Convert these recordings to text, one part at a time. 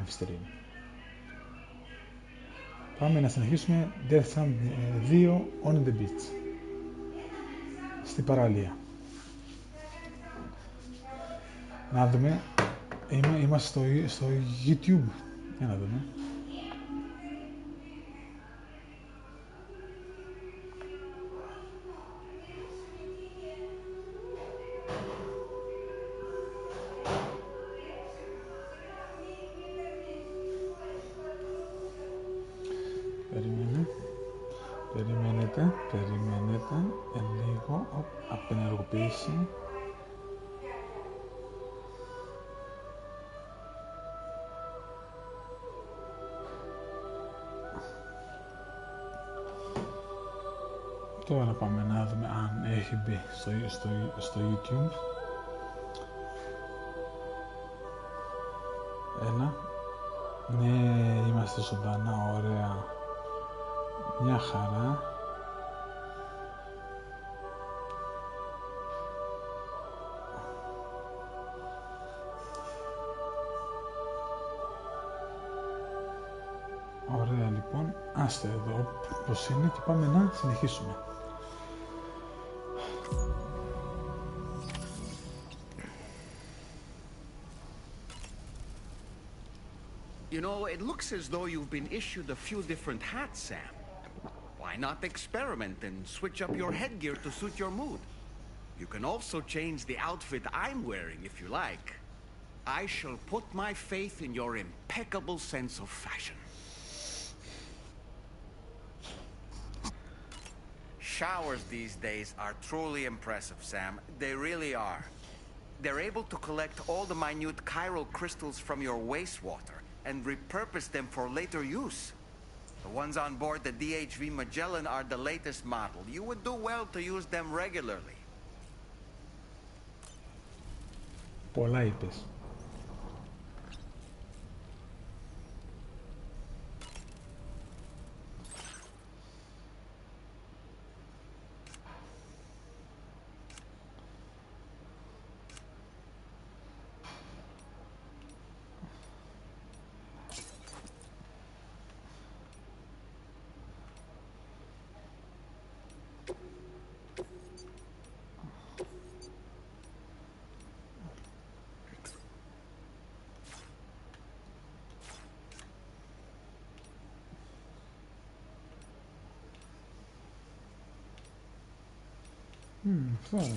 live stream. Πάμε να συνεχίσουμε Death Stranding 2 on the beach. Στην παραλία. Να δούμε. Είμαστε στο YouTube. Για να δούμε. Περιμένετε λίγο, απενεργοποίηση. Τώρα πάμε να δούμε αν έχει μπει στο YouTube. Έλα. Ναι, είμαστε ζωντανά, ωραία. Μια χαρά. Ωραία, λοιπόν. Άστε εδώ πως είναι και πάμε να συνεχίσουμε. You know, it looks as though you've been issued a few different hats, Sam. Why not experiment and switch up your headgear to suit your mood? You can also change the outfit I'm wearing if you like. I shall put my faith in your impeccable sense of fashion. Showers these days are truly impressive, Sam. They really are. They're able to collect all the minute chiral crystals from your wastewater and repurpose them for later use. The ones on board the DHV Magellan are the latest model. You would do well to use them regularly. Πολλά είπες. Αυτό.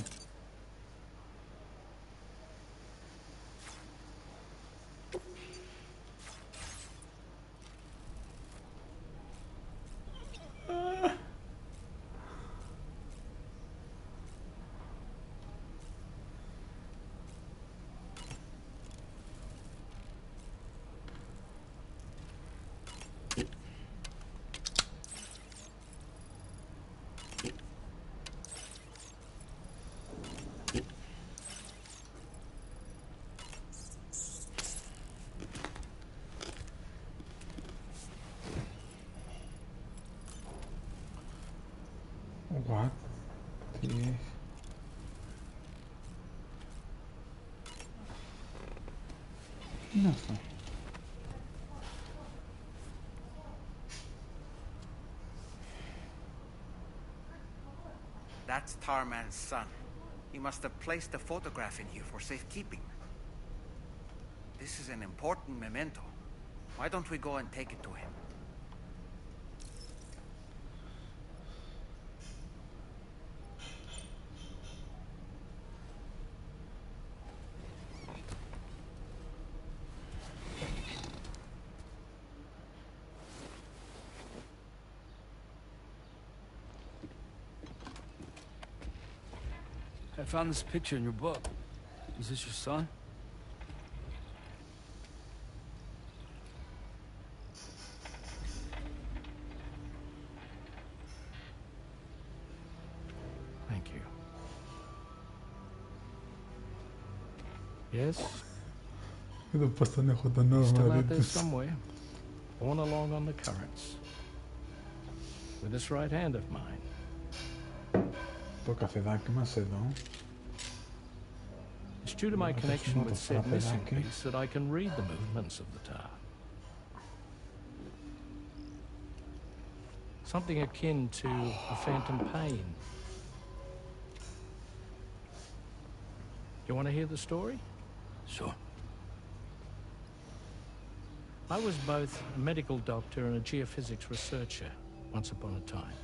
What? Τι έχει? Τι είναι αυτό? That's Tarman's son. He must have placed a photograph in here for safekeeping. This is an important memento. Why don't we go and take it to him? I found this picture in your book. Is this your son? Thank you. Yes? Εδώ πώς τον έχω τον Still όνομα out there της. somewhere, borne along on the currents, with this right hand of mine. Το καφεδάκι μας εδώ. It's due to my connection with said missing piece that I can read the movements of the tower. Something akin to a phantom pain. You want to hear the story? Sure. I was both a medical doctor and a geophysics researcher once upon a time.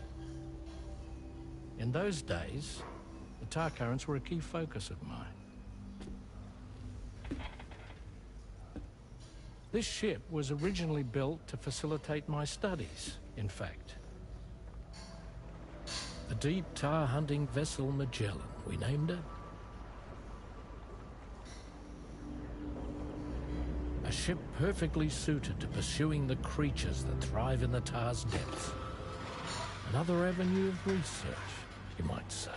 In those days, the tar currents were a key focus of mine. This ship was originally built to facilitate my studies, in fact. The deep tar hunting vessel Magellan, we named it. A ship perfectly suited to pursuing the creatures that thrive in the tar's depths. Another avenue of research, you might say.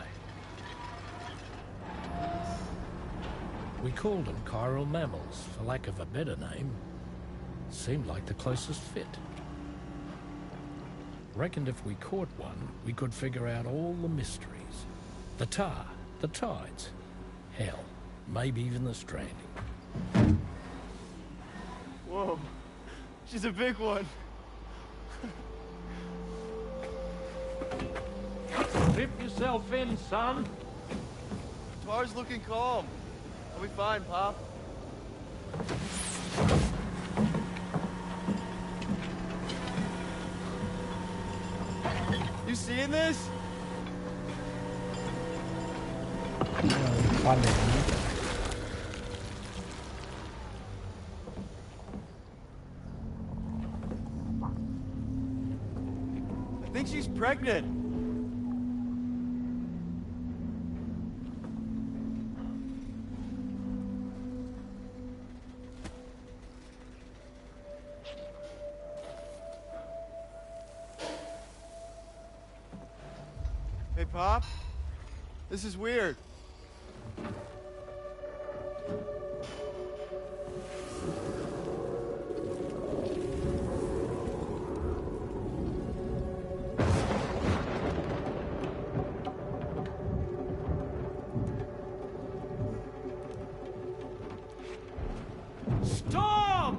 We called them chiral mammals, for lack of a better name. Seemed like the closest fit. Reckoned if we caught one, we could figure out all the mysteries. The tar, the tides, hell, maybe even the stranding. Whoa, she's a big one. Dip yourself in, son. Tar's looking calm. I'll be fine, Pop. You seeing this? Πάλι, I think she's pregnant. Hey, Pop. This is weird. Storm!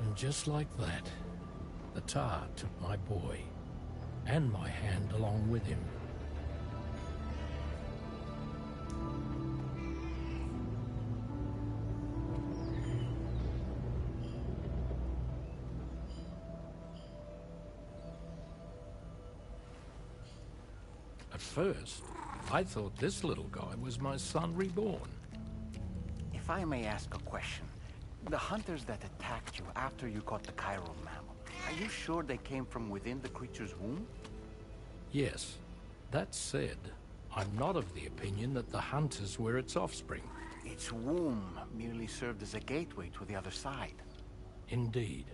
And just like that, the tar took my boy, and my hand along with him. At first, I thought this little guy was my son reborn. If I may ask a question, the hunters that attacked you after you caught the chiral mammal, are you sure they came from within the creature's womb? Yes, that said, I'm not of the opinion that the hunters were its offspring. Its womb merely served as a gateway to the other side. Indeed.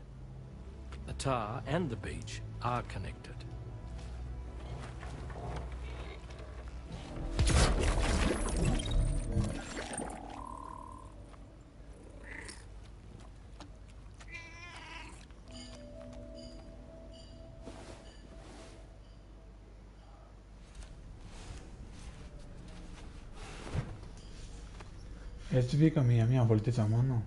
The tar and the beach are connected. Έτσι βγήκα μια βολτίτσα μόνο.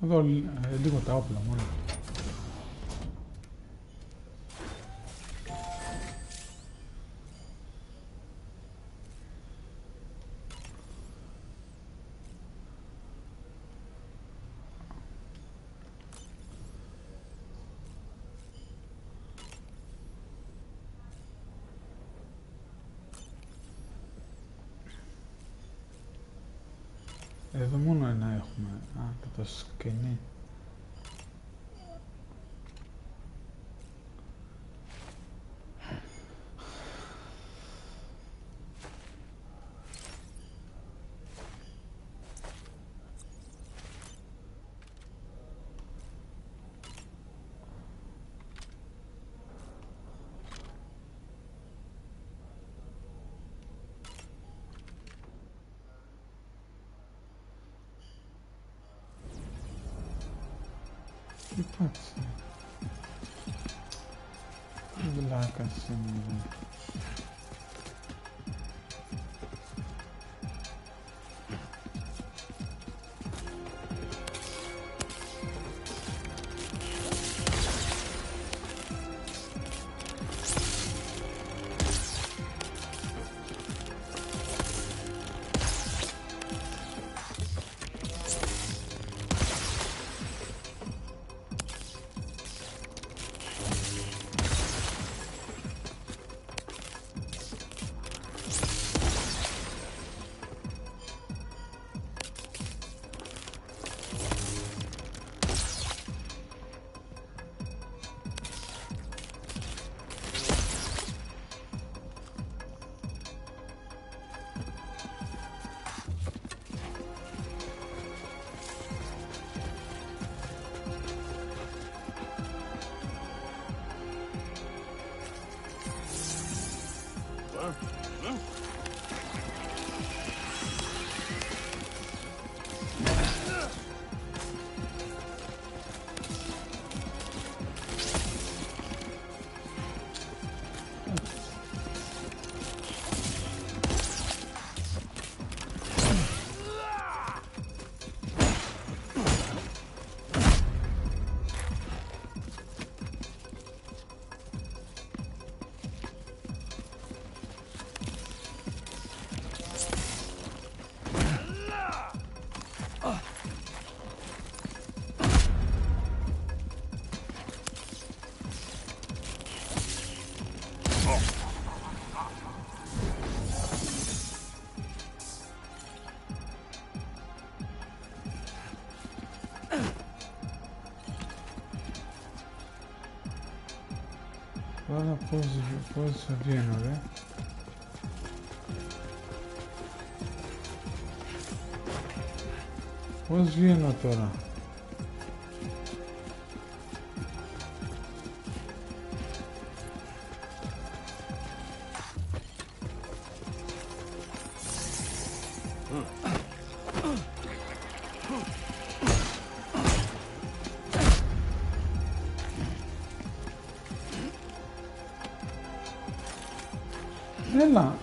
Εδώ λίγο τα όπλα μόνο. Εδώ μόνο ένα έχουμε. Α, και το σκηνή. Κοίταξε. Τι βλάκας είναι. Τώρα πώς θα βγαίνω, ρε. Πώς βγαίνω τώρα. Έλα.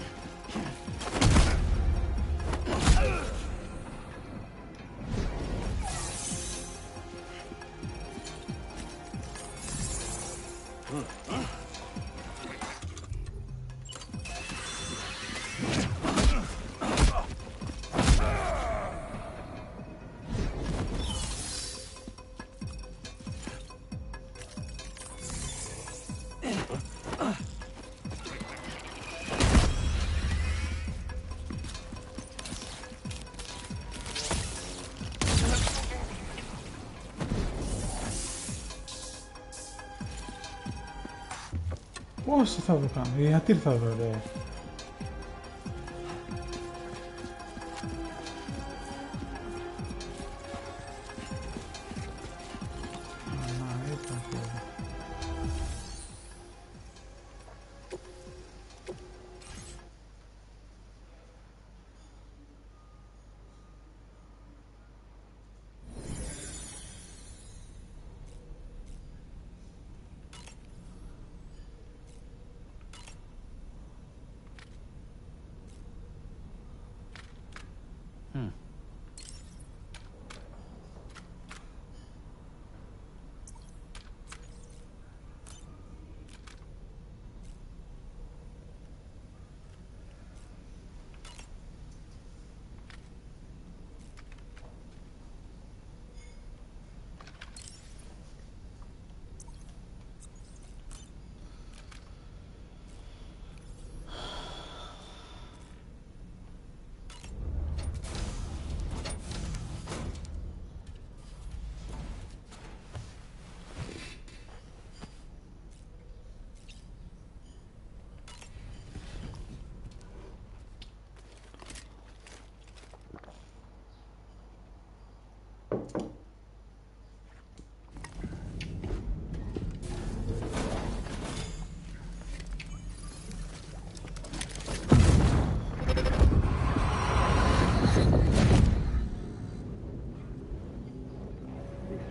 Πώς θα το κάνω, γιατί θα δω ρε.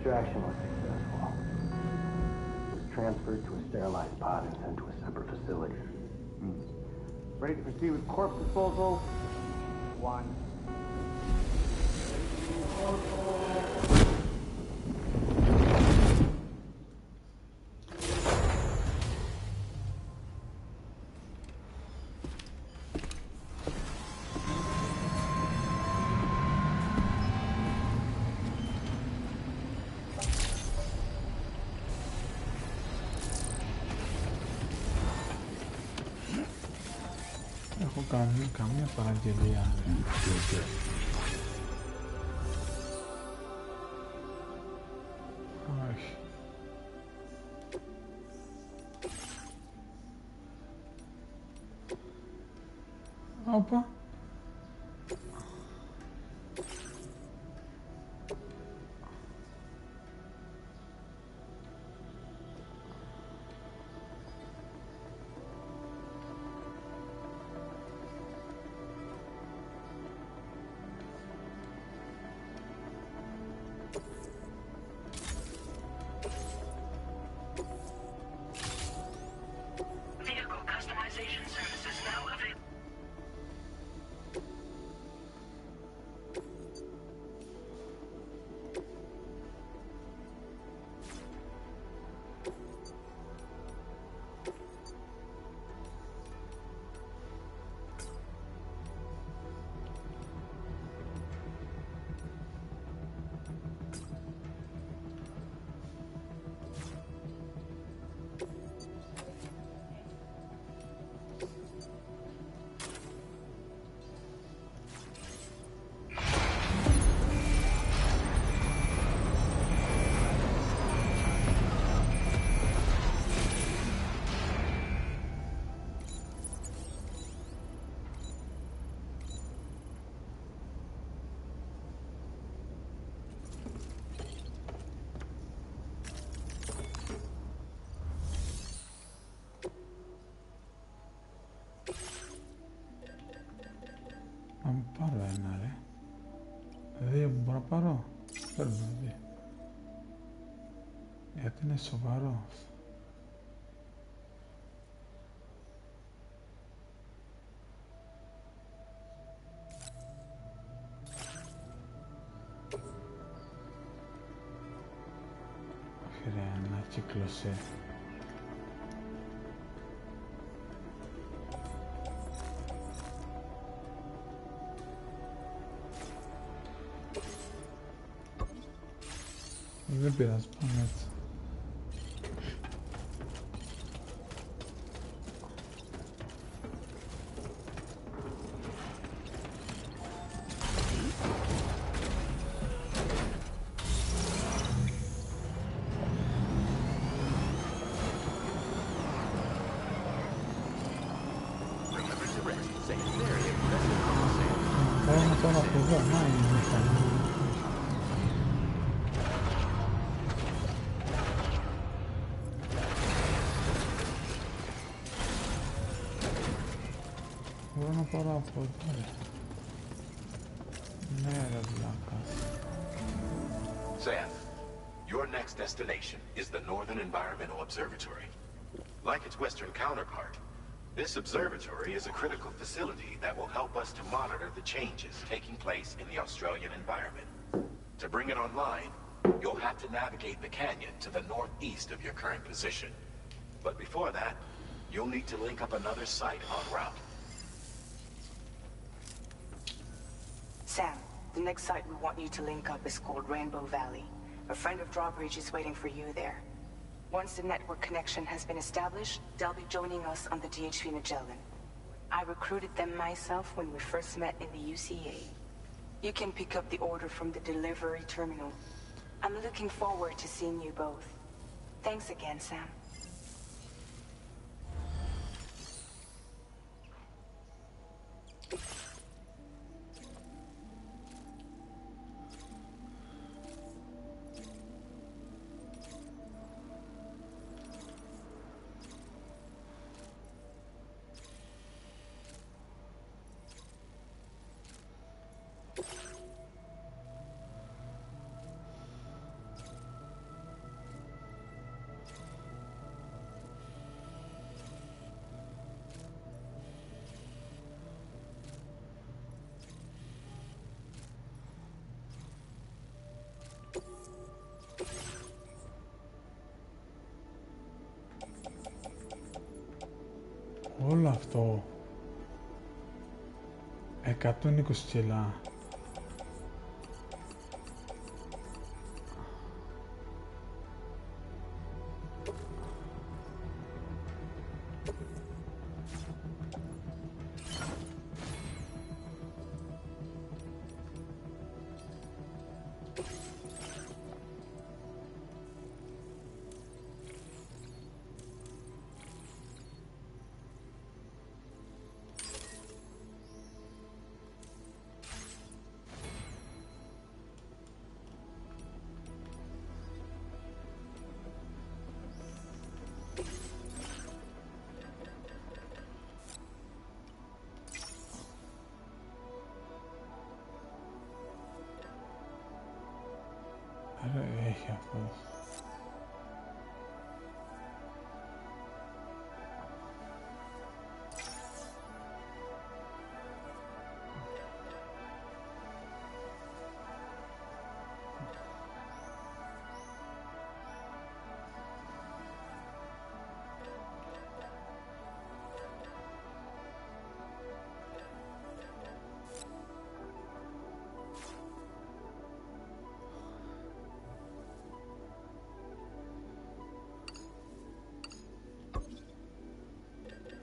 Extraction was successful. It was transferred to a sterilized pod and sent to a separate facility. Ready to proceed with corpse disposal? One. Έχω κάνει καμία παραγγελία. Όχι. Όπα. Να μου πάρω ένα ρε. Δύο που μπορώ να πάρω. Παίρνω δύο. Γιατί είναι σοβαρό. Όχι ρε, ανακύκλωσε. Δεν πειράζει, πάμε έτσι. τώρα από εδώ, να είναι η μηχανή. Μπορώ να πάρω από εδώ, ρε. Ναι, ρε βλάκας. Sam, your next destination is the Northern Environmental Observatory. Like its western counterpart, this observatory is a critical facility that will help us to monitor the changes taking place in the Australian environment. To bring it online, you'll have to navigate the canyon to the northeast of your current position. But before that, you'll need to link up another site en route. Sam, the next site we want you to link up is called Rainbow Valley. A friend of Drawbridge is waiting for you there. Once the network connection has been established, they'll be joining us on the DHV Magellan. I recruited them myself when we first met in the UCA. You can pick up the order from the delivery terminal. I'm looking forward to seeing you both. Thanks again, Sam. Όλο αυτό 120 κιλά. Έχει αυτός.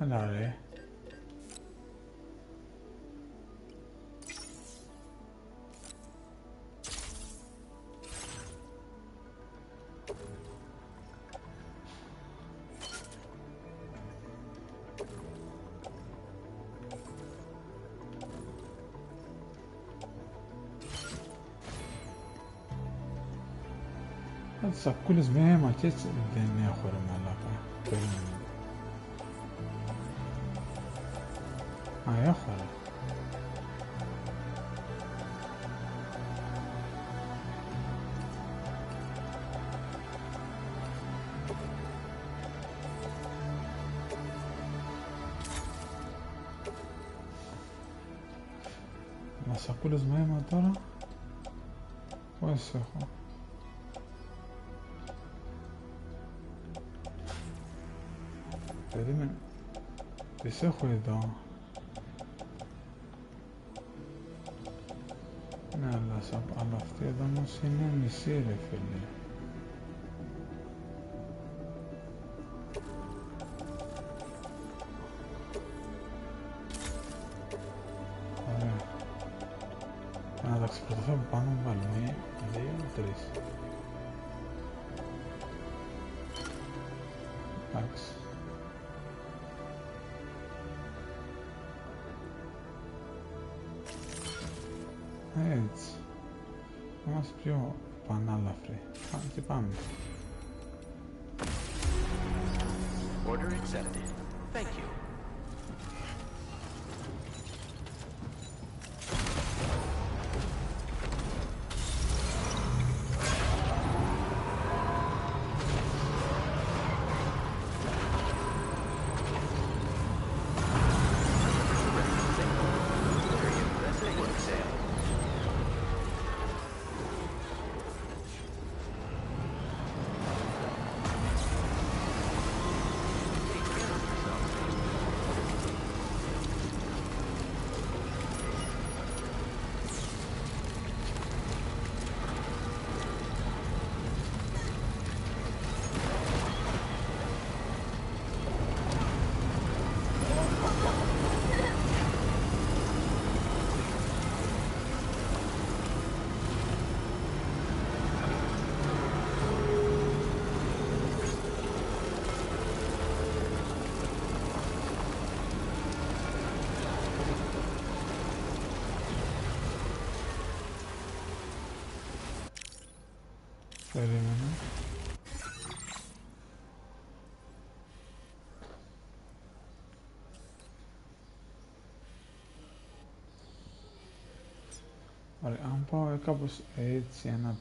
Έλα ρε. Τις σακούλες με αίμα και έτσι δεν έχω ρε μαλάκα. Περίμενε. Α, έχω ρε. Μα σακούλες με αίμα τώρα. Πόσες έχω. Περίμενε. Τις έχω εδώ. Ναι, αλλά αυτή εδώ όμως είναι μισή ρε φίλε. Ωραία. Να τα ξεπροτωθώ από πάνω, βάλουμε 2, 3. Εντάξει. Έτσι. Είμαστε πιο πανάλαφροι. Και πάμε. Order accepted. Thank you. Περίμενε. Ωραία, αν πάω κάπως έτσι ένα...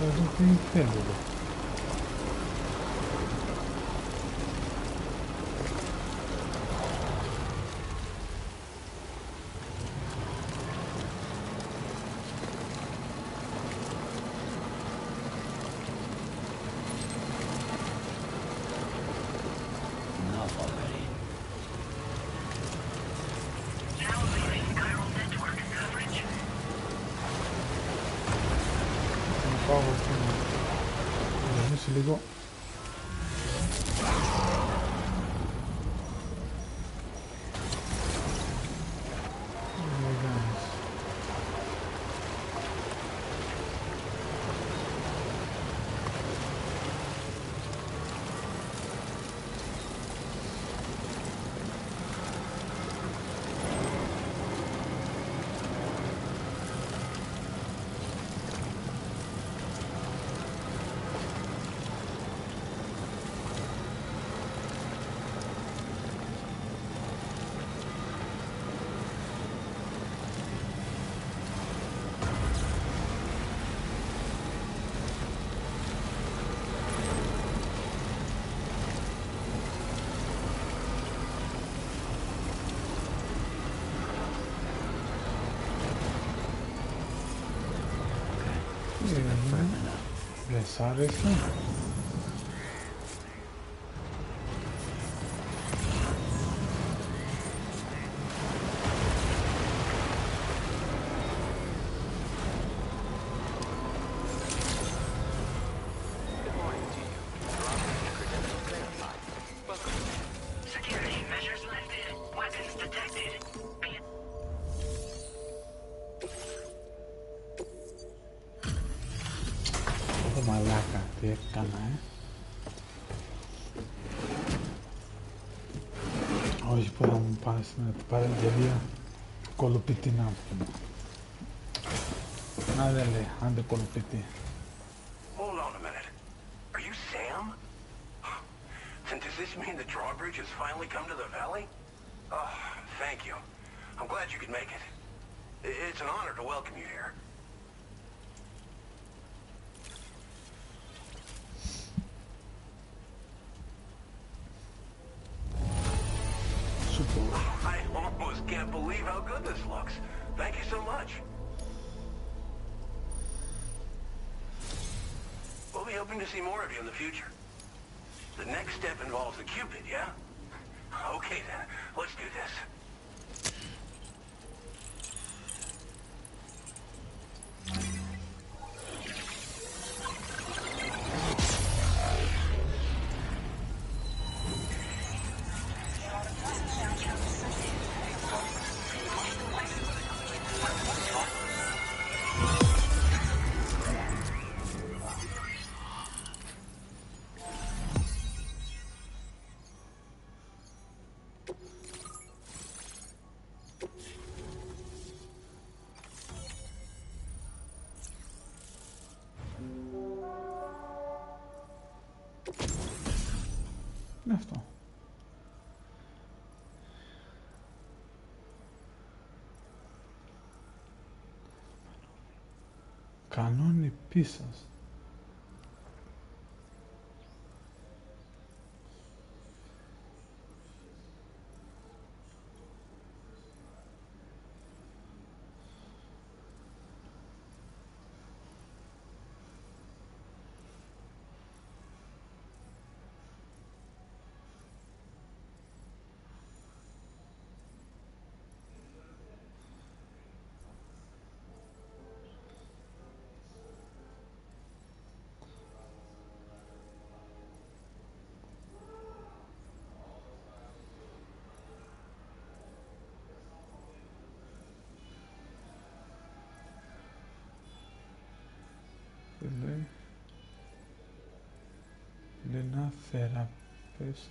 Αυτό τι φαίνεται. Λίγο. Δεν σ' άρεσε? Security measures lifted. Weapons detected. Τι έκανα, Όχι που θα μου πάνε στην παραγγελία κολοπίτη να πούμε. Να δεν λέει, άντε κολοπίτη. Hold on a minute. Are you Sam? And does this mean the drawbridge has finally come to the valley? Oh, thank you. I'm glad you could make it. It's an honor to welcome you here. I almost can't believe how good this looks. Thank you so much. We'll be hoping to see more of you in the future. The next step involves the Cupid, yeah? Okay then, let's do this. Είναι αυτό. Κανόνι πίσας. Λένα θεραπεύσης.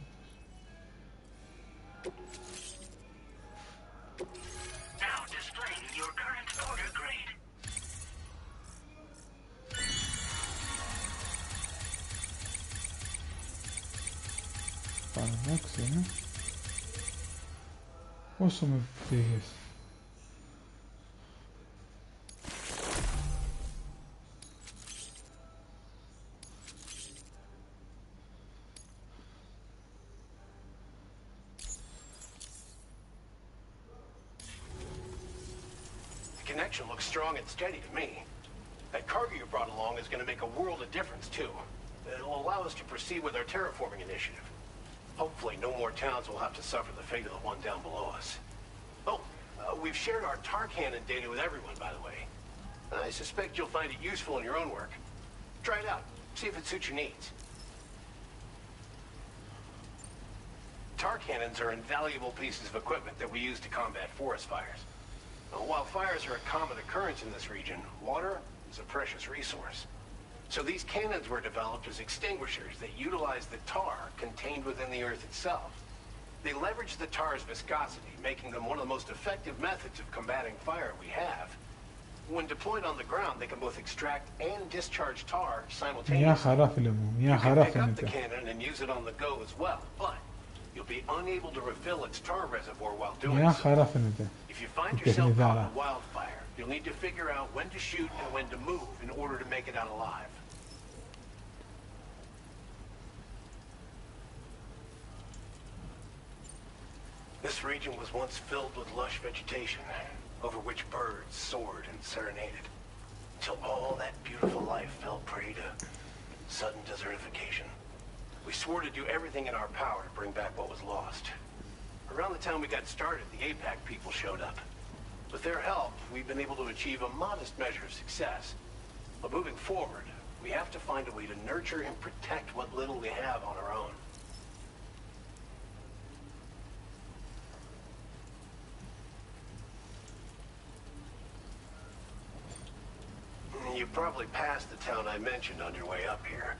Now displaying your current order grade. Παραδόξι, Πόσο με πήγες. Connection looks strong and steady to me. That cargo you brought along is going to make a world of difference, too. It'll allow us to proceed with our terraforming initiative. Hopefully no more towns will have to suffer the fate of the one down below us. Oh, we've shared our tar cannon data with everyone, by the way. I suspect you'll find it useful in your own work. Try it out. See if it suits your needs. Tar cannons are invaluable pieces of equipment that we use to combat forest fires. While fires are a common occurrence in this region, water is a precious resource. So these cannons were developed as extinguishers that utilize the tar contained within the earth itself. They leverage the tar's viscosity, making them one of the most effective methods of combating fire we have. When deployed on the ground, they can both extract and discharge tar simultaneously. Μια χαρά, φίλε μου. Μια χαρά φαίνεται. You can pick up the cannon and use it on the go as well, but you'll be unable to refill its tar reservoir while doing Μια so. χαρά φαίνεται. If you find yourself caught in a wildfire, you'll need to figure out when to shoot and when to move in order to make it out alive. This region was once filled with lush vegetation, over which birds soared and serenaded, until all that beautiful life fell prey to sudden desertification. We swore to do everything in our power to bring back what was lost. Around the time we got started, the APAC people showed up. With their help, we've been able to achieve a modest measure of success. But moving forward, we have to find a way to nurture and protect what little we have on our own. You probably passed the town I mentioned on your way up here.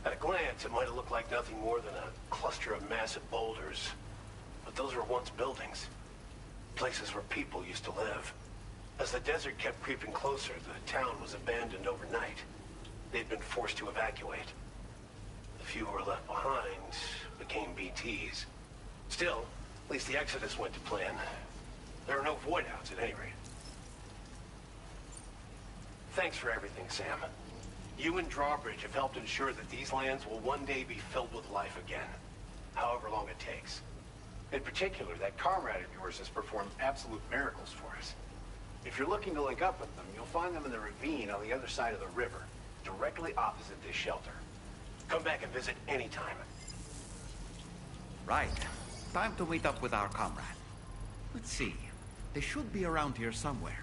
At a glance, it might have looked like nothing more than a cluster of massive boulders. But those were once buildings. Places where people used to live. As the desert kept creeping closer, the town was abandoned overnight. They'd been forced to evacuate. The few who were left behind became BTs. Still, at least the exodus went to plan. There are no void outs at any rate. Thanks for everything, Sam. You and Drawbridge have helped ensure that these lands will one day be filled with life again, however long it takes. In particular, that comrade of yours has performed absolute miracles for us. If you're looking to link up with them, you'll find them in the ravine on the other side of the river, directly opposite this shelter. Come back and visit anytime. Right. Time to meet up with our comrade. Let's see. They should be around here somewhere.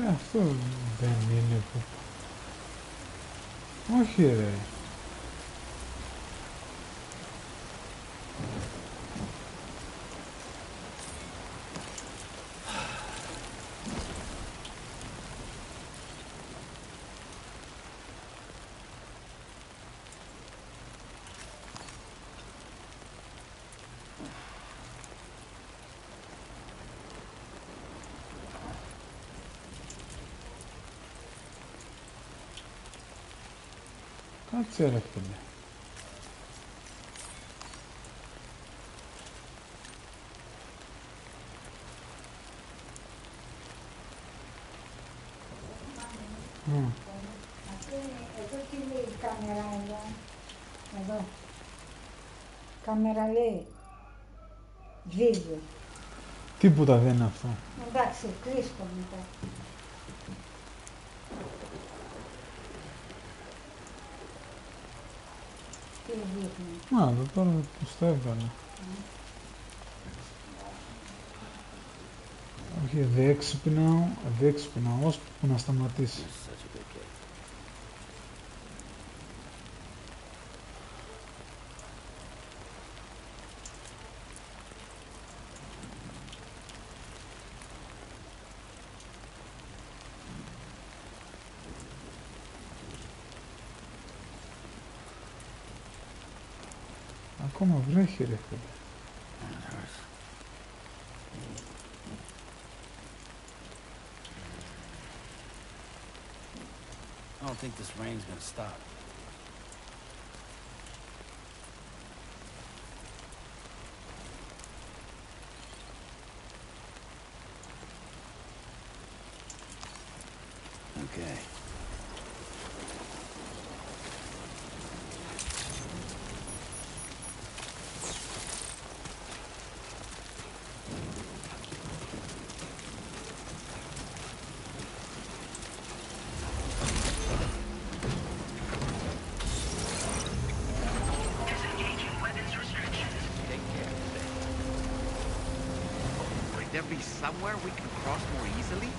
Αυτό δεν είναι που... Όχι ρε. Κάτσε ρε φίλε. Εδώ τι λέει καμεράλια. Εδώ. Κάμερα λέει. Βίντεο. Τίποτα δεν είναι αυτό. Εντάξει, κλείστο μετά. Α, εδώ τώρα τους τα έβγαλα. Όχι, διέξυπνα ώσπου να σταματήσει. Ακόμα βρέχει ρε φίλε. I don't think this rain's gonna stop. Okay. There be somewhere we can cross more easily?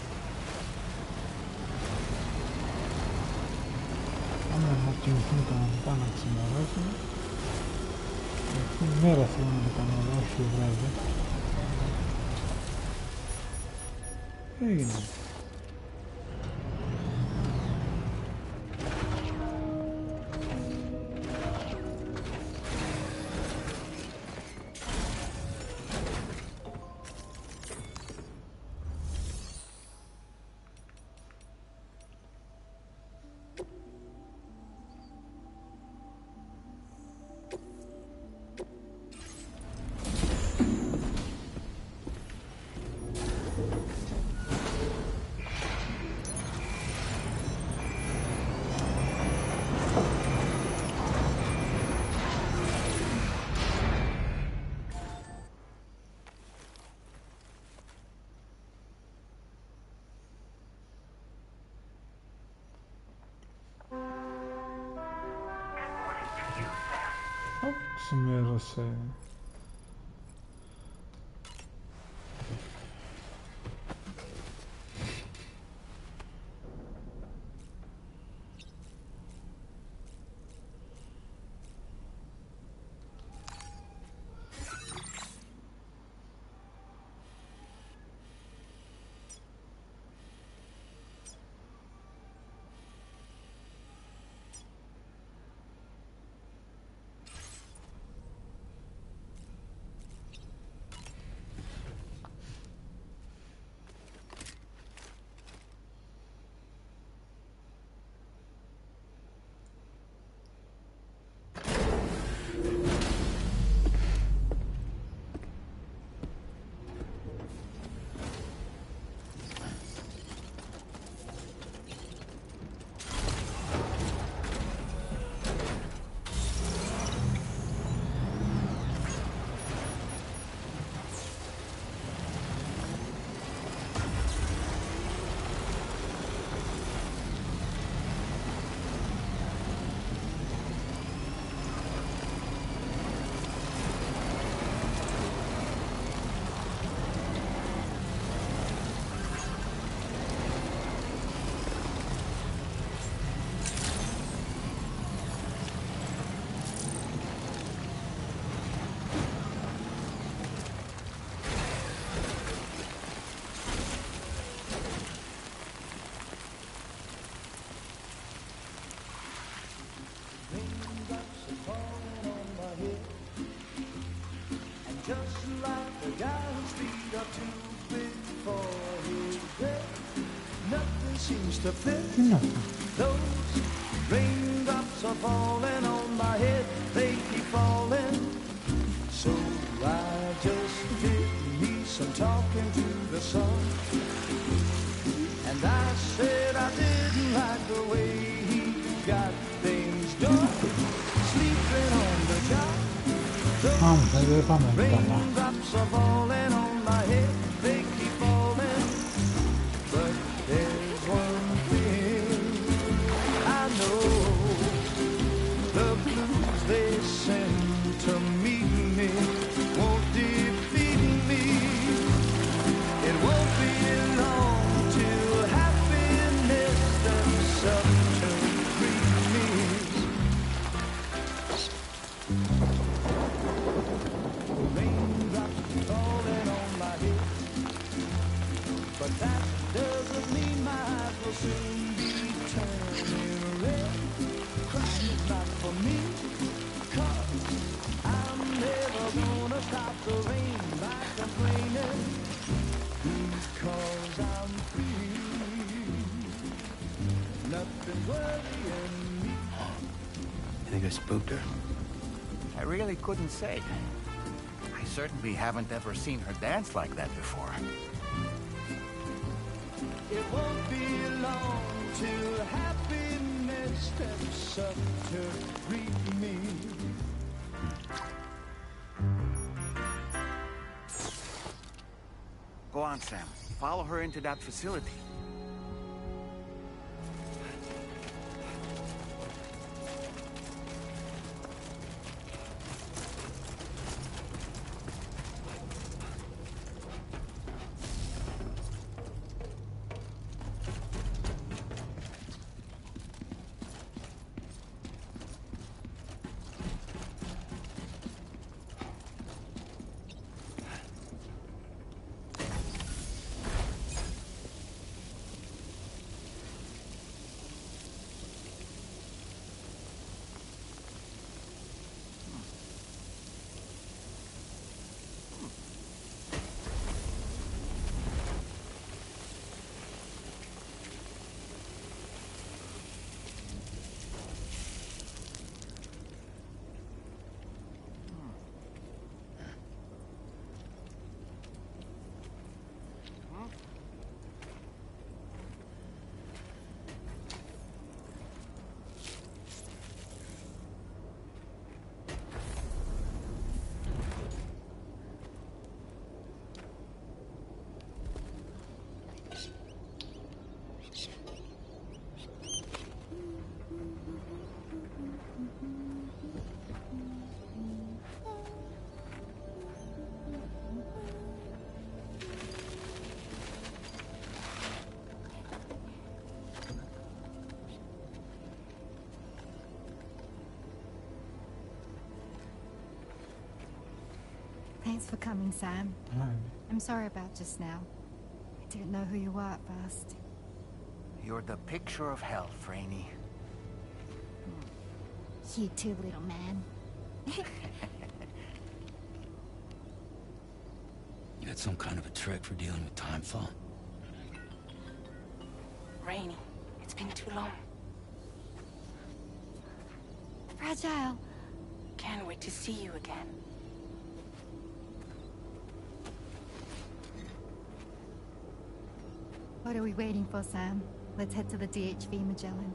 Άμα να κοιμηθούν κανονικά να ξημερώσουν. Αυτή μέρα θέλω να το κάνω, όχι βράδυ. Έγινε. σημείωσε. Τι είναι αυτό? Δεν πάμε καλά. You think I spooked her? I really couldn't say. I certainly haven't ever seen her dance like that before. It won't be long till happiness steps up to greet me. Go on, Sam. Follow her into that facility. Thanks for coming, Sam. Right. I'm sorry about just now. I didn't know who you were at first. You're the picture of health, Rainey. You too, little man. You got some kind of a trick for dealing with timefall? Rainey, it's been too long. Fragile. Can't wait to see you again. What are we waiting for, Sam? Let's head to the DHV Magellan.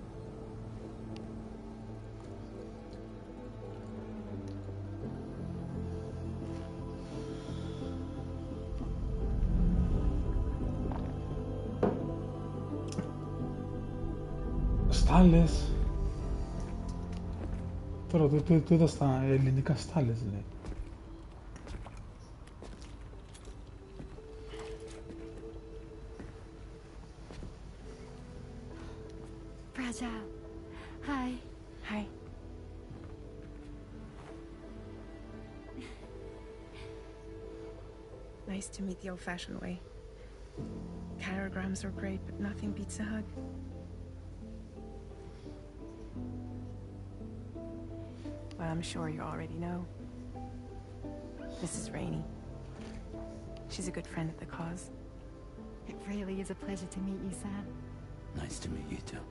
Στάλες. Τώρα του είδα στα ελληνικά στάλες, λέει. Fragile. Hi. Hi. Nice to meet the old-fashioned way. Carograms are great, but nothing beats a hug. Well, I'm sure you already know. Mrs. Rainey. She's a good friend of the cause. It really is a pleasure to meet you, Sam. Nice to meet you too.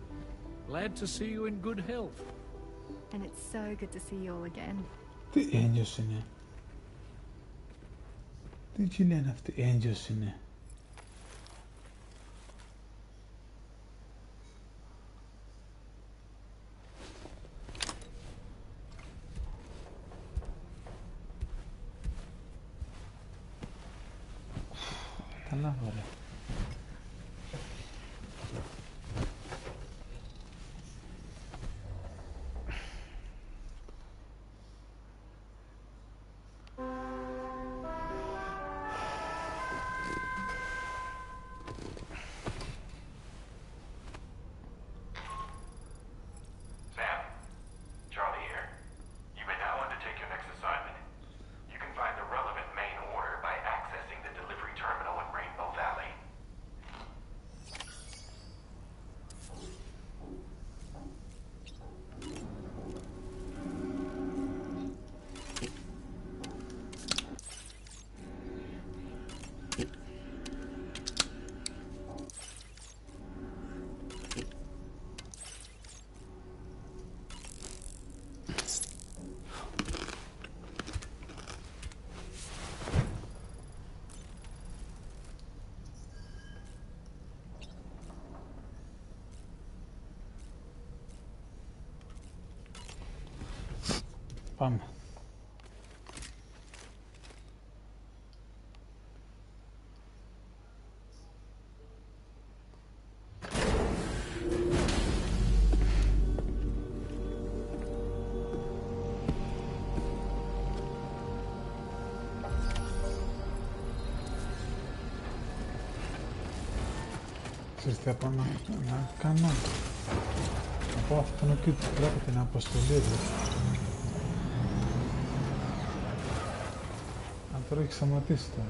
Glad to see you in good health. And it's so good to see you all again. Τι έγκυος είναι. Τι λένε αυτοί, έγκυος είναι. Καλά, ωραία. Sam, Charlie here. You may now undertake your next assignment. You can find the relevant main order by accessing the delivery terminal in Rainbow Valley. Πάμε. Ξέρεις τι θα πάω να κάνω. Να πω αυτόν και ότι βλέπω την αποστολή εδώ. Αν τώρα έχει σταματήσει τώρα.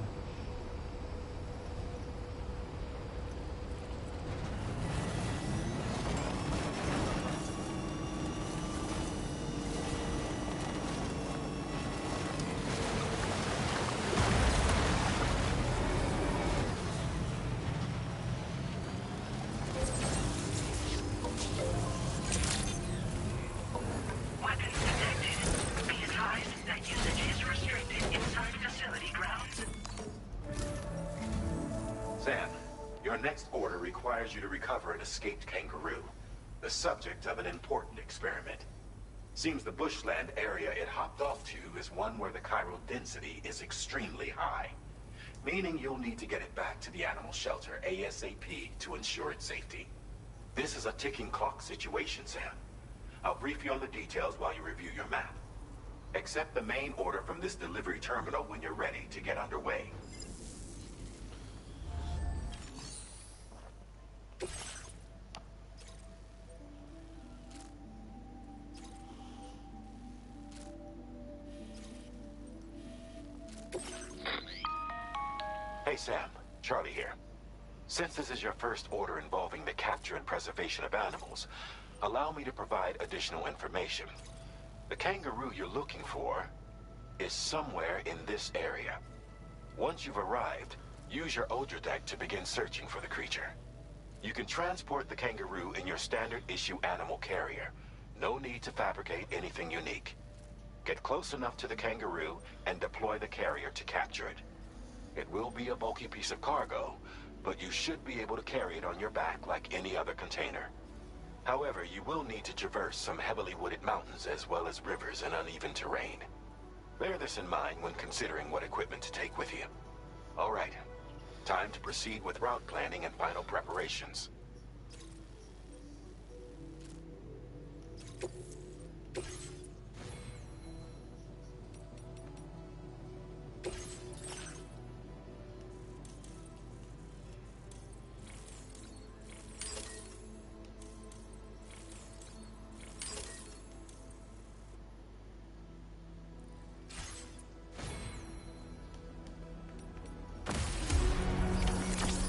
Sam, your next order requires you to recover an escaped kangaroo, the subject of an important experiment. Seems the bushland area it hopped off to is one where the chiral density is extremely high, meaning you'll need to get it back to the animal shelter ASAP to ensure its safety. This is a ticking clock situation, Sam. I'll brief you on the details while you review your map. Accept the main order from this delivery terminal when you're ready to get underway. Hey Sam, Charlie here. Since this is your first order involving the capture and preservation of animals, allow me to provide additional information. The kangaroo you're looking for is somewhere in this area. Once you've arrived, use your Odradek to begin searching for the creature. You can transport the kangaroo in your standard issue animal carrier. No need to fabricate anything unique. Get close enough to the kangaroo and deploy the carrier to capture it. It will be a bulky piece of cargo, but you should be able to carry it on your back like any other container. However, you will need to traverse some heavily wooded mountains as well as rivers and uneven terrain. Bear this in mind when considering what equipment to take with you. All right, time to proceed with route planning and final preparations.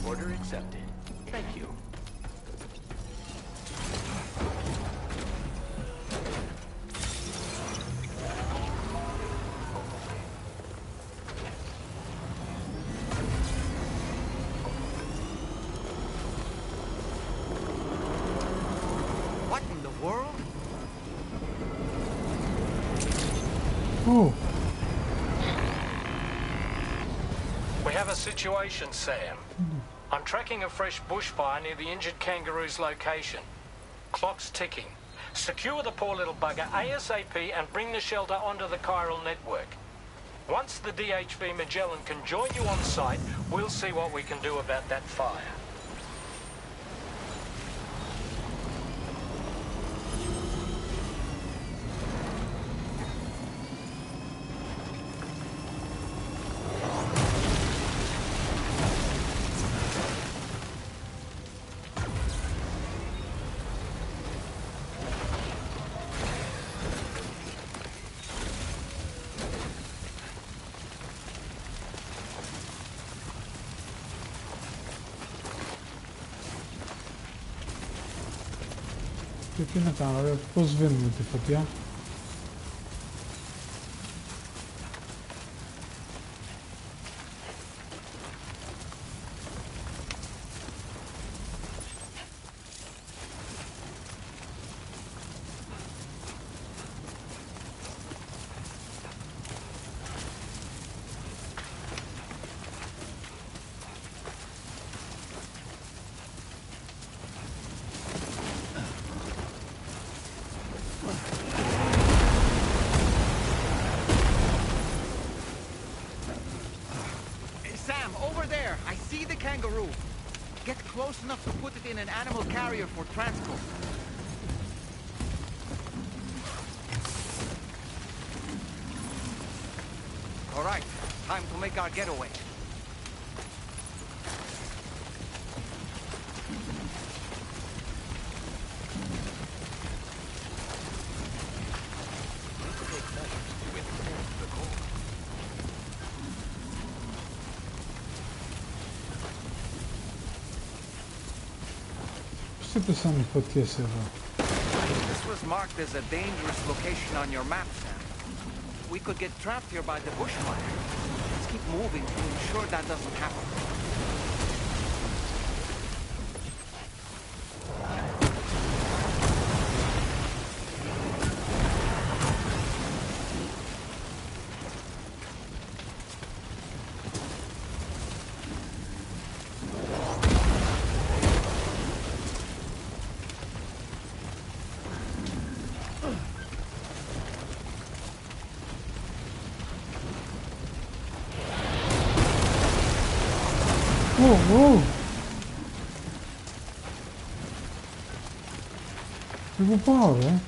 Order accepted. Thank you. What in the world? Oh. We have a situation, Sam. I'm tracking a fresh bushfire near the injured kangaroo's location. Clock's ticking. Secure the poor little bugger ASAP and bring the shelter onto the chiral network. Once the DHV Magellan can join you on site, we'll see what we can do about that fire. Και τι να κάνω, ρε, πώς σβήνουμε τη φωτιά. Get close enough to put it in an animal carrier for transport. All right, time to make our getaway. Έπεσαν οι φωτιές εδώ. This was marked as a dangerous location on your map, Sam. We could get trapped here by the bushfire. Let's keep moving to ensure that doesn't happen. Πού πάω, ρε?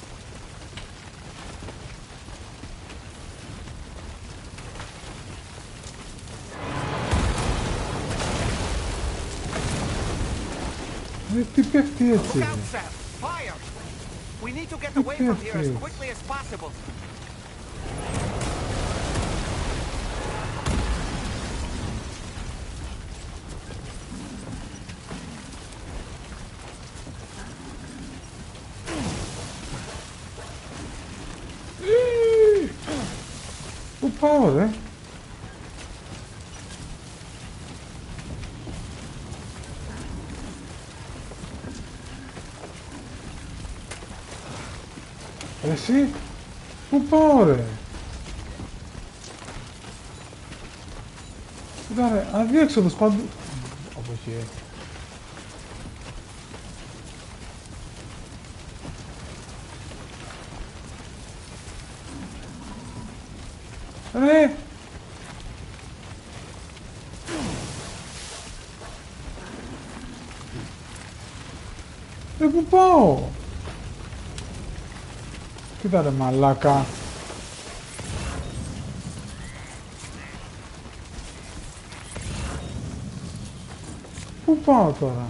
Τι πέφτει έτσι, ρε? We need to get away from here as quickly as possible. πάω ρε? Εσύ, πού πάω ρε? Κοίτα ρε, αδιέξοδος παντού. Από εκεί. Ρε! Ρε, πού πάω? Κοίτα ρε μαλάκα. Πού πάω τώρα?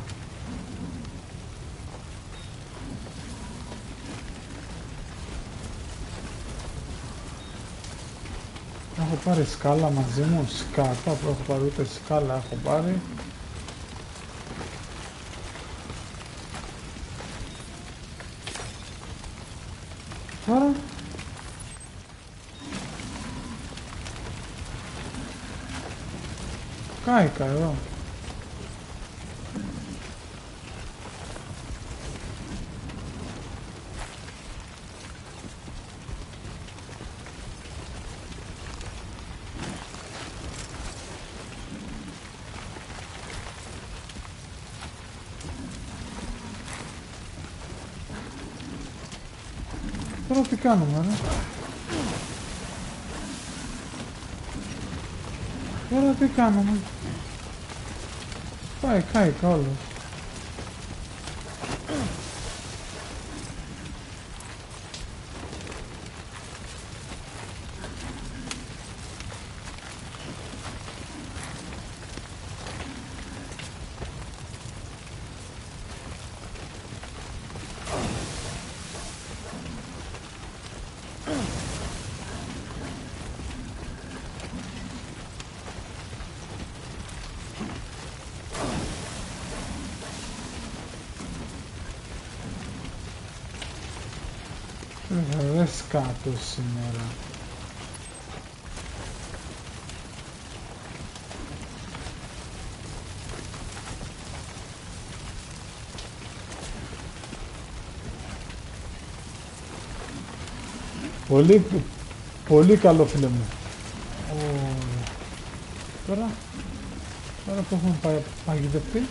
Έχω πάρει σκάλα μαζί μου, σκάτα που έχω πάρει, ούτε σκάλα έχω πάρει. Τώρα κάηκα εδώ. Τώρα τι κάνουμε ρε? Τώρα τι κάνουμε? Πάει κάηκα όλος. Δεν σκάτω σήμερα. Πολύ καλό φίλε μου. Τώρα που έχουμε παγιδευτεί.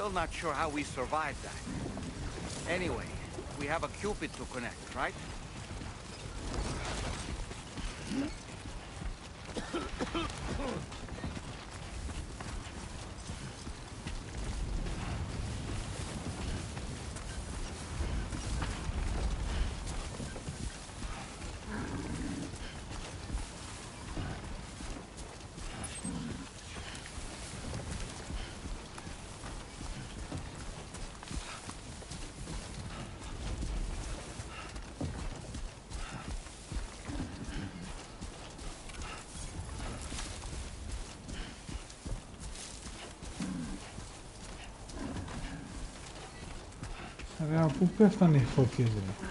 Still not sure how we survived that. Anyway, we have a Cupid to connect, right? Ρε, πού πέφτανε οι φωτιές ρε?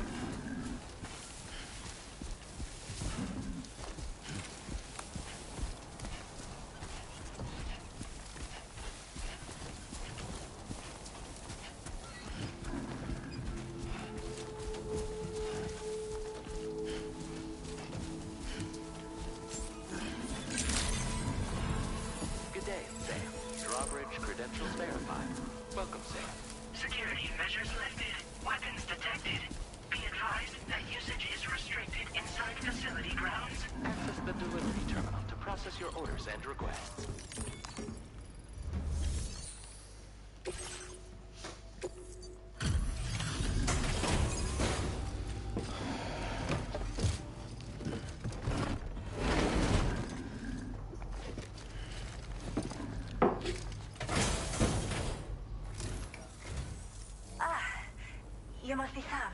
must be Sam.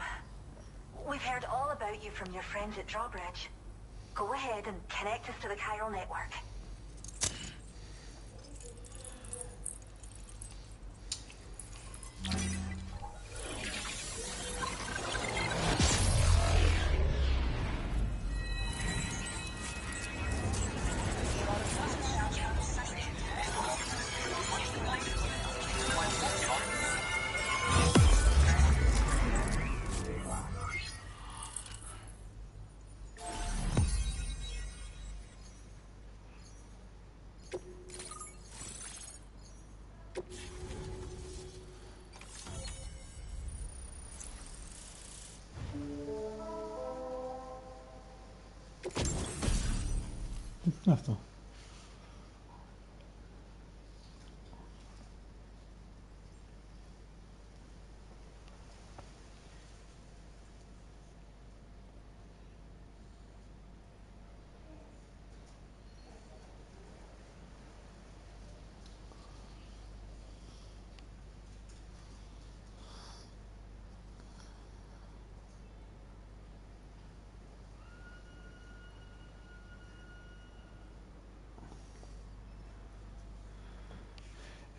We've heard all about you from your friends at Drawbridge. Go ahead and connect us to the chiral network. Αυτό.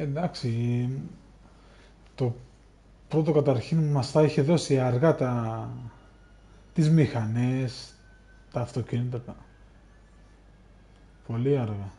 Εντάξει, το πρώτο καταρχήν μας τα είχε δώσει αργά τις μηχανές, τα αυτοκίνητα, πολύ αργά.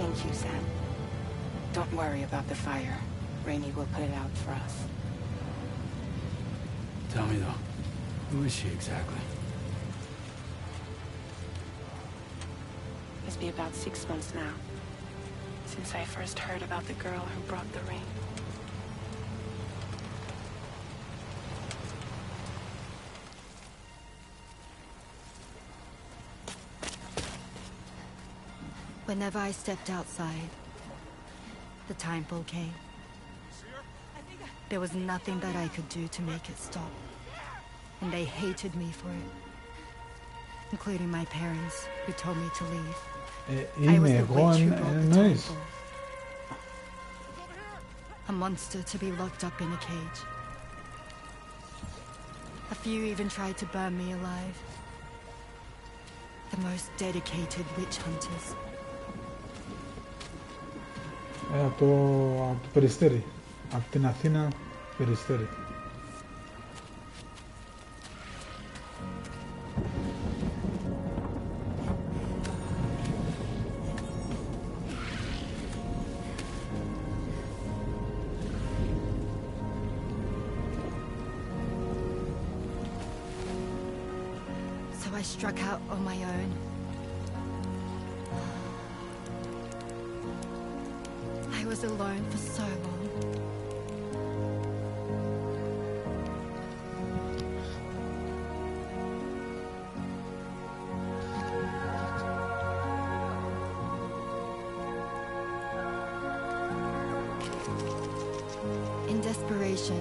Thank you, Sam. Don't worry about the fire. Rainey will put it out for us. Tell me though, who is she exactly? It's been about 6 months now, since I first heard about the girl who brought the ring. Whenever I stepped outside, the time pull came. There was nothing that I could do to make it stop. And they hated me for it. Including my parents, who told me to leave. I was the witch who brought the time pull. A monster to be locked up in a cage. A few even tried to burn me alive. The most dedicated witch hunters. Από το Περιστέρι, από την Αθήνα Περιστέρι. So I struck out on my own. I was alone for so long. In desperation,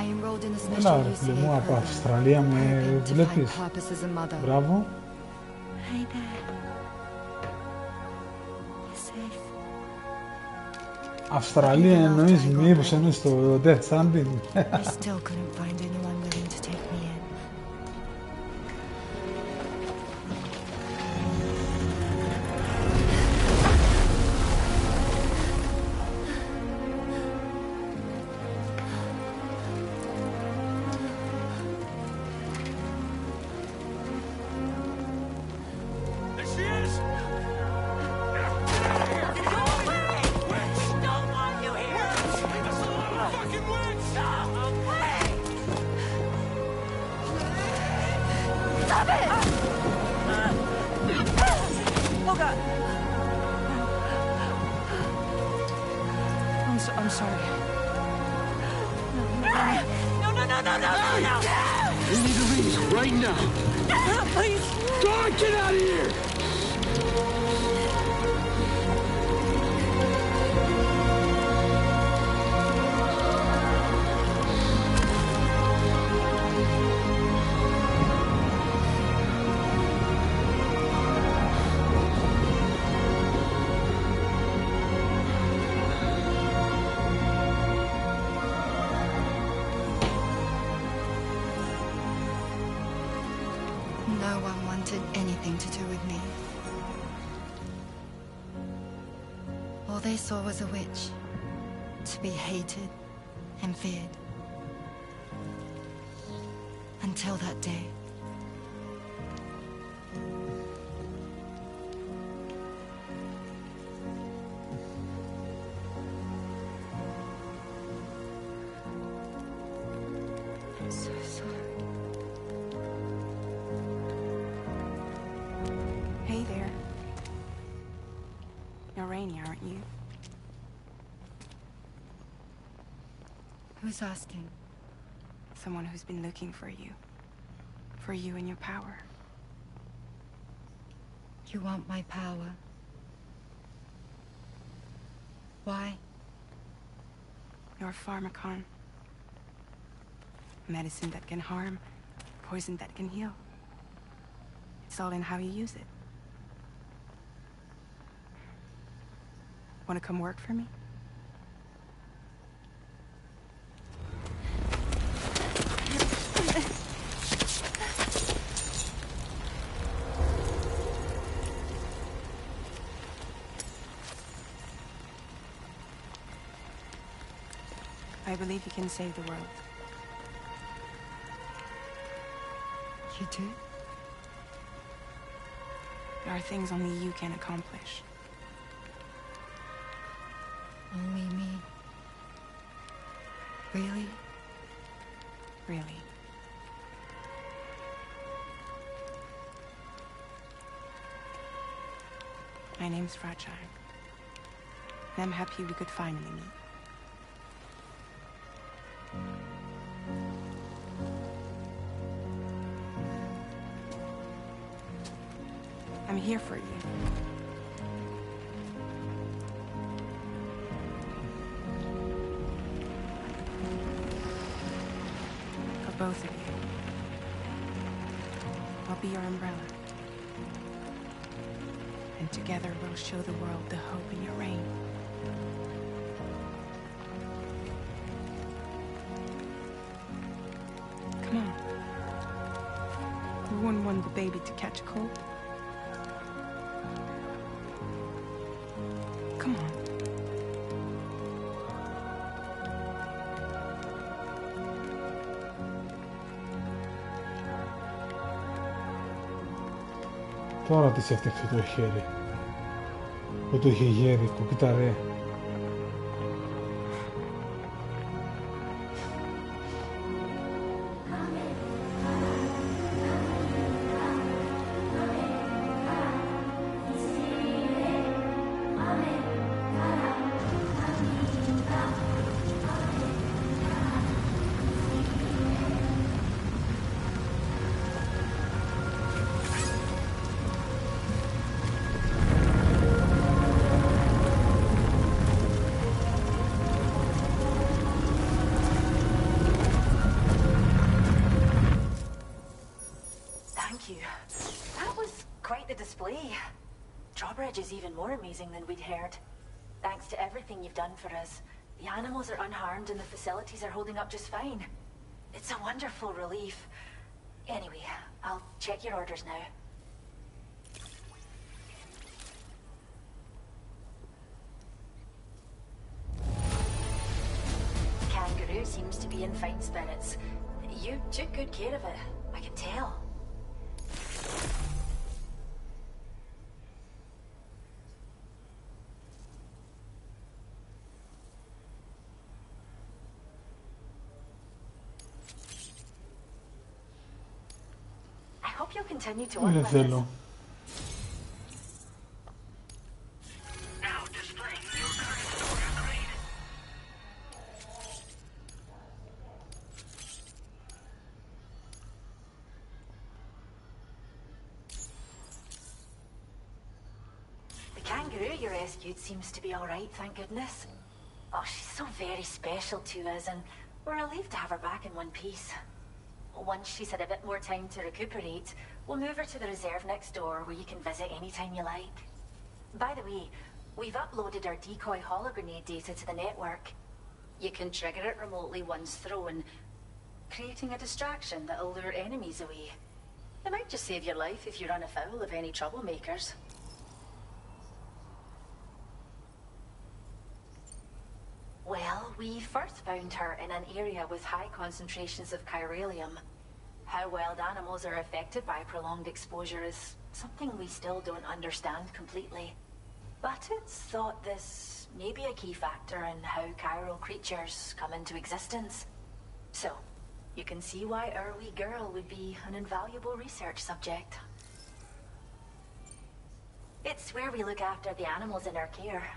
I enrolled in a special Έλα ρε φίλε μου, από Αυστραλία με βλέπεις. Μπράβο. Hey there. Αυστραλία εννοείς, μήπως εννοείς το Death Stranding. I still couldn't find anyone willing to take me in. Stop it! Oh God! I'm sorry. No! We need to leave right now. Please! God, get out of here! No one wanted anything to do with me. All they saw was a witch, to be hated and feared. Until that day. I'm so sorry. Hey there. You're Rainey, aren't you? Who's asking? Someone who's been looking for you. For you and your power. You want my power? Why? You're a pharmacon. Medicine that can harm, poison that can heal. It's all in how you use it. Want to come work for me? I believe you can save the world. You do? There are things only you can accomplish. Only me. Really? Really. My name's Fragile. And I'm happy we could finally meet. I'm here for you. For both of you. I'll be your umbrella. And together we'll show the world the hope in your reign. Come on. We wouldn't want the baby to catch a cold. Come on. Τώρα της έφτιαξε το χέρι. Που το είχε γέρικο, κοίτα ρε. Is even more amazing than we'd heard. Thanks to everything you've done for us. The animals are unharmed and the facilities are holding up just fine. It's a wonderful relief. Anyway, I'll check your orders now. Kangaroo seems to be in fine spirits. You took good care of it, I can tell. Hope you'll continue to Δεν work with θέλω. us. The kangaroo you rescued seems to be all right, thank goodness. Oh, she's so very special to us, and we're relieved to have her back in one piece. Once she's had a bit more time to recuperate, we'll move her to the reserve next door where you can visit anytime you like. By the way, we've uploaded our decoy hologrenade data to the network. You can trigger it remotely once thrown, creating a distraction that'll lure enemies away. It might just save your life if you run afoul of any troublemakers. Well, we first found her in an area with high concentrations of chiralium. How wild animals are affected by prolonged exposure is something we still don't understand completely. But it's thought this may be a key factor in how chiral creatures come into existence. So, you can see why our wee girl would be an invaluable research subject. It's where we look after the animals in our care.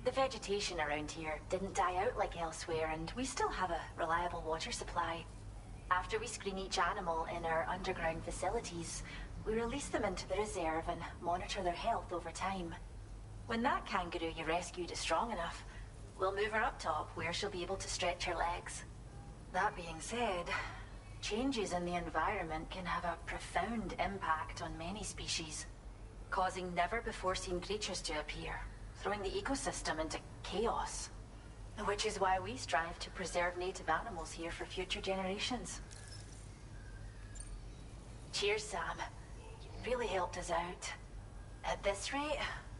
The vegetation around here didn't die out like elsewhere, and we still have a reliable water supply. After we screen each animal in our underground facilities, we release them into the reserve and monitor their health over time. When that kangaroo you rescued is strong enough, we'll move her up top where she'll be able to stretch her legs. That being said, changes in the environment can have a profound impact on many species, causing never-before-seen creatures to appear, throwing the ecosystem into chaos. Which is why we strive to preserve native animals here for future generations. Cheers, Sam. You really helped us out. At this rate,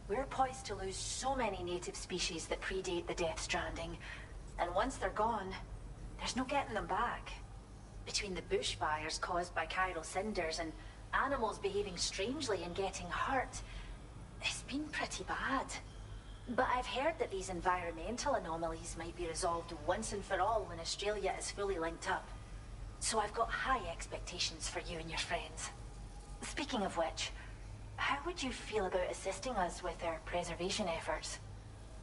we're poised to lose so many native species that predate the Death Stranding, and once they're gone, there's no getting them back. Between the bushfires caused by chiral cinders and animals behaving strangely and getting hurt, it's been pretty bad. But I've heard that these environmental anomalies might be resolved once and for all when Australia is fully linked up. So I've got high expectations for you and your friends. Speaking of which, how would you feel about assisting us with our preservation efforts?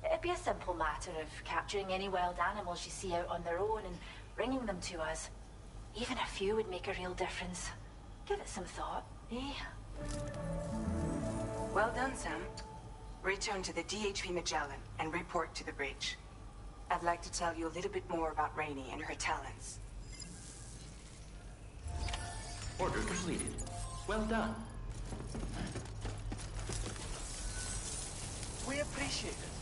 It'd be a simple matter of capturing any wild animals you see out on their own and bringing them to us. Even a few would make a real difference. Give it some thought, eh? Well done, Sam. Return to the DHP Magellan and report to the bridge. I'd like to tell you a little bit more about Rainey and her talents. Order completed. Well done. We appreciate it.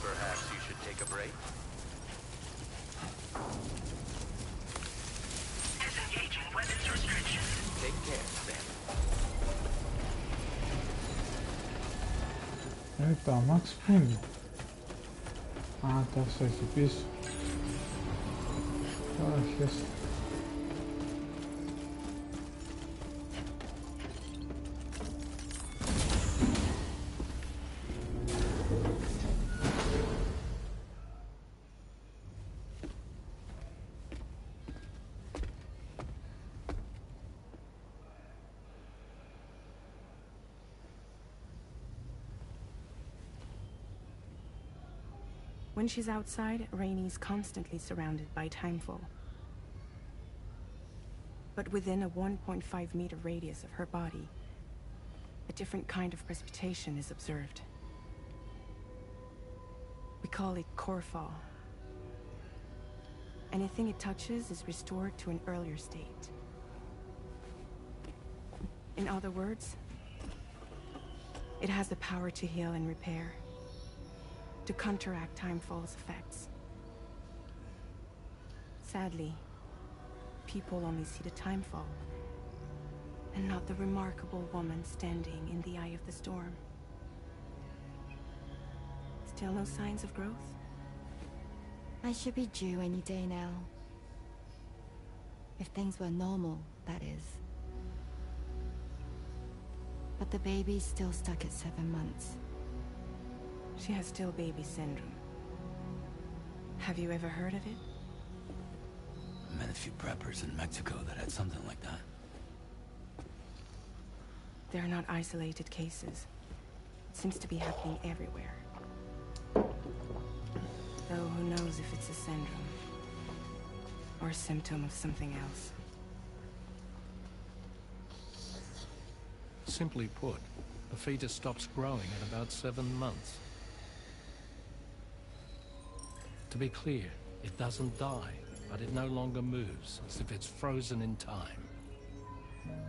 Perhaps you should take a break. Disengaging weapons restriction. Take care, Sam. Το αμάξι που είναι? Α, το άφησα εκεί πίσω. Τώρα χέστε. When she's outside, Rainey's constantly surrounded by timefall. But within a 1.5-meter radius of her body, a different kind of precipitation is observed. We call it core fall. Anything it touches is restored to an earlier state. In other words, it has the power to heal and repair, to counteract timefall's effects. Sadly, people only see the timefall, and not the remarkable woman standing in the eye of the storm. Still no signs of growth? I should be due any day now. If things were normal, that is. But the baby's still stuck at 7 months. She has still baby syndrome. Have you ever heard of it? met a few preppers in Mexico that had something like that. They're not isolated cases. It seems to be happening everywhere. Though who knows if it's a syndrome or a symptom of something else. Simply put, the fetus stops growing at about 7 months. To be clear, it doesn't die, but it no longer moves, as if it's frozen in time.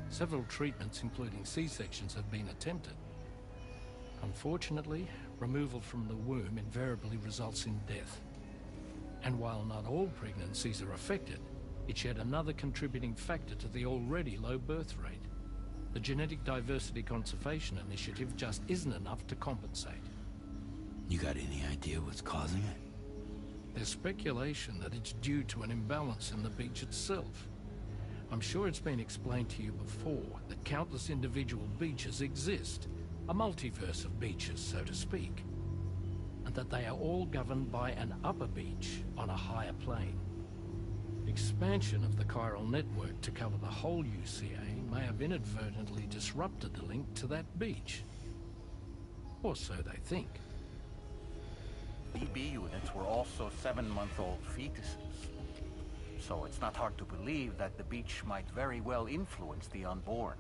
Several treatments, including C-sections, have been attempted. Unfortunately, removal from the womb invariably results in death. And while not all pregnancies are affected, it's yet another contributing factor to the already low birth rate. The Genetic Diversity Conservation Initiative just isn't enough to compensate. You got any idea what's causing it? There's speculation that it's due to an imbalance in the beach itself. I'm sure it's been explained to you before that countless individual beaches exist, a multiverse of beaches, so to speak, and that they are all governed by an upper beach on a higher plane. Expansion of the chiral network to cover the whole UCA may have inadvertently disrupted the link to that beach. Or so they think. BB units were also 7-month-old fetuses. So it's not hard to believe that the beach might very well influence the unborn.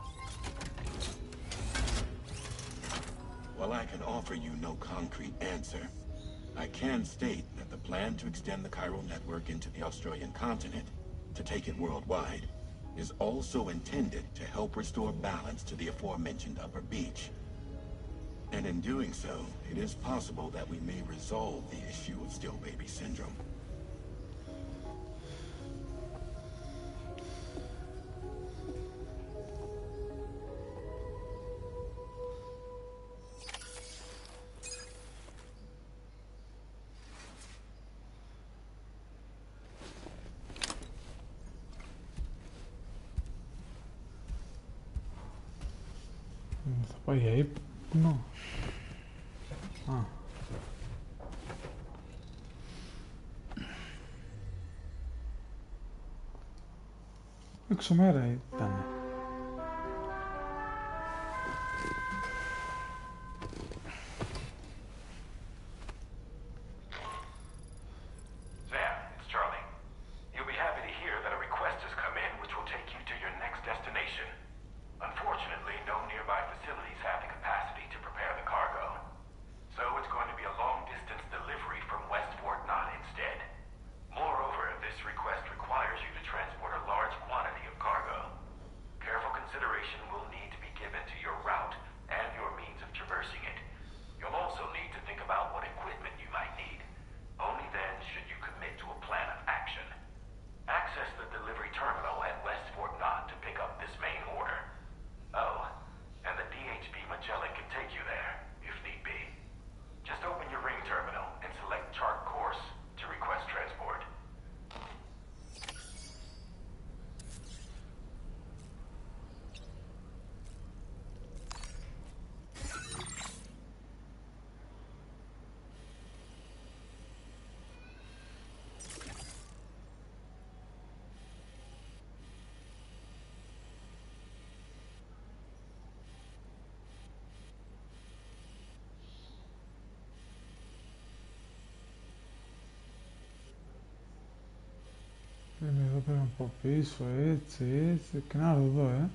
While I can offer you no concrete answer, I can state that the plan to extend the chiral network into the Australian continent, to take it worldwide, is also intended to help restore balance to the aforementioned upper beach. And in doing so, it is possible that we may resolve the issue of still baby syndrome. Θα πάει για ύπνο. Α. Έξω μέρα ήταν. Εδώ πρέπει να πω πίσω, έτσι, και να έρθω εδώ,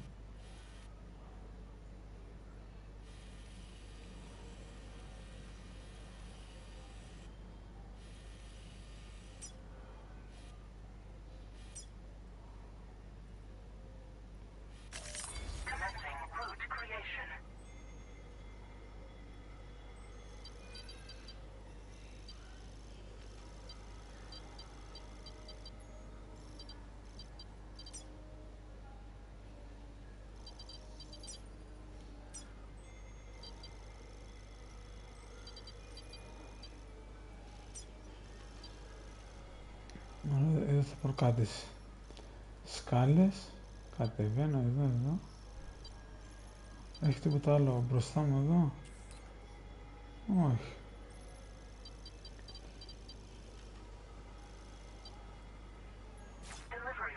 Εδώ θα βρω κάτι σκάλες, κατεβαίνω εδώ. Έχει τίποτα άλλο μπροστά μου εδώ? Όχι. Delivery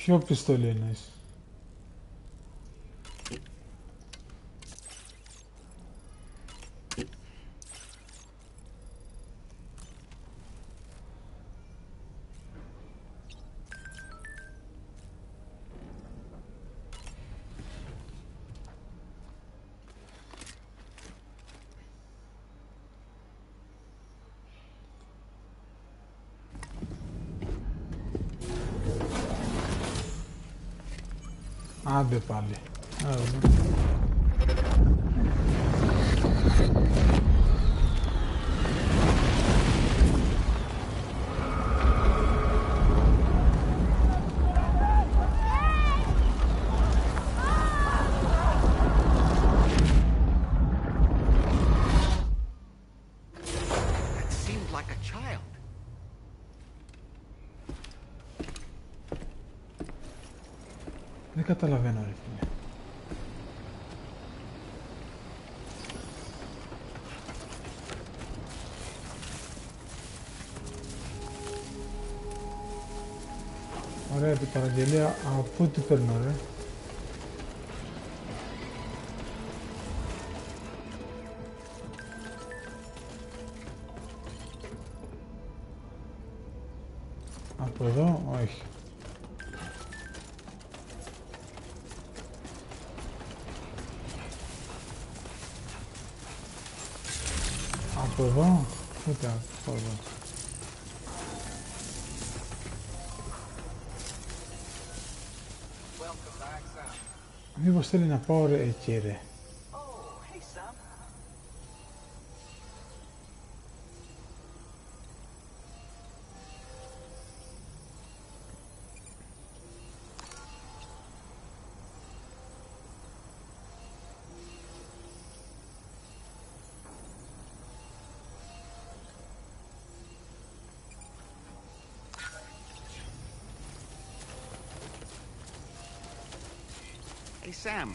Ποιο πιστόλι εννοείς? Άντε πάλι. Δεν καταλαβαίνω ρε φίλε. Ωραία την παραγγελία, από πού την παίρνω ρε? Από εδώ, όχι. Από εδώ, ούτε από εδώ. Μήπως θέλει να πάω ρε εκεί ρε. Hey Sam,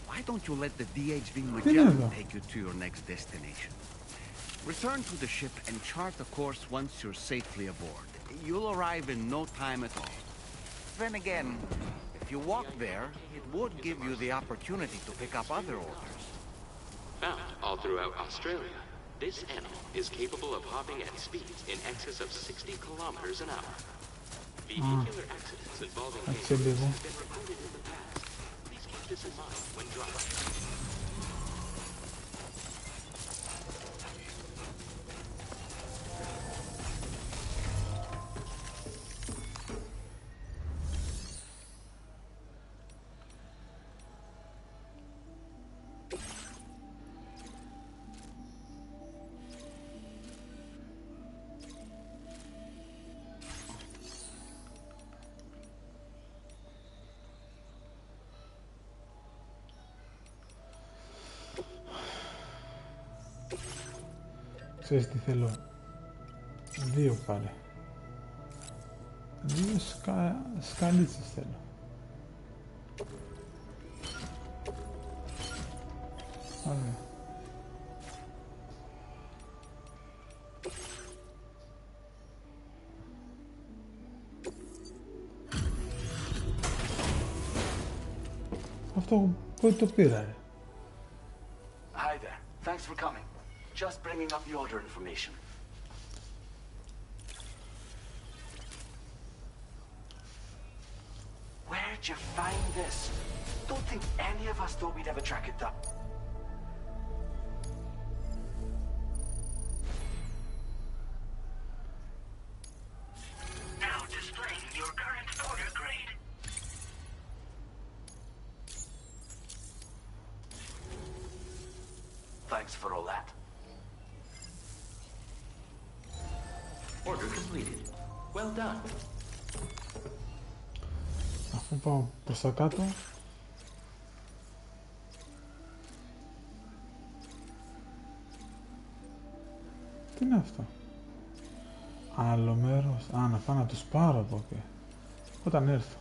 why don't you let the DHV Magellan take you to your next destination? Return to the ship and chart a course once you're safely aboard. You'll arrive in no time at all. Then again, if you walk there, it would give you the opportunity to pick up other orders. Found all throughout Australia, this animal is capable of hopping at speeds in excess of 60 kilometers an hour. Vehicular accidents involving kangaroos have been reported in the past. Please keep this in mind when driving. Ξέρεις τι θέλω? Δύο πάλι. Δύο σκαλίτσες θέλω. Ωραία. Αυτό πού το πήρα ρε? Hi there. Thanks for coming. Just bringing up the order information. Where'd you find this? Don't think any of us thought we'd ever track it down. Now displaying your current order grade. Thanks for all that. Order completed. Well done. Αφού πάω προς τα κάτω. Τι είναι αυτό? Άλλο μέρος. Α, να πάω να τους πάρω από εκεί. Όταν έρθω.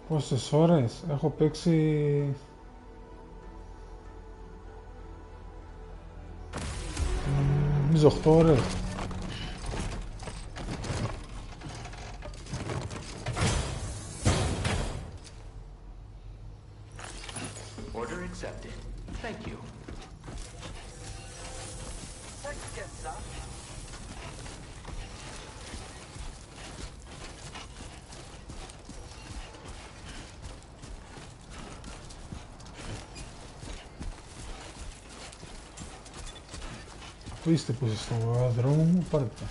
Πόσες ώρες έχω παίξει? Νομίζω 8 ώρες. Order accepted. Thank you. Thanks again, Sam. Πού είστε που είστε στο δρόμο μου, πάρτε τα.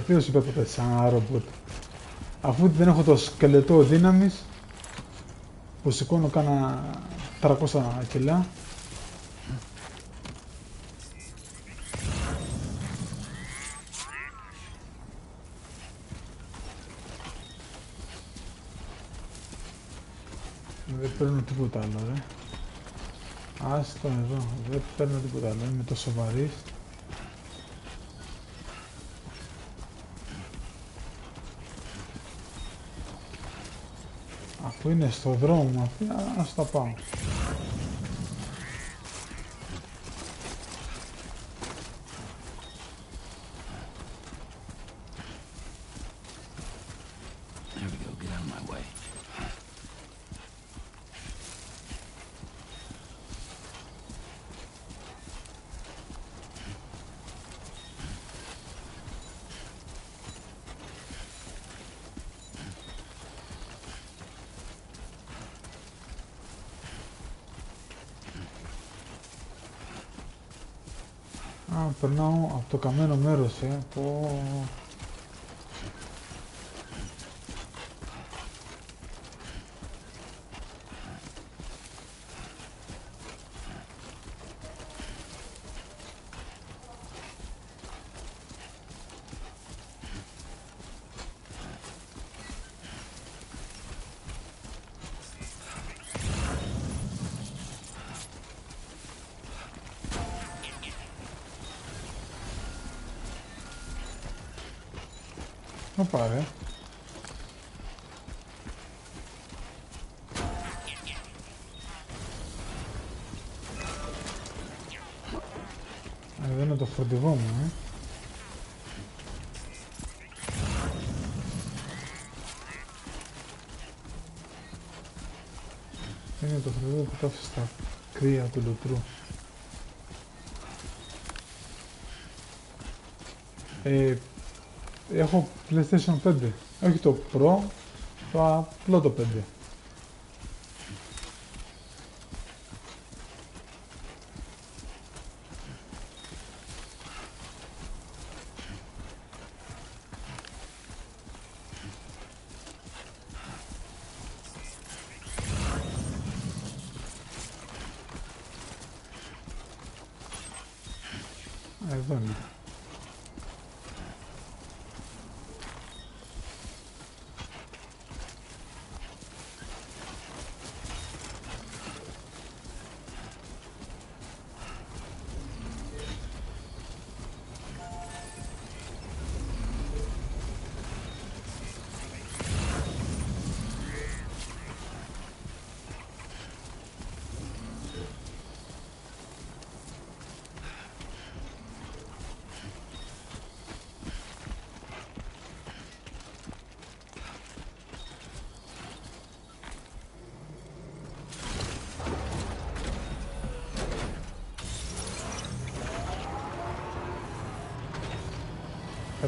Ποιος είπε ποτέ σαν ρομπότ? Αφού δεν έχω το σκελετό δύναμης που σηκώνω κάνα 300 κιλά. Δεν παίρνω τίποτα άλλο, ρε. Άστο εδώ, δεν παίρνω τίποτα άλλο, είμαι τόσο βαρύς. Αφού είναι στο δρόμο αυτή, ας τα πάω. Περνάω από το καμένο μέρος, πω... Πάρε. Εδώ είναι το φορτηγό μου, Είναι το φορτηγό που το άφησε στα κρύα του λουτρού. Έχω PlayStation 5, όχι το Pro, το απλό το 5. Εδώ είναι.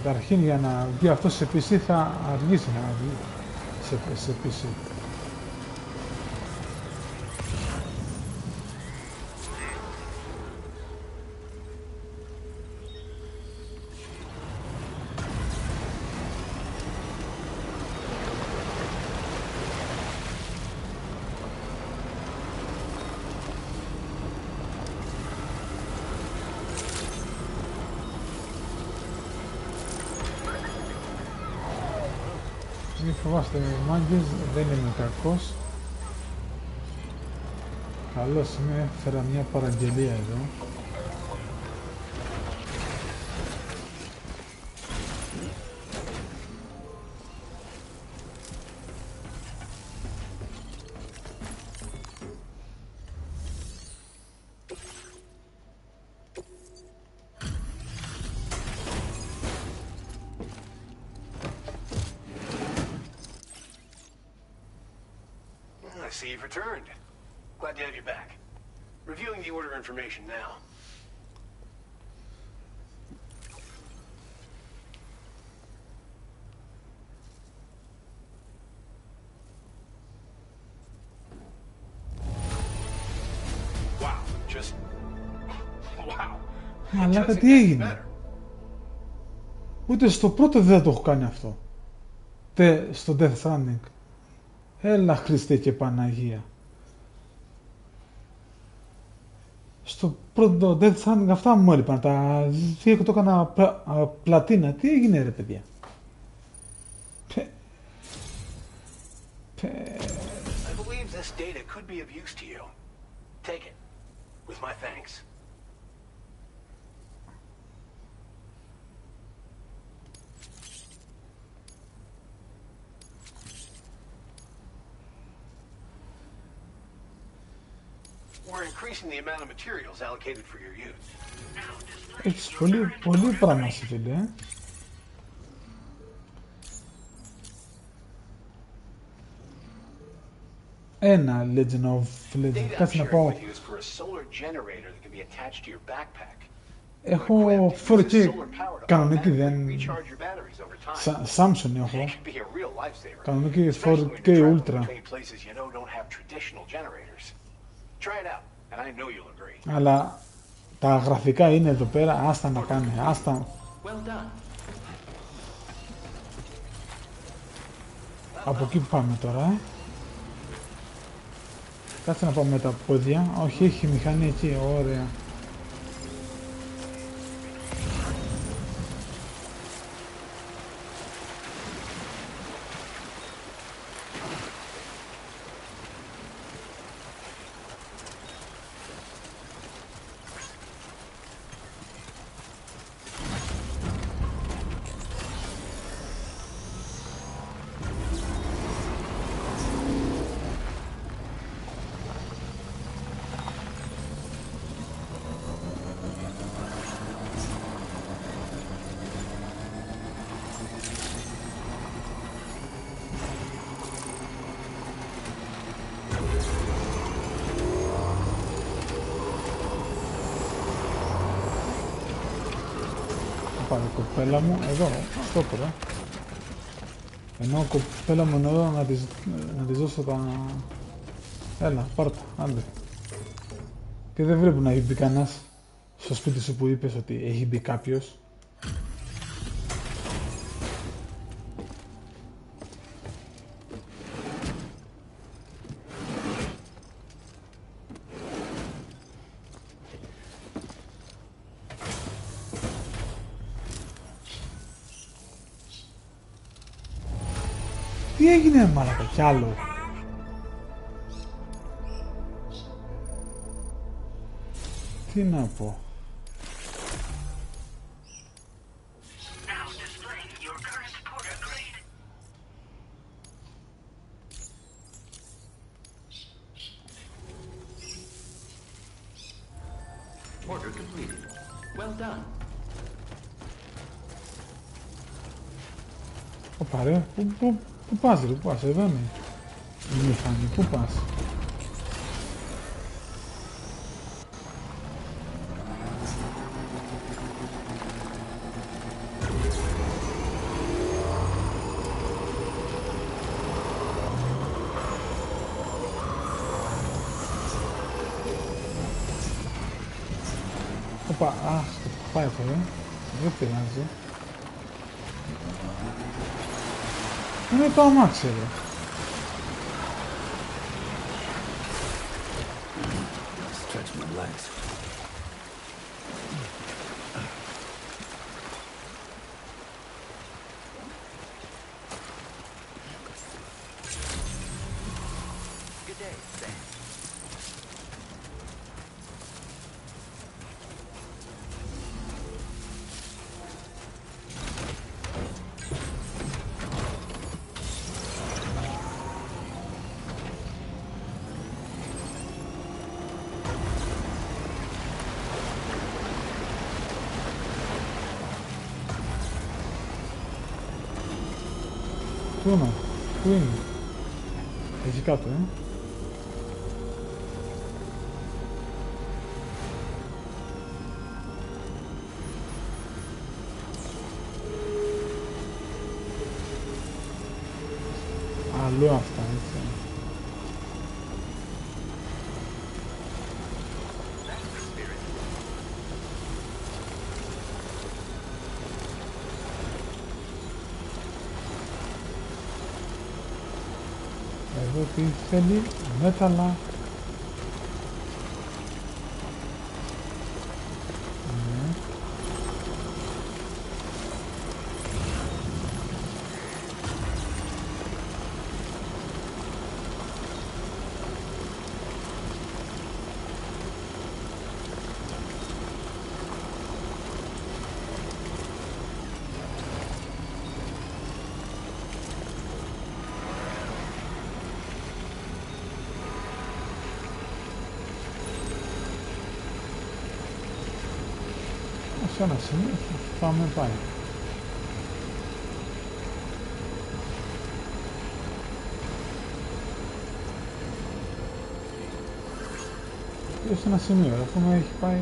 Καταρχήν για να βγει αυτό σε PC θα αργήσει να βγει σε PC. Μη φοβάστε μάγκες, δεν είμαι κακός. Καλώς είμαι, έφερα μια παραγγελία εδώ. I see you've returned. Glad to have you back. Reviewing the order information now. Wow, just... wow. Μαλάκα, τι έγινε? Ούτε στο πρώτο δεν το έχω κάνει αυτό. Στο Death Stranding. Έλα Χριστέ και Παναγία. Στο πρώτο Death Stranding αυτά μου έλειπαν. Τι το έκανα πλατίνα. Τι έγινε ρε παιδιά? I believe this data could be of use to you. Take it. With my thanks. We're increasing the amount of materials allocated for your use. Έχεις πολύ πράγμα σε φίλε. Ένα Legend of Legend. Κάτσε να πάω. Έχω 4K κανονική, δεν... Samsung έχω. Κανονική 4K Ultra. Αλλά τα γραφικά είναι εδώ πέρα, άστα να κάνει, άστα. Από εκεί που πάμε τώρα, Κάτσε να πάμε με τα πόδια. Όχι, έχει μηχανή εκεί, ωραία. Πάρε κοπέλα μου, εδώ, στο τώρα. Ενώ κοπέλα μου εδώ να της δώσω τα... Έλα, πάρ' τα, άντε. Και δεν βλέπω να έχει μπει κανένας στο σπίτι σου που είπες ότι έχει μπει κάποιος. Τι έγινε μαλάκα κι άλλο? Τι να πω? Order completed. Well done. Ωπα ρε, πού πας ρε, πού πας, εδώ είναι η μηχανή, πού πας? πάει αυτό, δεν πειράζει. Είναι το αμάξι εδώ. Stretch my legs. Good day, Sam. Πού είναι, εκεί κάτω, Αλλού αυτά, έτσι. Εδώ τι θέλει, μέταλλα. Σε ένα σημείο πάμε πάει. Και σε ένα σημείο, αφού με έχει πάει.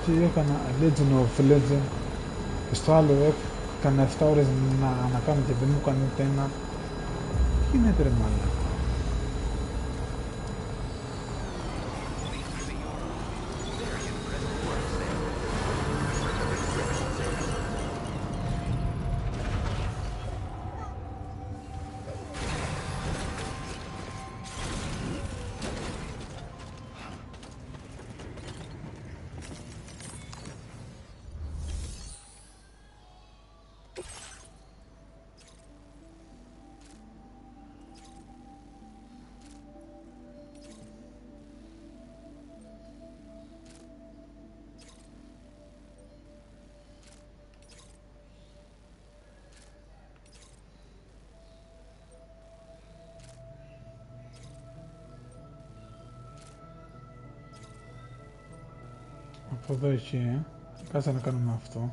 Και έκανα Legend of Legend και στο άλλο έκανα 7 ώρες να κάνω και δεν μου έκανε ούτε ένα. Τι είναι τρεμάλα. Από εδώ εκεί, κάτσε να κάνουμε αυτό.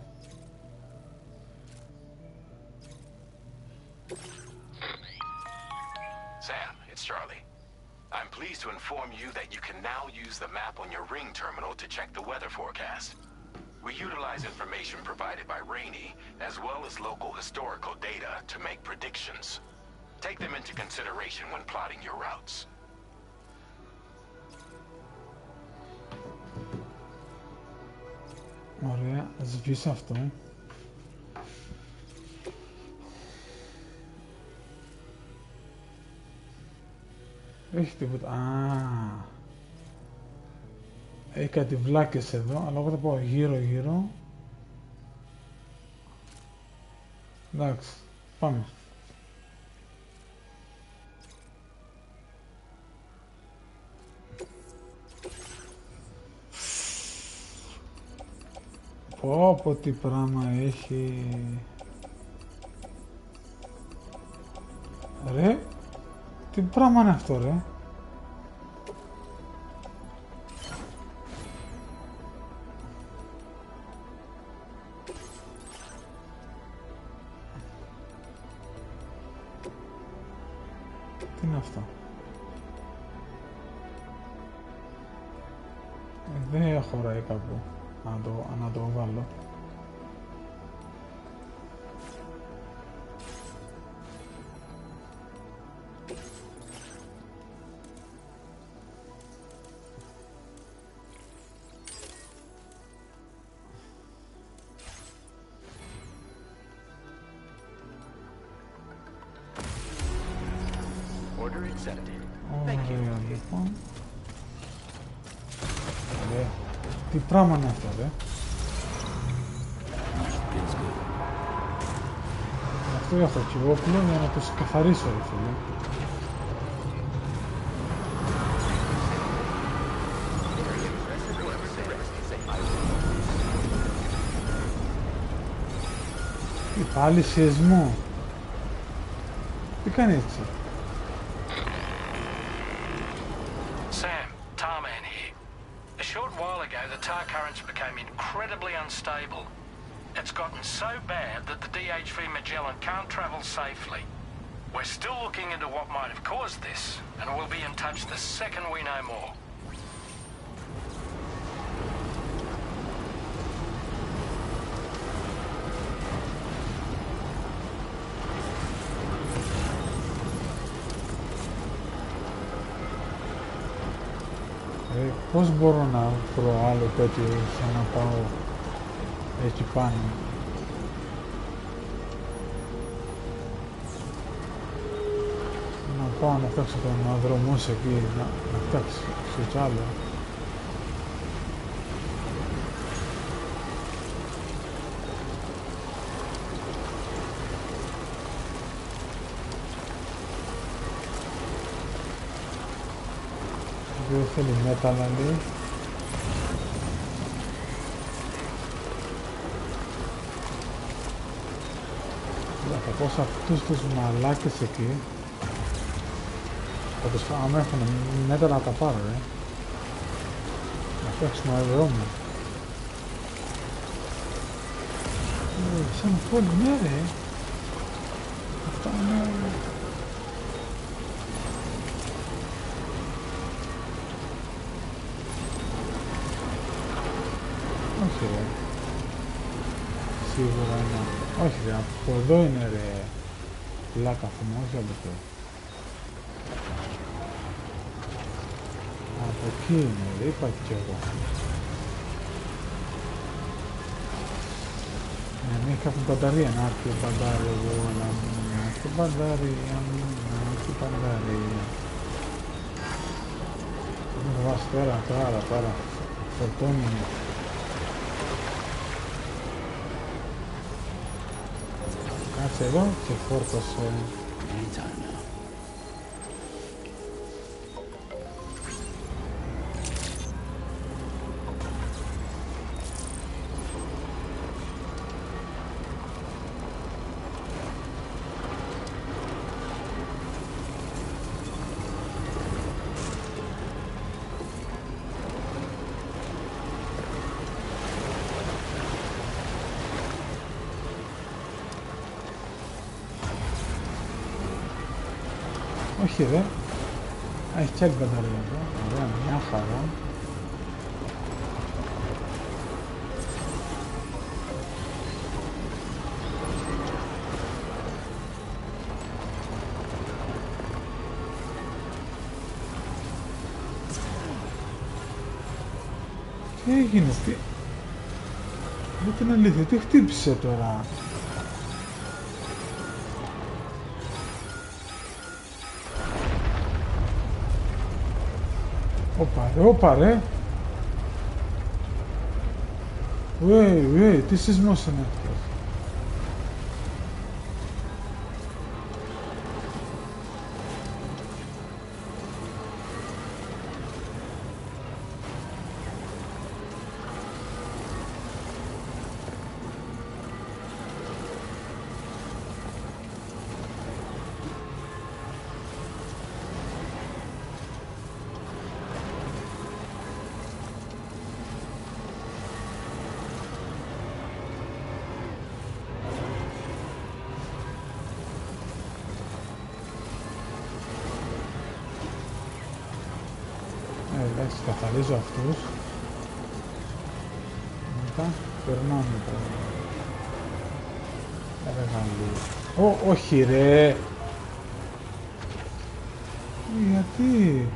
Sam, it's Charlie. I'm pleased to inform you that you can now use the map on your ring terminal to check the weather forecast. We utilize information provided by Rainey, as well as local historical data to make predictions. Take them into consideration when plotting your routes. Ωραία, σβήσει αυτό. Έχει τίποτα. Έχει κάτι βλάκες εδώ, αλλά εγώ θα πάω γύρω. Εντάξει, πάμε. Πω τι πράγμα έχει. Ρε, τι πράγμα είναι αυτό ρε. Τι είναι αυτό. Δεν χωράει κάπου να το βάλω. Ωραία, λοιπόν. Τι πράγμα είναι αυτό, ρε. Αυτό έχω και εγώ πλέον για να το καθαρίσω, ρε φίλε. Πάλι σεισμό. Τι κάνει έτσι. Sam, Tarman here. A short while ago, the tar currents became incredibly unstable. It's gotten so bad that the DHV Magellan can't travel safely. We're still looking into what might have caused this, and we'll be in touch the second we know more. Πώς μπορώ να βρω άλλο τέτοιο σαν να πάω εκεί πάνω. Να πάω να φτιάξω τον αδρομός εκεί, να φτιάξω στο άλλο. Δεν θέλει μέταλλα, λέει. Θα πω σε αυτούς τους μαλάκες εκεί. Θα τους φάω, άμα έχουν μέταλλα να τα πάρω, ρε. Να φτιάξουμε αεροδρόμιο. Σαν πόλη, ναι, ρε. Αυτά είναι... Όχι, ρε. Σίγουρα είναι. Όχι, ρε. Από εδώ είναι, ρε. Πλάκα αυτή μου, όχι από εδώ. Από εκεί είναι, ρε. Είπα και εγώ. Να έχει κάποια μπαταρία. Να έρθει η μπαταρία εδώ. Να έρθει η μπαταρία. Να έρθει η μπαταρία. Δεν βάζει τώρα. Φορτώνει. Κάτσε εδώ και φόρτωσε. Όχι, ρε. Έχει κι άλλη μπαταρία εδώ. Ωραία, μια χαρά. Τι έγινε, τι... Δεν την αλήθεια, τι χτύπησε τώρα. Όπα ρε. Τι σεισμός είναι αυτός. Εντάξει, καθαρίζω αυτούς. αυτά. Περνάμε τώρα. Εργαλείο. Όχι ρε. Γιατί.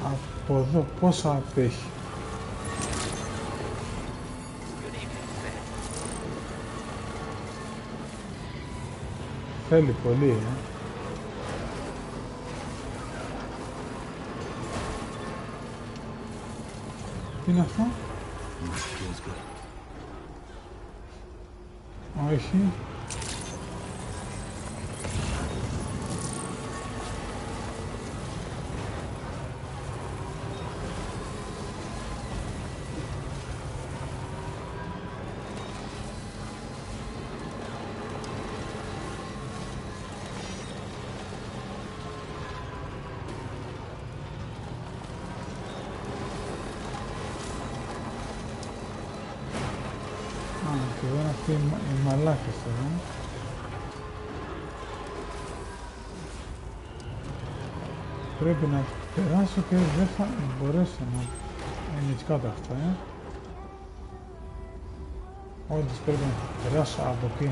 Από εδώ πόσα απέχει. Θέλει πολύ, Τι είναι αυτό? Όχι. Και εδώ είναι αυτοί οι μαλάκες εδώ. Πρέπει να περάσω και δεν θα μπορέσω να είναι έτσι κάτω αυτά, Όντως πρέπει να περάσω από εκεί.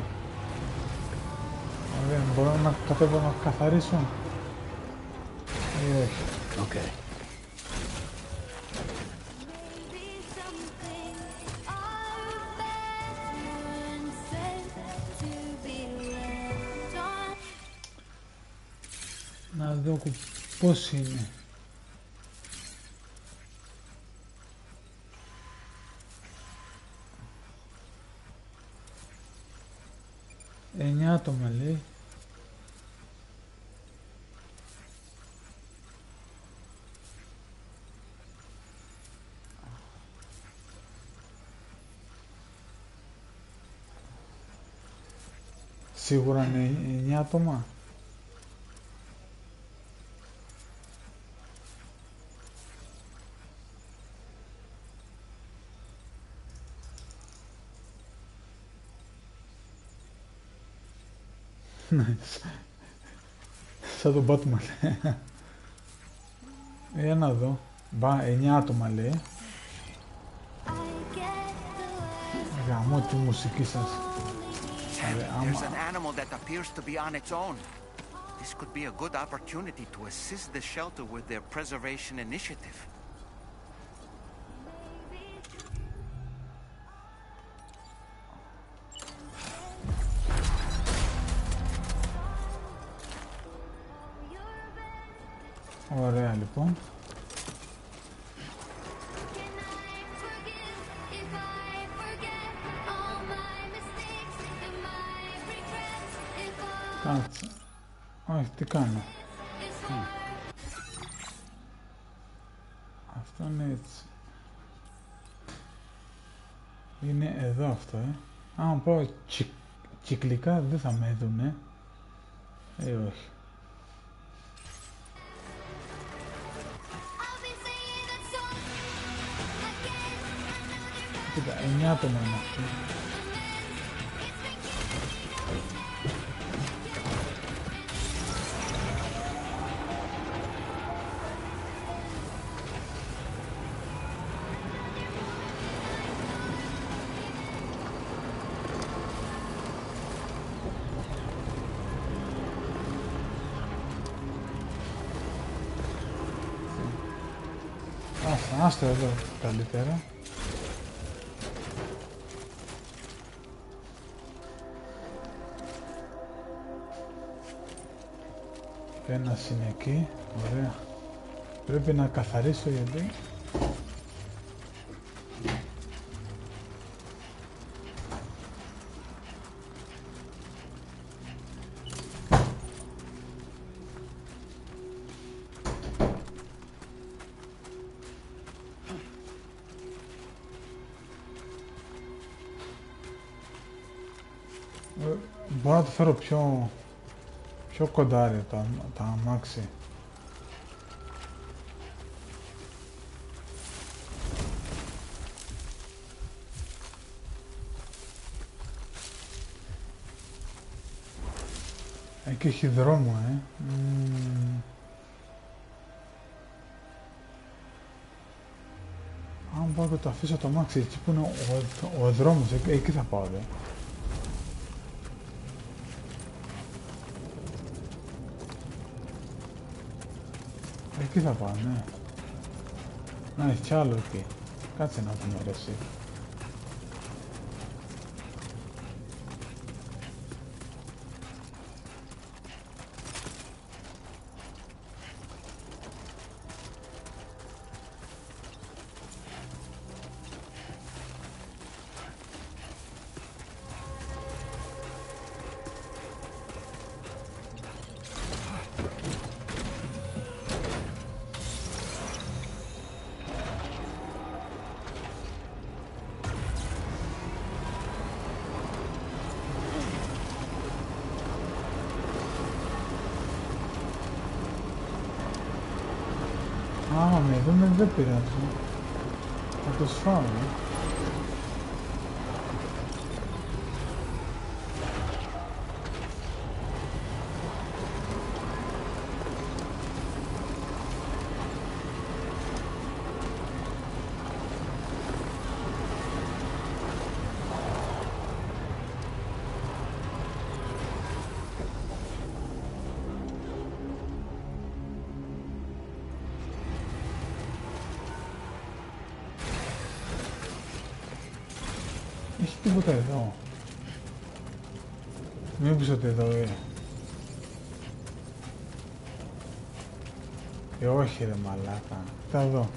Ωραία, μπορώ να κατέβω να καθαρίσω ή όχι. Okay. Να δω πώς είναι. Εννιά άτομα λέει. Σίγουρα είναι 9 άτομα. Σαν τον Batman. Για να δω. 9 άτομα λέει. Γαμώ τη μουσική σας. There's an animal that appears to be on its own. This could be a good opportunity to assist the shelter with their preservation initiative. Ωραία λοιπόν. Κάτσε. Όχι, τι κάνω. Αυτό είναι έτσι. Είναι εδώ αυτό, Αν πω κυκλικά δεν θα με δουνε. Όχι. Κοίτα, 9 άτομα είναι αυτοί. Άστε εδώ καλύτερα. Ένας είναι εκεί, ωραία. Πρέπει να καθαρίσω γιατί... Μπορώ να το φέρω πιο κοντά ρε, τα αμάξι. Εκεί έχει δρόμο, Αν πάω και το αφήσω το αμάξι εκεί που είναι ο δρόμος, εκεί θα πάω, δε. Εκεί θα πάω, ναι. Να, έχει κι άλλο εκεί. Κάτσε να την αρέσει. Άμα με δούμε δεν πειράζει. Θα τους φάω. Έχει τίποτα εδώ. Μην πεις ότι εδώ όχι ρε μαλάκα. Θα δω.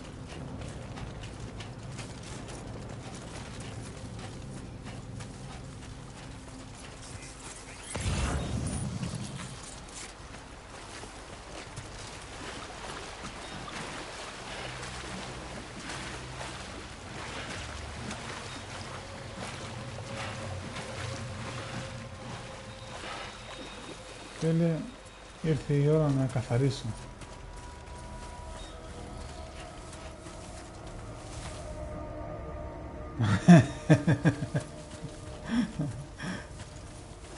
Τέλεια, ήρθε η ώρα να καθαρίσω.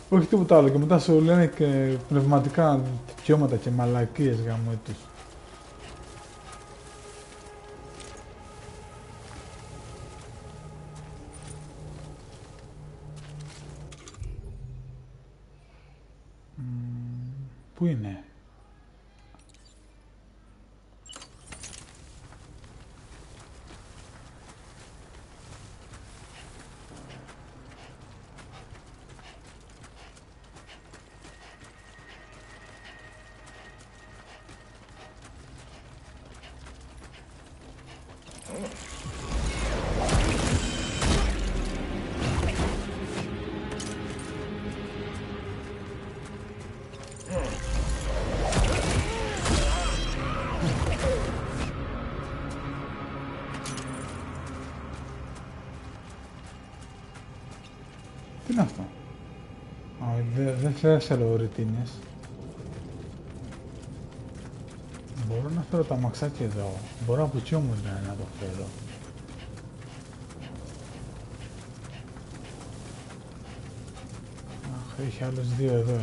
Όχι τίποτα άλλο και μετά σου λένε και πνευματικά δικαιώματα και μαλακίες γαμώ τους. Πού είναι? Τι είναι αυτό? Δεν θέλω ρητίνες. Μπορώ να φέρω τα μαξάκια εδώ. Μπορώ από εκεί όμως να το φέρω. Αχ, έχει άλλους δύο εδώ,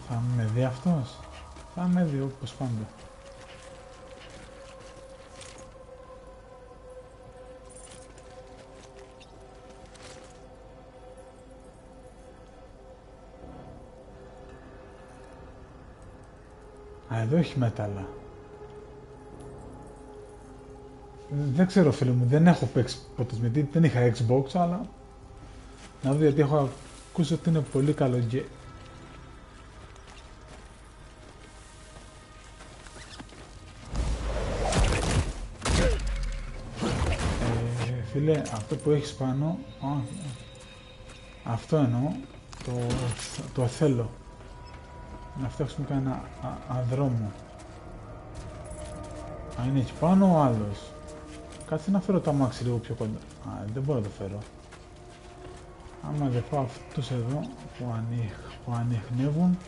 Θα με δει αυτός? Θα με δει όπως πάντα. Α, εδώ έχει μέταλλα. Δεν ξέρω φίλε μου, δεν έχω παίξει ποτέ γιατί δεν είχα Xbox, αλλά να δω γιατί έχω ακούσει ότι είναι πολύ καλό και φίλε, αυτό που έχεις πάνω, αυτό εννοώ, το θέλω. Να φτιάξουμε κανένα αδρόμο. Αν είναι εκεί πάνω ο άλλος. Κάτσε να φέρω το αμάξι λίγο πιο κοντά. Δεν μπορώ να το φέρω. Άμα δεν πάω αυτούς εδώ που ανιχνεύουν.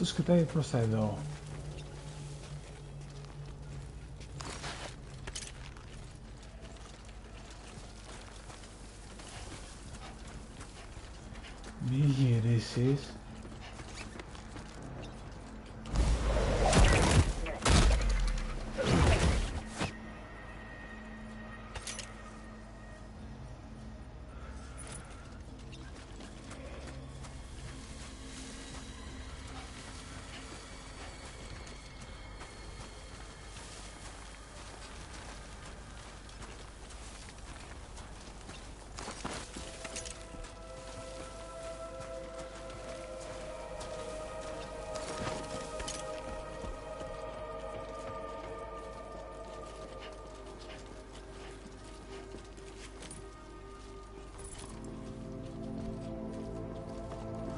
αυτός κοιτάει προς τα εδώ. Μη γυρίσεις.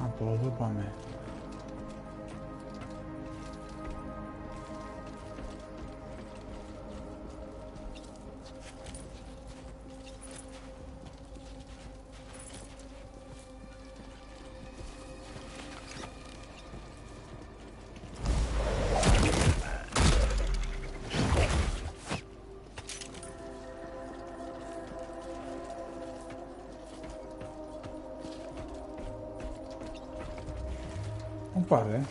Από εδώ πάμε. Πάρε.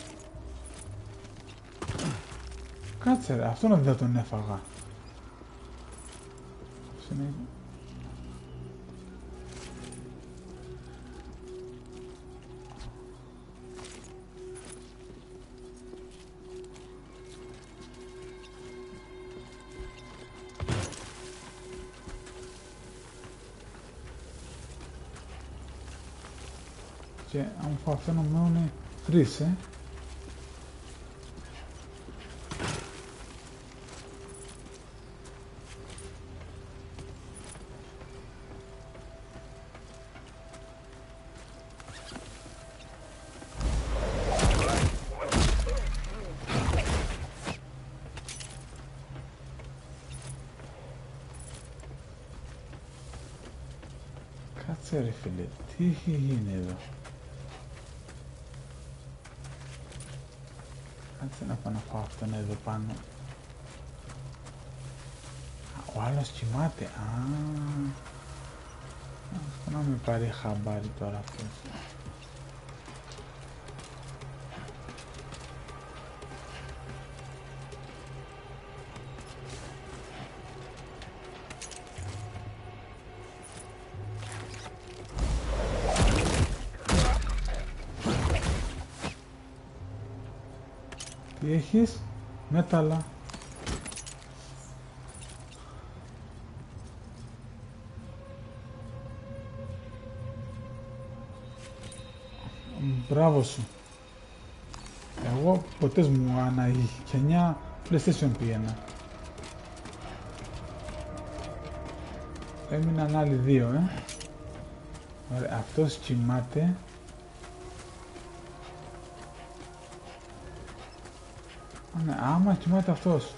Κάτσε ρε, αυτόν δεν τον έφαγα. Και αν φάω αυτό νομίζω είναι 3, Κάτσε ρε φίλε, τι έχει γίνει εδώ. Κάτσε να πάω να φάω αυτόν εδώ πάνω. Ο άλλος κοιμάται. Αυτό να με πάρει χαμπάρι τώρα αυτός. Τι έχεις? Μέταλλα. Μπράβο σου. Εγώ ποτέ μου ανά 9 PlayStation πήγαινα. Έμειναν άλλοι 2, Ωραία, αυτός κοιμάται. Ναι, άμα κοιμάται αυτός,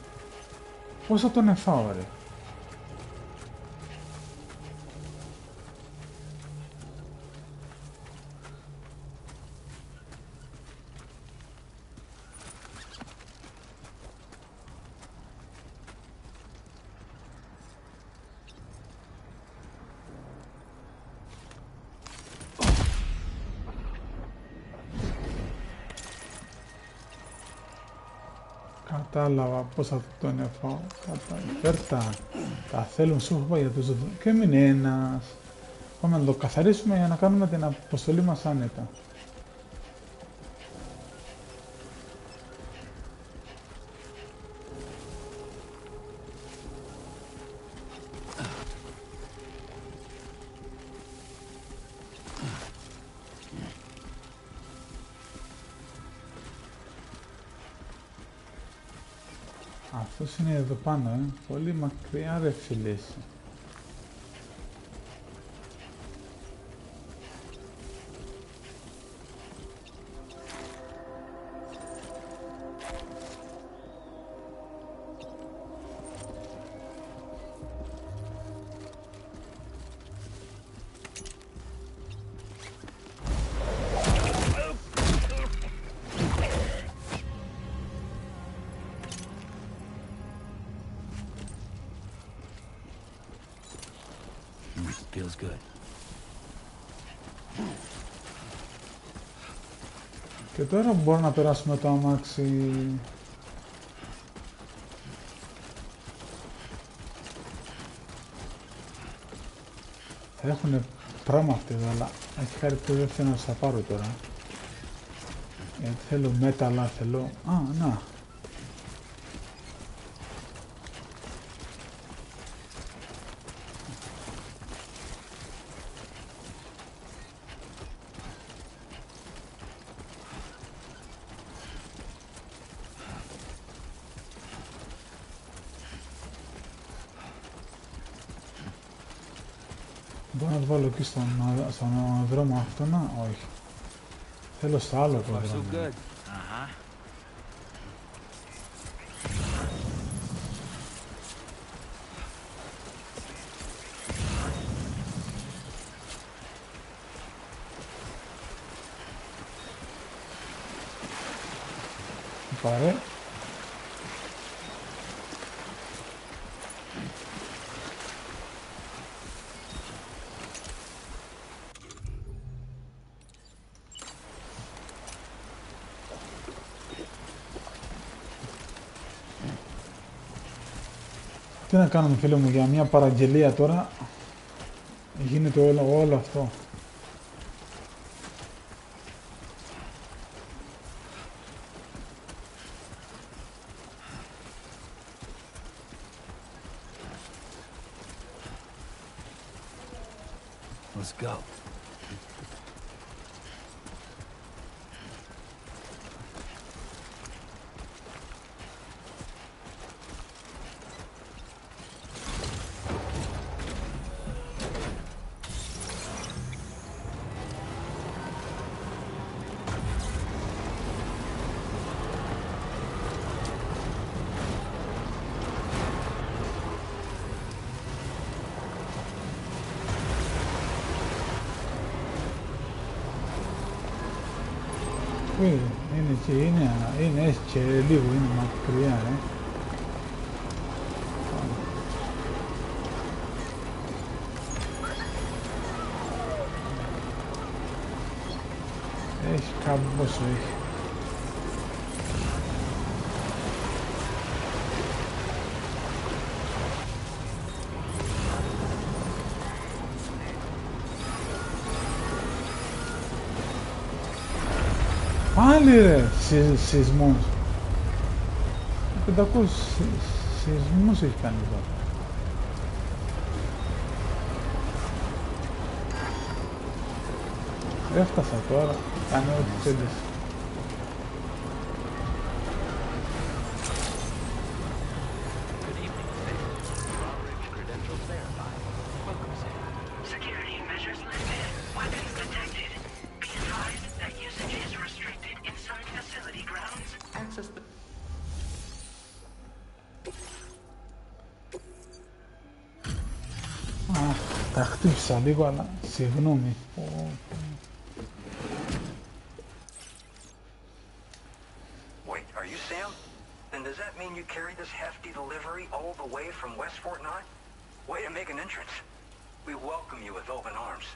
πώς θα τον εφάω ρε. Κατάλαβα πώς θα τον εφάω. Φέρτα. Τα θέλουν σούφα για τους δω. Και έμεινε ένας. Πάμε να το καθαρίσουμε για να κάνουμε την αποστολή μας άνετα. Αυτός είναι εδώ πάνω, πολύ μακριά ρε φίλες. Feels good. Και τώρα μπορούμε να περάσουμε το αμάξι. Έχουνε πράγμα αυτή εδώ, αλλά έχει χάρη που δεν θέλω να σας πάρω τώρα. Γιατί θέλω μέταλλα, θέλω... Α, να. Μπορώ να το βάλω εκεί στον δρόμο αυτό, να, όχι. Θέλω στο άλλο το δρόμο. Πάρε. Τι να κάνουμε, φίλε μου, για μια παραγγελία τώρα γίνεται όλο αυτό. Let's go. Είναι και είναι έτσι και λίγο, είναι μακριά, Έχει κάπου πόσο έχει. Πάλι ρε, σεισμός. 500 σεισμούς έχει κάνει εδώ. Έφτασα τώρα, κάνω ό,τι θέλεις. Τα χτύπησα λίγο, αλλά συγγνώμη. Wait, are you Sam? Then does that mean you carry this hefty delivery all the way from West Fort Knott? Way to make an entrance. We welcome you with open arms.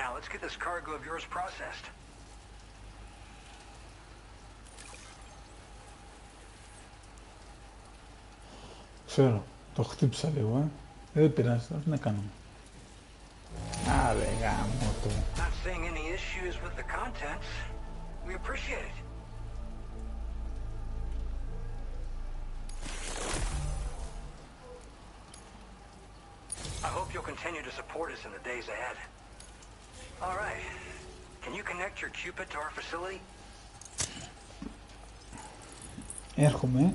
Now let's get this cargo of yours processed. Ξέρω, το χτύπησα λίγο, Δεν πειράζει, τι να κάνουμε. Άρε γάμο το. Not seeing any issues with the contents. We appreciate it. I hope you'll continue to support us in the days ahead. All right. Can you connect your Cupid to our facility? Έρχομαι.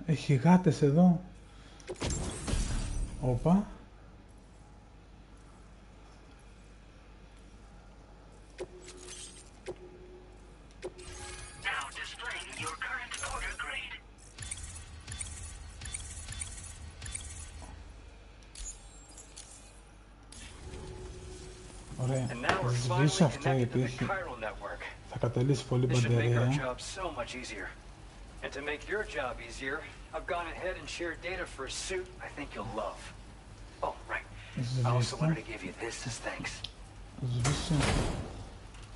Έχει γάτες εδώ. Όπα. Ωραία. Σβήσω αυτό γιατί θα κατελήσει πολύ μπαταρία. And to make your job easier, I've gone ahead and shared data for a suit I think you'll love. Oh, right. I also wanted to give you this as thanks. Σβήσω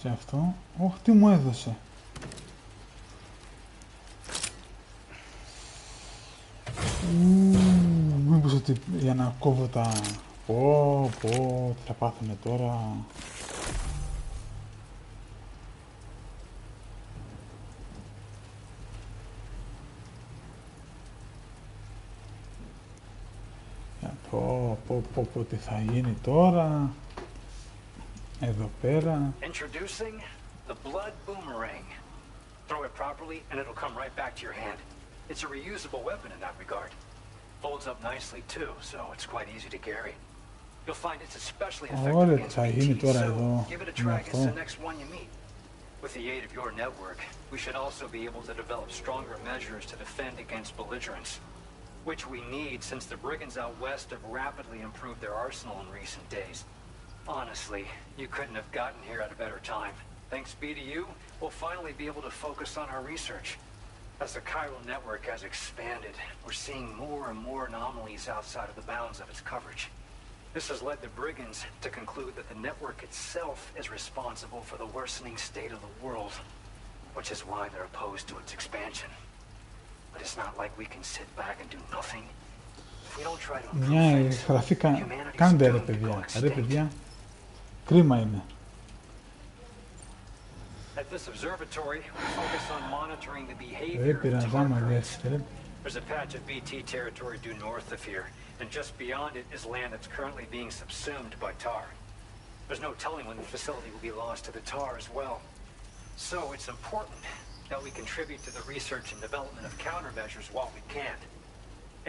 και αυτό. Ωχ, τι μου έδωσε. Μήπως ότι για να κόβω τα... Πω, τι θα πάθουμε τώρα. Πω, τι θα γίνει τώρα. Εδώ πέρα. Introducing the blood boomerang. Throw it properly and it'll come right back to your hand. It's a reusable weapon in that regard. Folds up nicely too, so it's quite easy to carry. You'll find it's especially effective against BT, so give it a try against the next one you meet. With the aid of your network, we should also be able to develop stronger measures to defend against belligerents, which we need since the brigands out west have rapidly improved their arsenal in recent days. Honestly, you couldn't have gotten here at a better time. Thanks be to you, we'll finally be able to focus on our research. As the chiral network has expanded, we're seeing more and more anomalies outside of the bounds of its coverage. This has led the brigands to conclude that the network itself is responsible for the worsening state of the world, which is why they're opposed to its expansion. But it's not like we can sit back and do nothing. If we don't try to improve things, humanity's doomed to go extinct. Κρίμα είναι. At this observatory, we focus on monitoring the behavior of tar currents. There's a patch of BT territory due north of here, and just beyond it is land that's currently being subsumed by tar. There's no telling when the facility will be lost to the tar as well. So it's important that we contribute to the research and development of countermeasures while we can.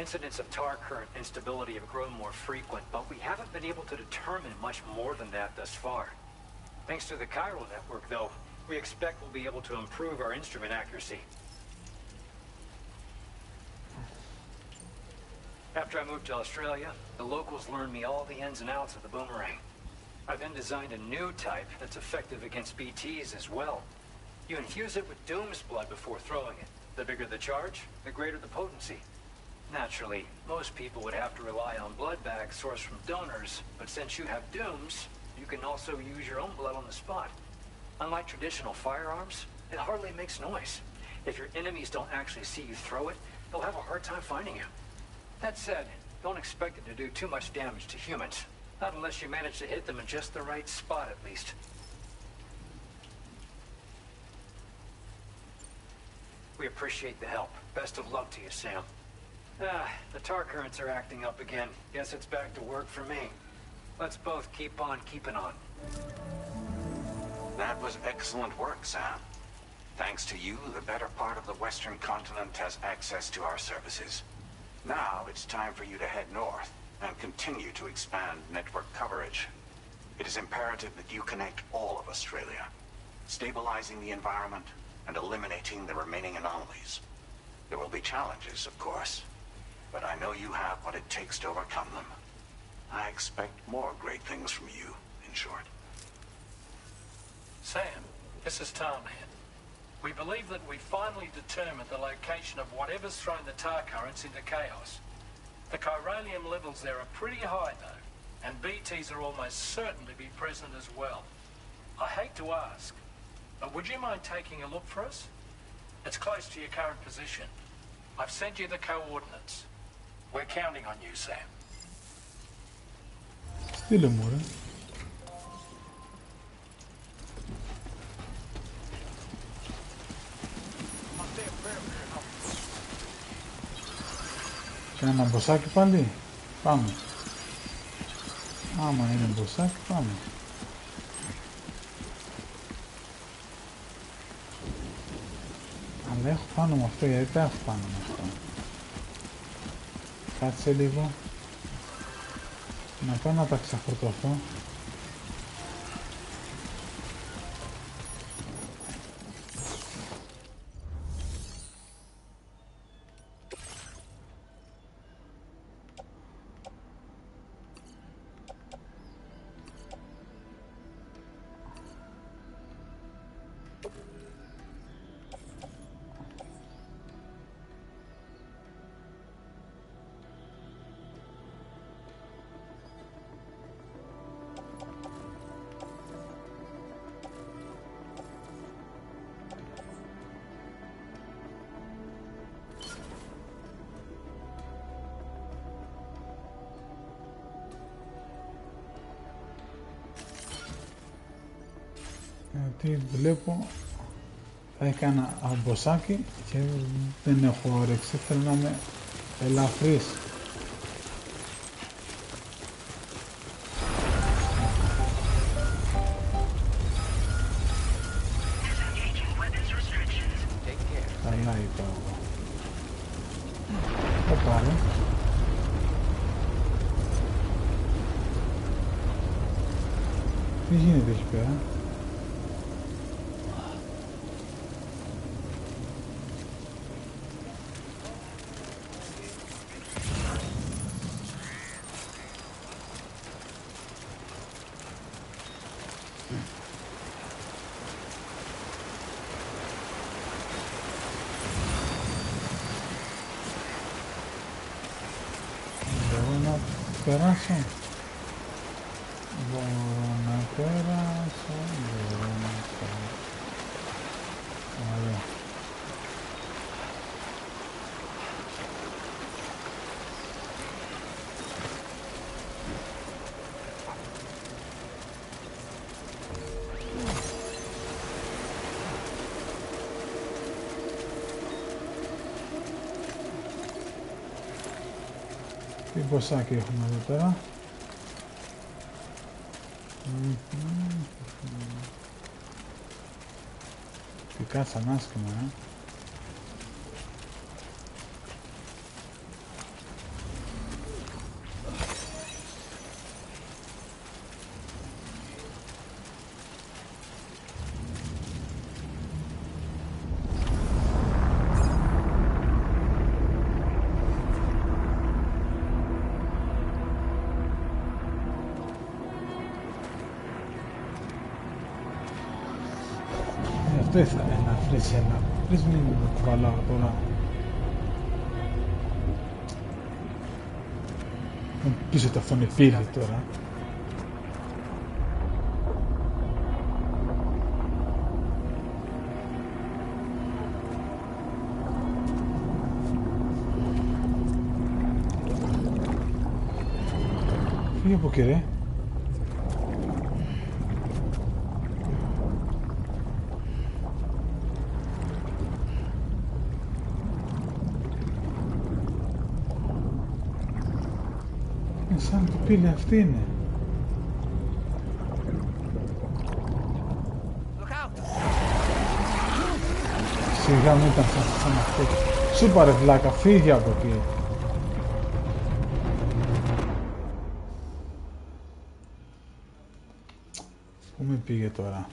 Incidents of tar current instability have grown more frequent, but we haven't been able to determine much more than that thus far. Thanks to the chiral network, though, we expect we'll be able to improve our instrument accuracy. After I moved to Australia, the locals learned me all the ins and outs of the boomerang. I then designed a new type that's effective against BTs as well. You infuse it with Doom's blood before throwing it. The bigger the charge, the greater the potency. Naturally, most people would have to rely on blood bags sourced from donors, but since you have Doom's, you can also use your own blood on the spot. Unlike traditional firearms, it hardly makes noise. If your enemies don't actually see you throw it, they'll have a hard time finding you. That said, don't expect it to do too much damage to humans. Not unless you manage to hit them in just the right spot, at least. We appreciate the help. Best of luck to you, Sam. The tar currents are acting up again. Guess it's back to work for me. Let's both keep on keeping on. That was excellent work, Sam. Thanks to you, the better part of the Western continent has access to our services. Now it's time for you to head north and continue to expand network coverage. It is imperative that you connect all of Australia, stabilizing the environment and eliminating the remaining anomalies. There will be challenges, of course, but I know you have what it takes to overcome them. I expect more great things from you, in short. Sam, this is Tarman. We believe that we finally determined the location of whatever's thrown the tar currents into chaos. The chiralium levels there are pretty high, though, and BTs are almost certain to be present as well. I hate to ask, but would you mind taking a look for us? It's close to your current position. I've sent you the coordinates. We're counting on you, Sam. Στείλε μου, ρε. Και ένα μποσάκι πάλι. Πάμε. Άμα είναι μποσάκι, πάμε. Αλλά έχω πάνω με αυτό, γιατί τα έχω πάνω με αυτό. Κάτσε λίγο. Να πάω να τα ξαφορτωθώ. Γιατί βλέπω έκανα αμποσάκι και δεν έχω όρεξη, θέλω να είμαι ελαφρύς. Καλά είπα εγώ. Θα πάρω. Τι γίνεται εκεί πέρα? Περάσω. Μπορώ να περάσω. Ωραία. Τι ποσάκι έχουμε εδώ πέρα? Τι κάτσαν άσχημα, Αυτό ήθελα να βρεις ένα. Βρεις μην μου κουβαλάω τώρα. Μου πεις ότι αυτό είναι πύλη τώρα. Φύγε από εκεί ρε. Σαν την πύλη αυτή είναι. Σιγά μην ήταν σαν αυτό. Σούπα ρε βλάκα, φύγε από εκεί. Πού με πήγε τώρα?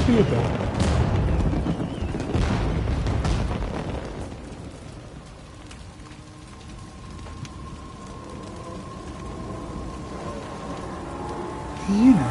Τι είναι?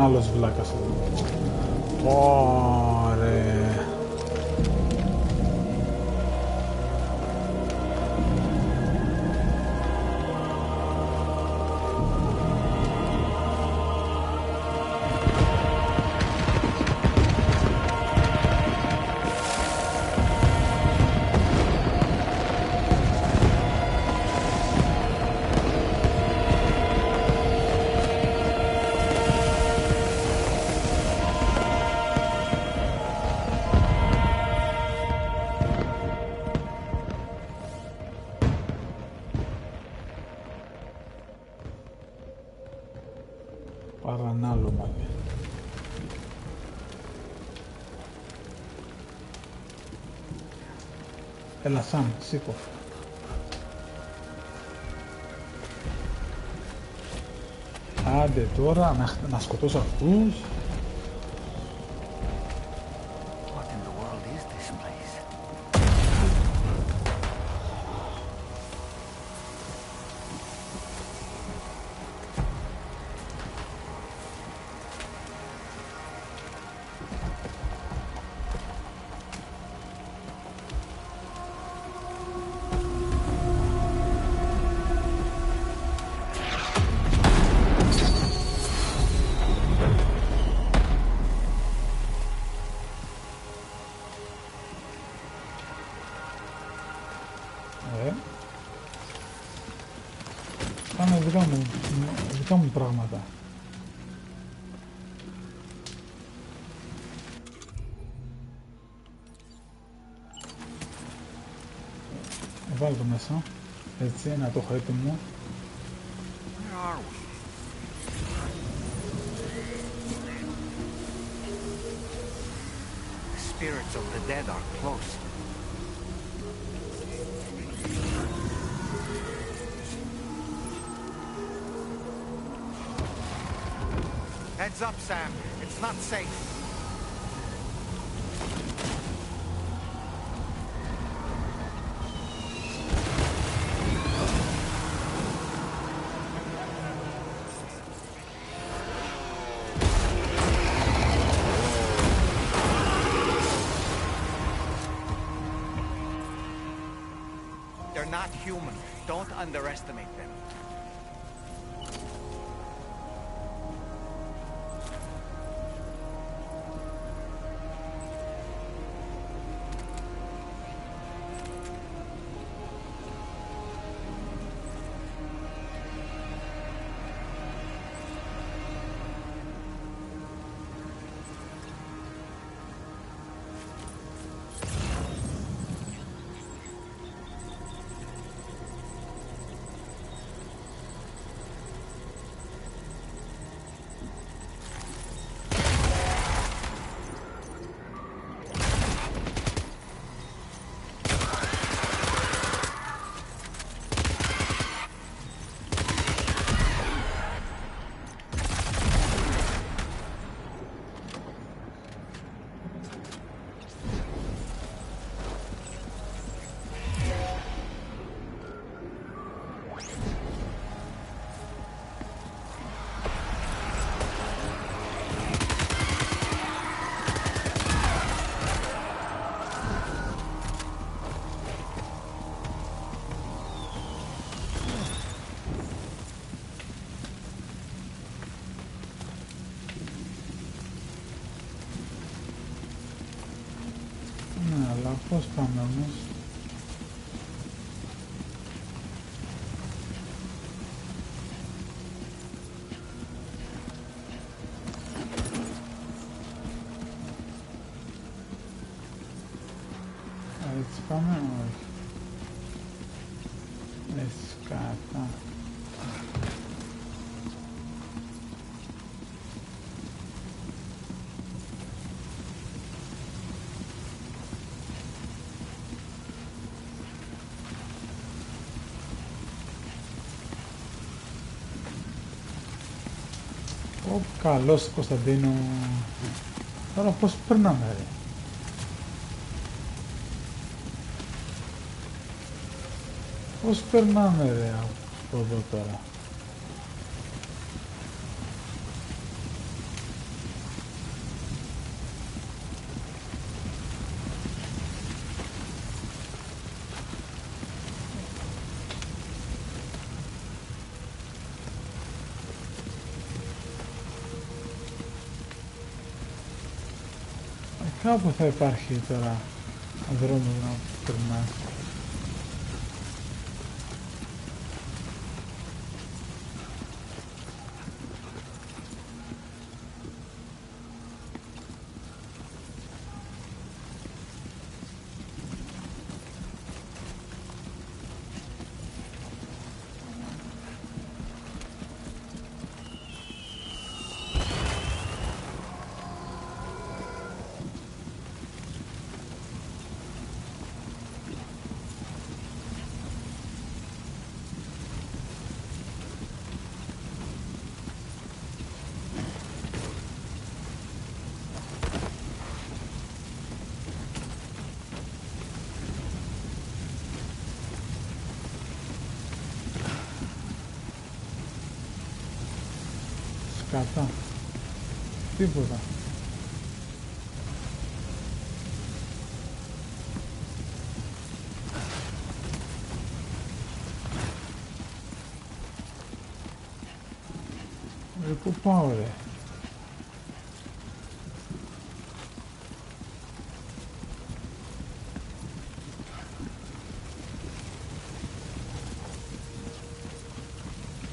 Άλλος βλάκας εδώ. Ωραία. Παρανάλωμα. Έλα Σαν, σήκω. Άντε τώρα να σκοτώσω αυτούς. Κάνε δικά μου πράγματα. Βάλω το μέσα, έτσι, να το έχω έτοιμο. Spirits of the dead are close. Heads up, Sam. It's not safe. They're not human. Don't underestimate them. Αλλά πώς πάμε όμως? Έτσι πάμε, όχι. Έτσι κατά. Καλώς Κωνσταντίνο. Τώρα πώς περνάμε ρε? Πώς περνάμε ρε από εδώ τώρα? Κάπου θα υπάρχει τώρα δρόμος να περνάει. Κατά. Τίποτα. Πού πάω ρε?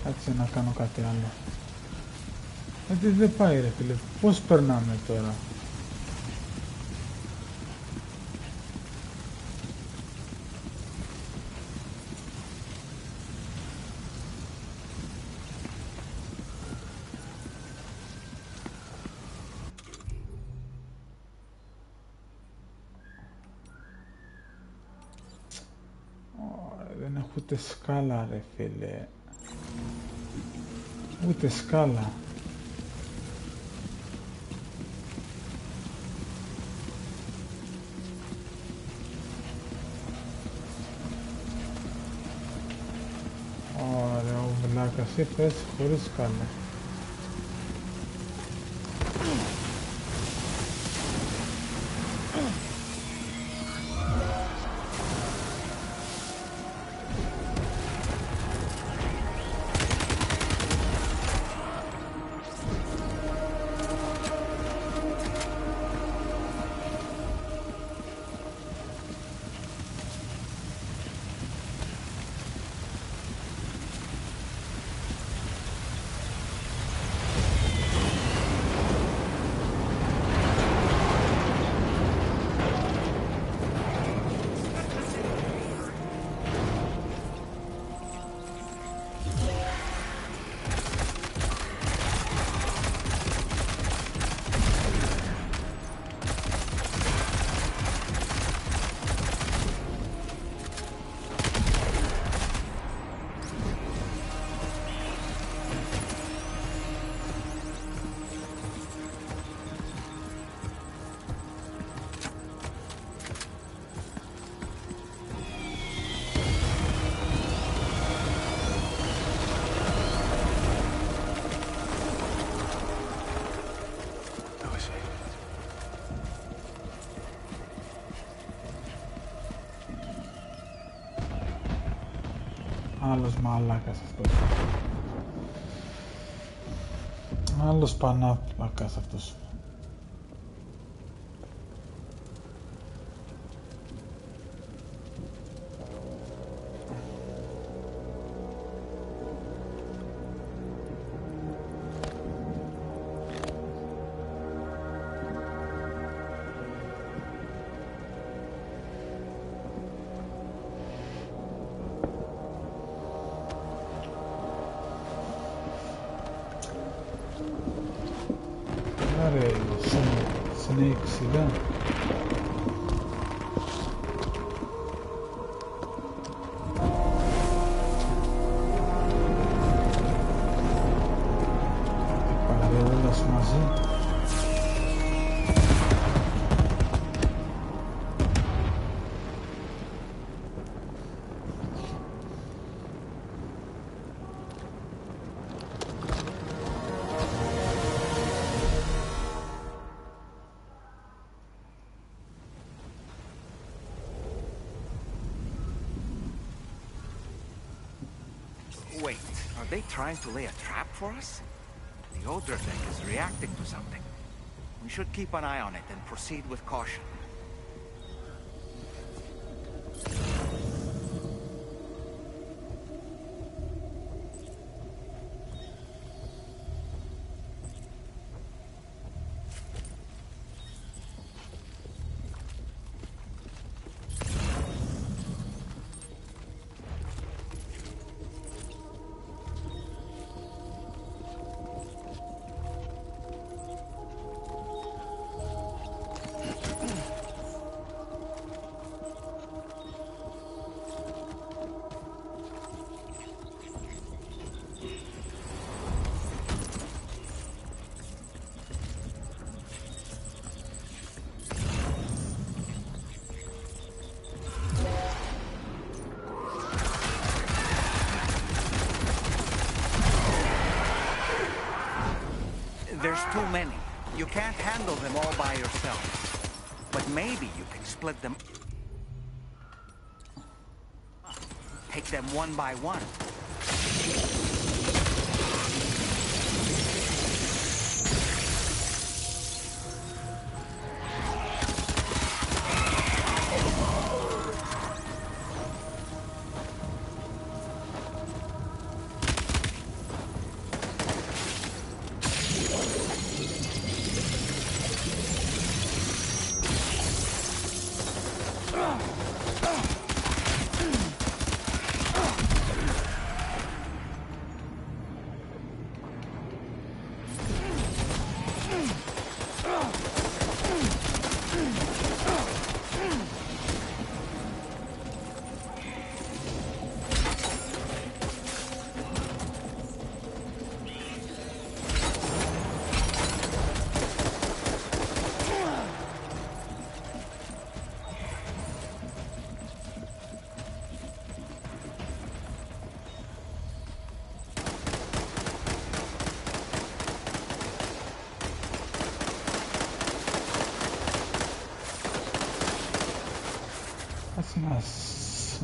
Κάτσε να κάνω κάτι άλλο. Γιατί δεν πάει ρε φίλε, πώς περνάμε τώρα? Δεν έχω ούτε σκάλα ρε φίλε. Ούτε σκάλα. Ωραία, ο βλάκας ήρθε χωρίς σκάλα. Άλλος μαλάκας αυτός. Άλλος πανάπλακας αυτός. Snake σιγά. Πάρε όλα σου μαζί. Wait, are they trying to lay a trap for us? The older deck is reacting to something. We should keep an eye on it and proceed with caution. There's too many. You can't handle them all by yourself. But maybe you can split them. Take them one by one.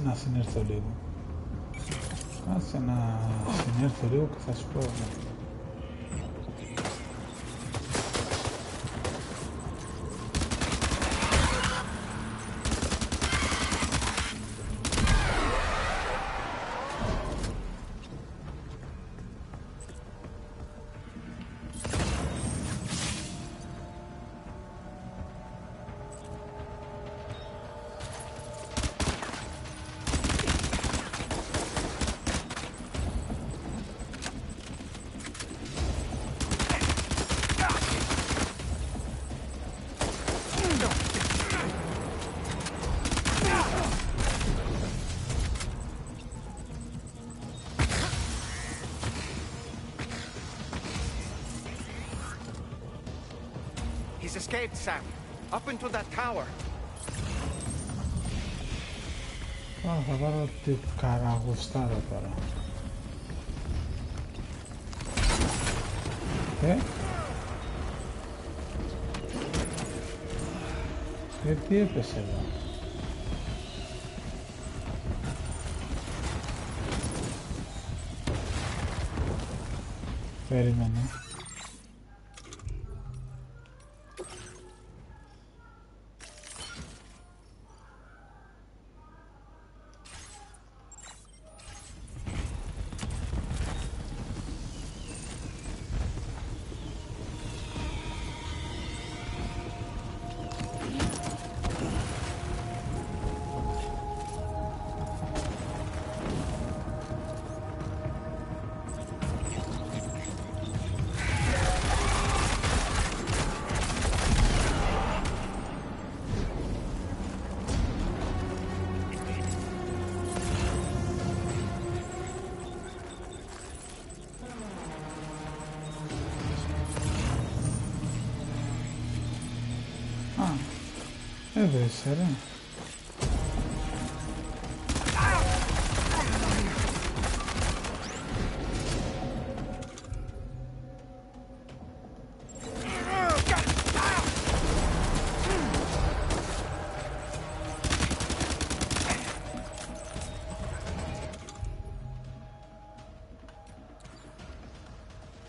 Να συνέρθω λίγο. Κάτσε να συνέρθω λίγο και θα σου πω. He's escaped, Sam. Up into that tower. Θα βάλω την καραγουστάρα τώρα. Τι έπεσε εδώ. Περίμενε. Deve essere.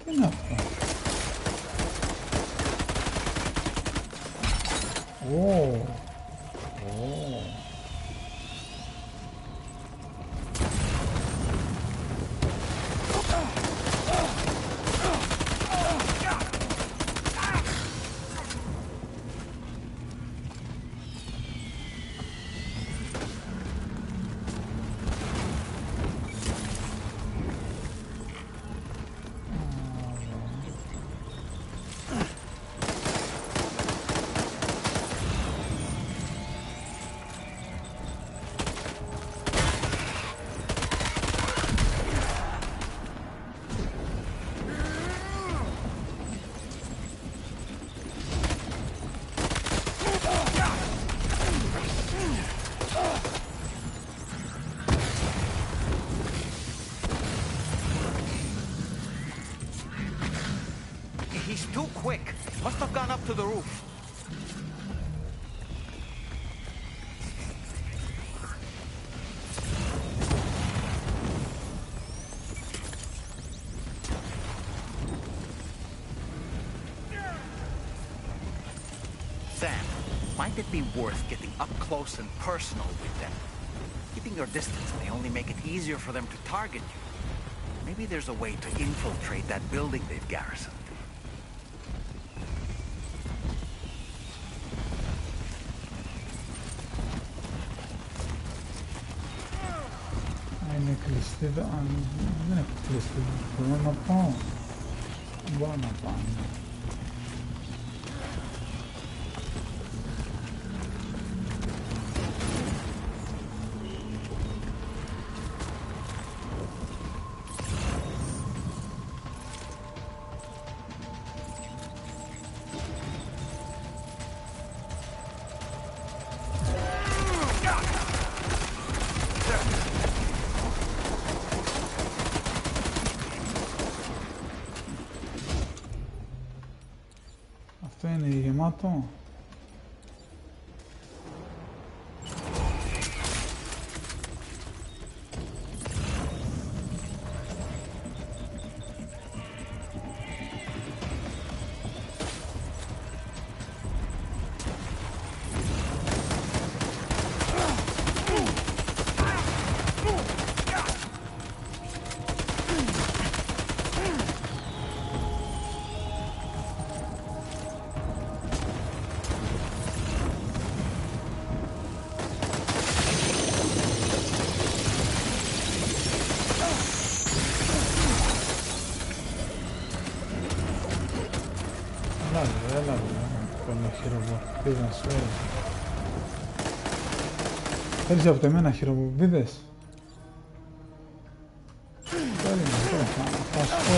Che no? Oh. He's too quick. Must have gone up to the roof. Sam, might it be worth getting up close and personal with them? Keeping your distance may only make it easier for them to target you. Maybe there's a way to infiltrate that building they've garrisoned. Είναι κλειστή, δεν είναι κλειστή, μπορώ να πάω, μπορώ να πάω. Αυτό είναι γεμάτο. Έλα, πολλά χειροβορφίδα σου έρθει. Θέλεις από εμένα χειροβορφίδες. Περίμενε, τώρα θα σου πω...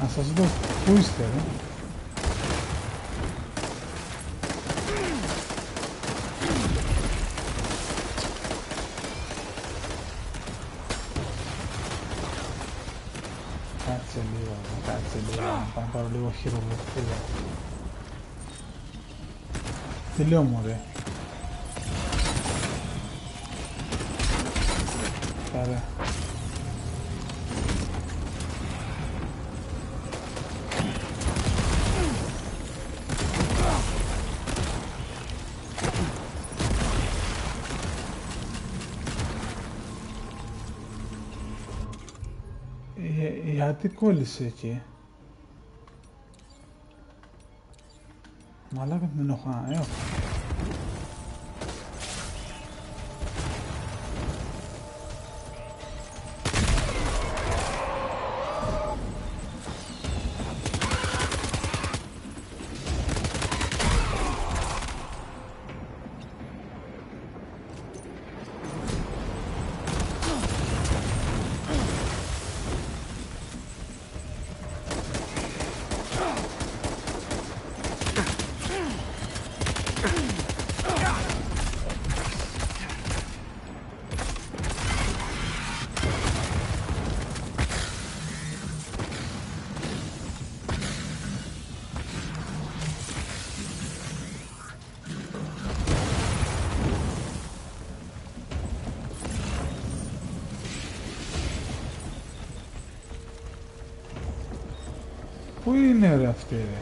Να σας δω πού είστε, Κάτσε λίγο, να πάρω λίγο χειροβορφίδα. Τι λέω μωρέ. Άρα. Γιατί κόλλησε εκεί. Μαλάκα με ενοχά, έχω. Πού είναι ρε αυτή ρε?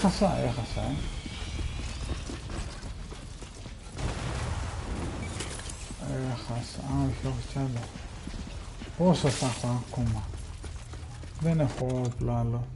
Έχασα. Όχι κι άλλο. Πόσα θα έχω ακόμα? Δεν έχω όπλο άλλο.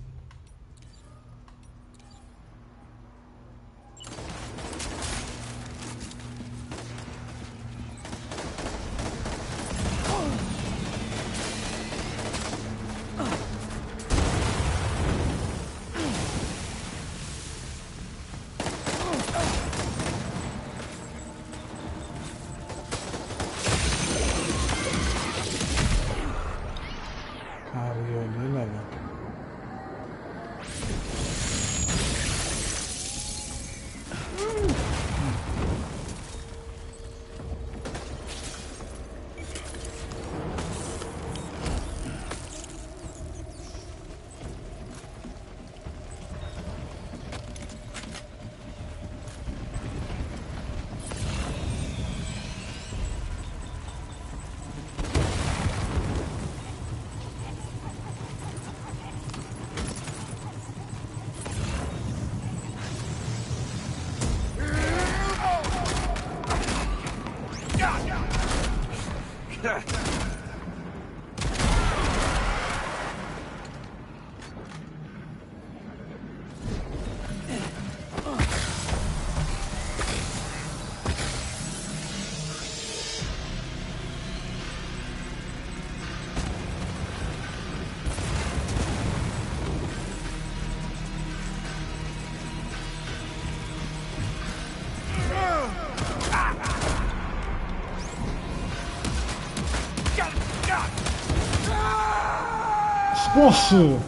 Σπόσου!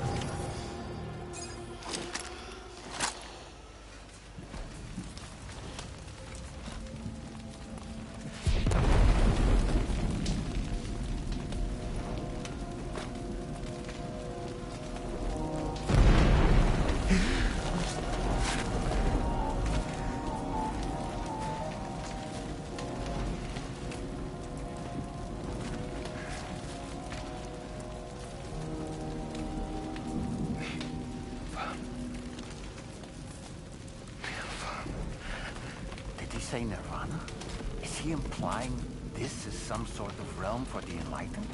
Say Nirvana? Is he implying this is some sort of realm for the enlightened?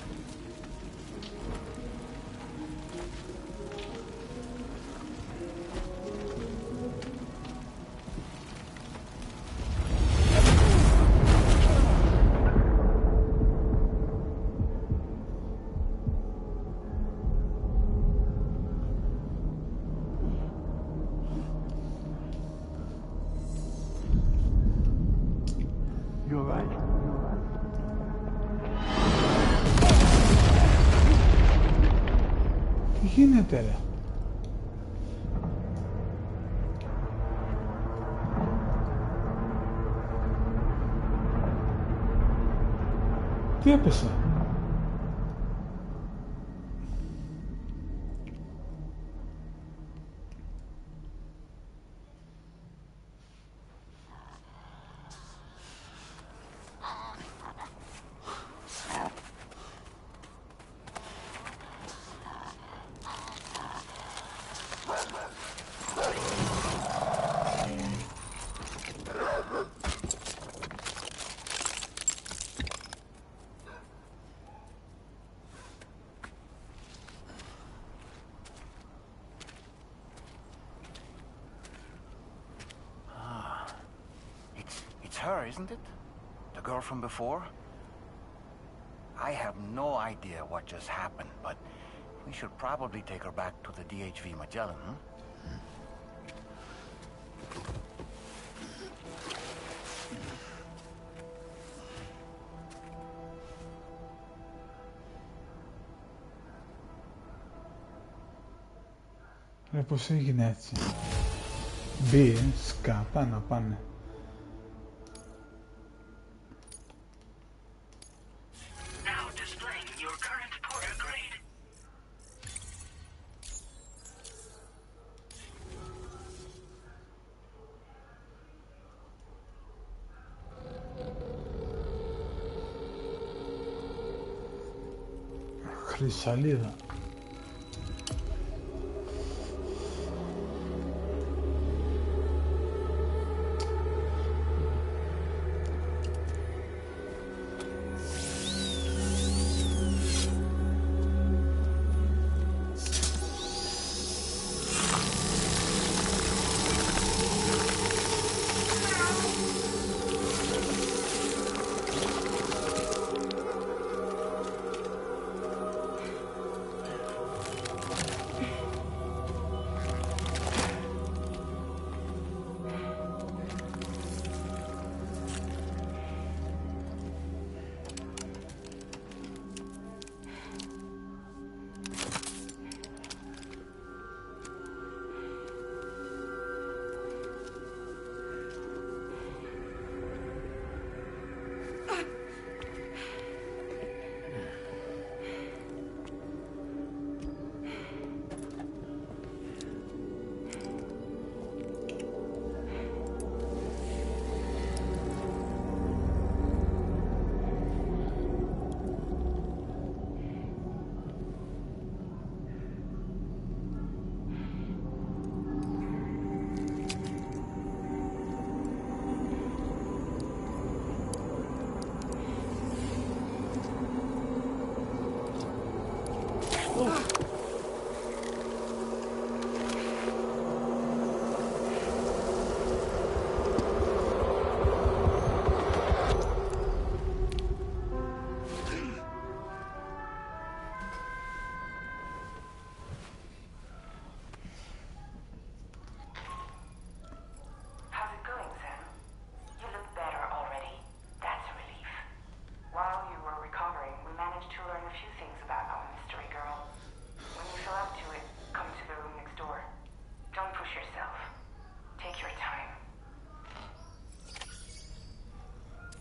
Τι γίνεται ρε? Τι έπεσε? isn't it? The girl from before? I have no idea what just happened, but we should probably take her back to the DHV Magellan, huh? Πώς έγινε έτσι. Μπει, σκάτα να πάνε. Χρυσαλίδα.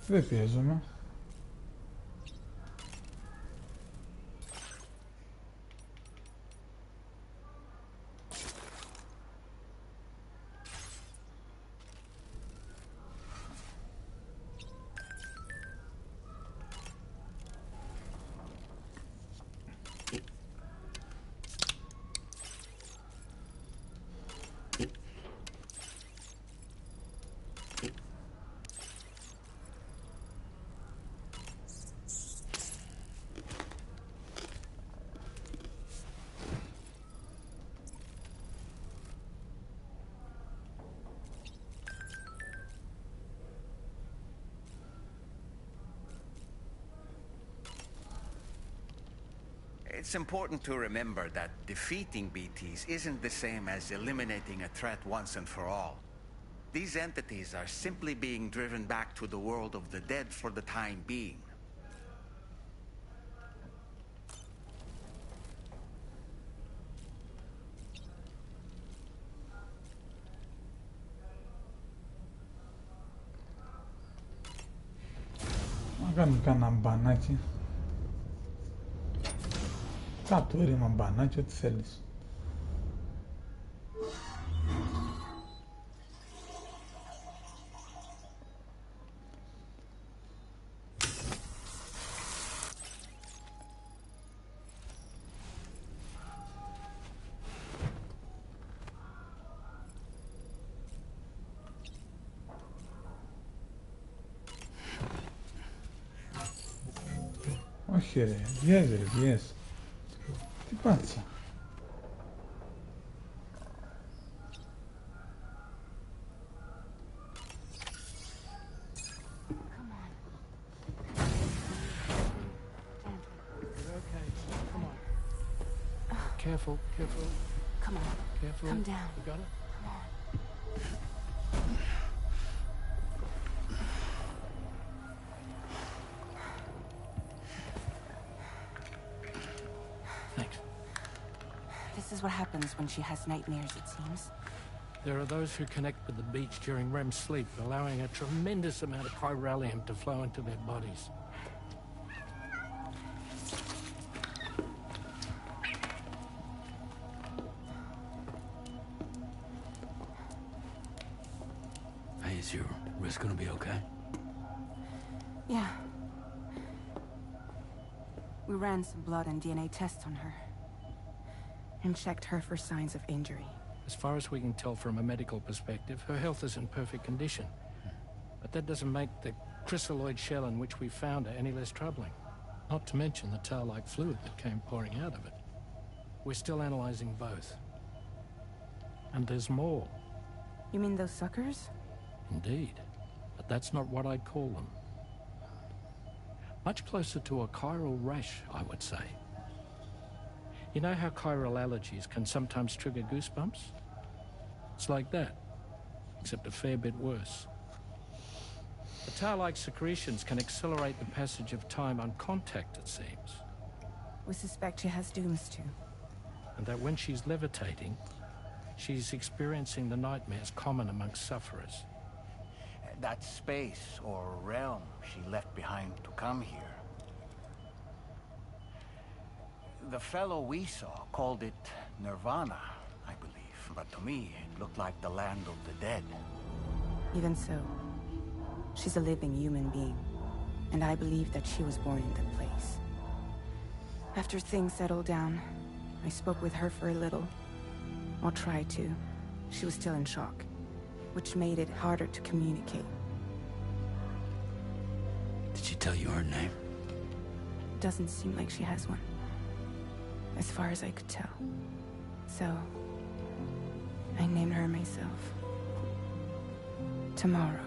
Δεν πιέζομαι. It's important to remember that defeating BTs isn't the same as eliminating a threat once and for all. These entities are simply being driven back to the world of the dead for the time being. Να κάνουμε κανένα μπανάκι. Κάτω έρημα μπανάκι, ό,τι θέλεις. Όχι ρε, βγες ρε, βγες. Τι πάτησα. careful, careful. Come on. Careful. Come down. You got it? Come on. Thanks. This is what happens when she has nightmares, it seems. There are those who connect with the beach during REM sleep, allowing a tremendous amount of chiralium to flow into their bodies. Hey, is your wrist gonna be okay? Yeah. We ran some blood and DNA tests on her. And checked her for signs of injury. As far as we can tell from a medical perspective, her health is in perfect condition. But that doesn't make the crystalloid shell in which we found her any less troubling. Not to mention the tar-like fluid that came pouring out of it. We're still analyzing both. And there's more. You mean those suckers? Indeed. But that's not what I'd call them. Much closer to a chiral rash, I would say. You know how chiral allergies can sometimes trigger goosebumps? It's like that, except a fair bit worse. The tar-like secretions can accelerate the passage of time on contact, it seems. We suspect she has dooms too. And that when she's levitating, she's experiencing the nightmares common amongst sufferers. That space or realm she left behind to come here. The fellow we saw called it Nirvana, I believe. But to me, it looked like the land of the dead. Even so, she's a living human being. And I believe that she was born in that place. After things settled down, I spoke with her for a little. Or tried to. She was still in shock, which made it harder to communicate. Did she tell you her name? Doesn't seem like she has one. As far as I could tell. So, I named her myself. Tomorrow.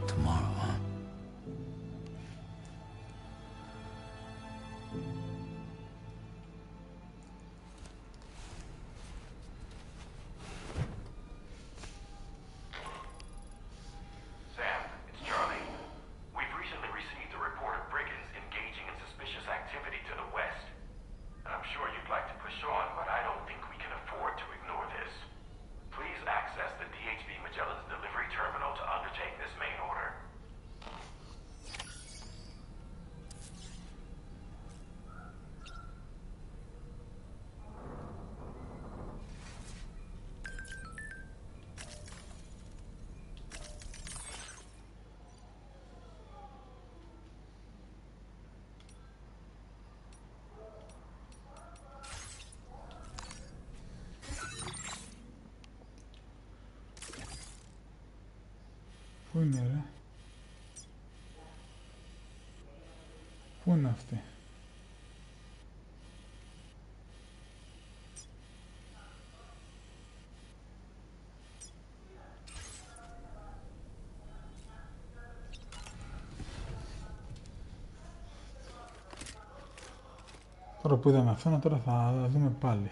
Tomorrow, huh? Πού είναι ρε? Πού είναι αυτή? Τώρα που είδαμε αυτό, τώρα θα δούμε πάλι.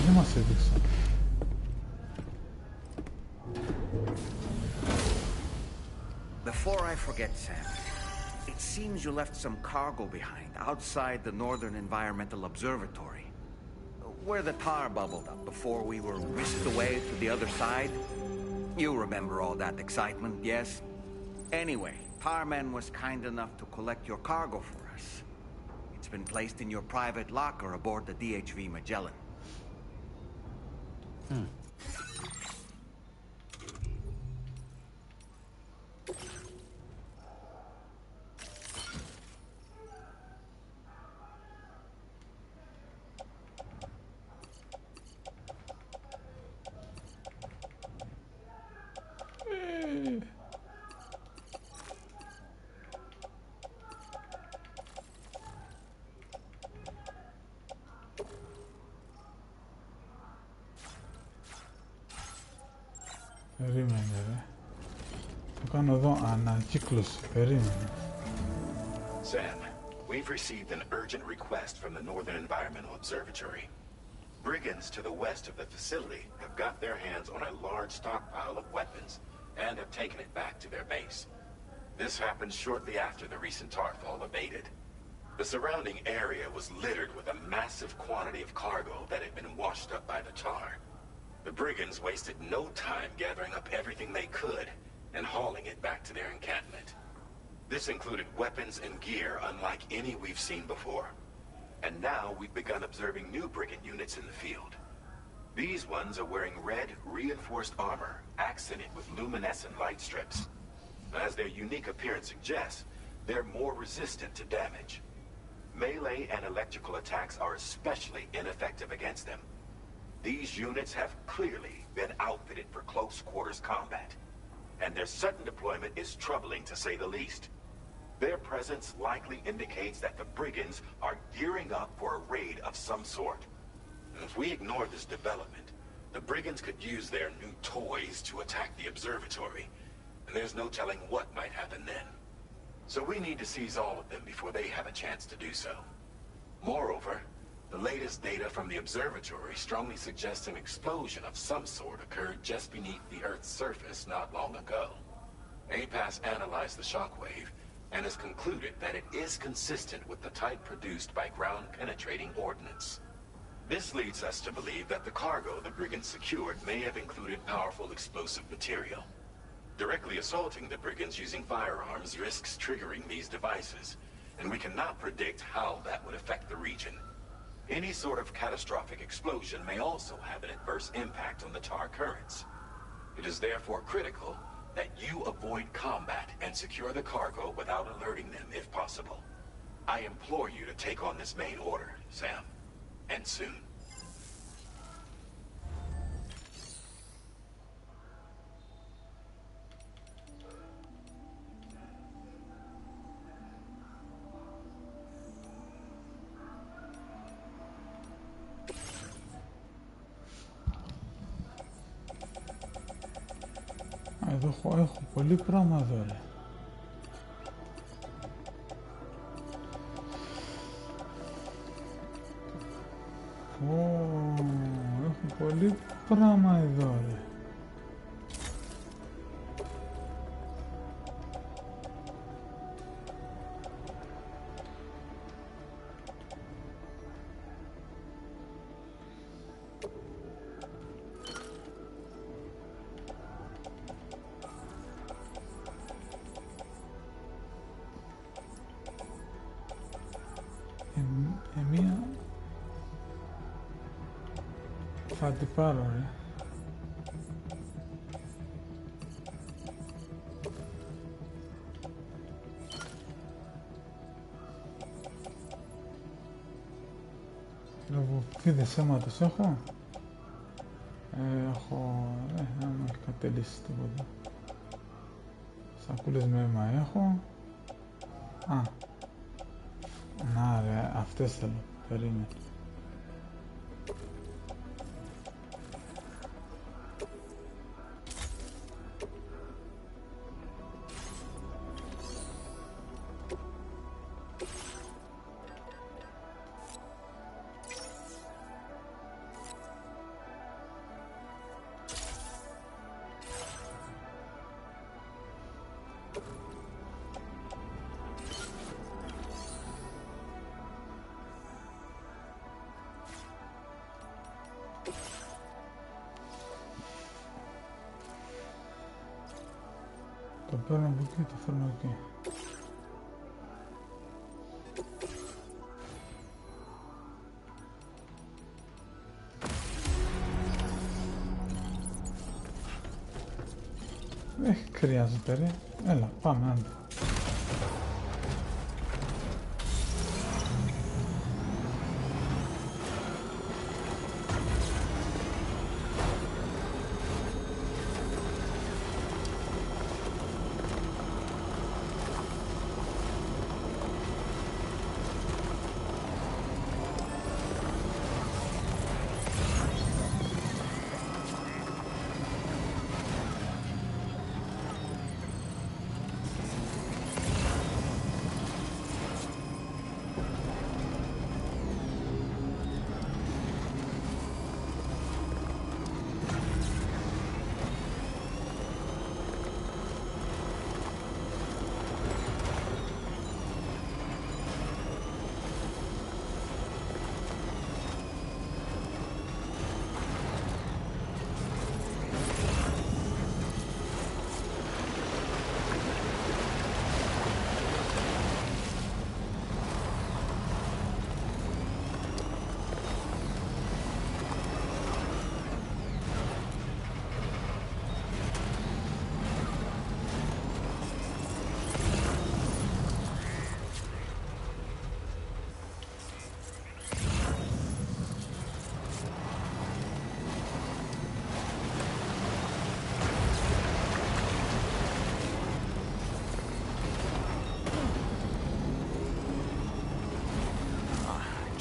Δεν μας έδειξε. Before I forget, Sam, it seems you left some cargo behind outside the Northern Environmental Observatory, where the tar bubbled up before we were whisked away to the other side. You remember all that excitement, yes? Anyway, Tarman was kind enough to collect your cargo for us. It's been placed in your private locker aboard the DHV Magellan. κάνω εδώ ανακύκλωση, περίμενε. Sam, we've received an urgent request from the Northern Environmental Observatory. Brigands to the west of the facility have got their hands on a large stockpile of weapons and have taken it back to their base. This happened shortly after the recent tarfall abated. The surrounding area was littered with a massive quantity of cargo that had been washed up by the tar. The brigands wasted no time gathering up everything they could and hauling it back to their encampment. This included weapons and gear unlike any we've seen before. And now we've begun observing new brigand units in the field. These ones are wearing red, reinforced armor, accented with luminescent light strips. As their unique appearance suggests, they're more resistant to damage. Melee and electrical attacks are especially ineffective against them. These units have clearly been outfitted for close quarters combat, and their sudden deployment is troubling to say the least. Their presence likely indicates that the brigands are gearing up for a raid of some sort. And if we ignore this development, the brigands could use their new toys to attack the observatory, and there's no telling what might happen then. So we need to seize all of them before they have a chance to do so. Moreover, the latest data from the observatory strongly suggests an explosion of some sort occurred just beneath the Earth's surface not long ago. APAS analyzed the shockwave and has concluded that it is consistent with the type produced by ground-penetrating ordnance. This leads us to believe that the cargo the brigands secured may have included powerful explosive material. Directly assaulting the brigands using firearms risks triggering these devices, and we cannot predict how that would affect the region. Any sort of catastrophic explosion may also have an adverse impact on the tar currents. It is therefore critical that you avoid combat and secure the cargo without alerting them if possible. I implore you to take on this main order, Sam, and soon. Εδώ έχω πολύ πράγμα εδώ, ρε. Έχω πολύ πράγμα εδώ, ρε. Θα την πάρω, ρε. Λογοφίδες αίματος έχω. Δεν μου έχει κατελήσει τίποτα. Σακούλες με αίμα έχω. Να ρε, αυτές θέλω. Περίμενε. Το παίρνω από εκεί, το φέρνω εκεί. Δεν χρειάζεται, ρε. Έλα, πάμε, άντε.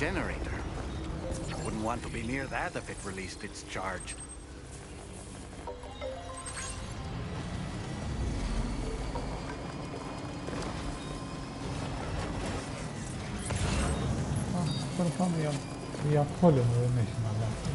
generator. I wouldn't want to be near that if it released its charge. Τώρα πάμε για πόλεμο, δεν έχει μαλάκι.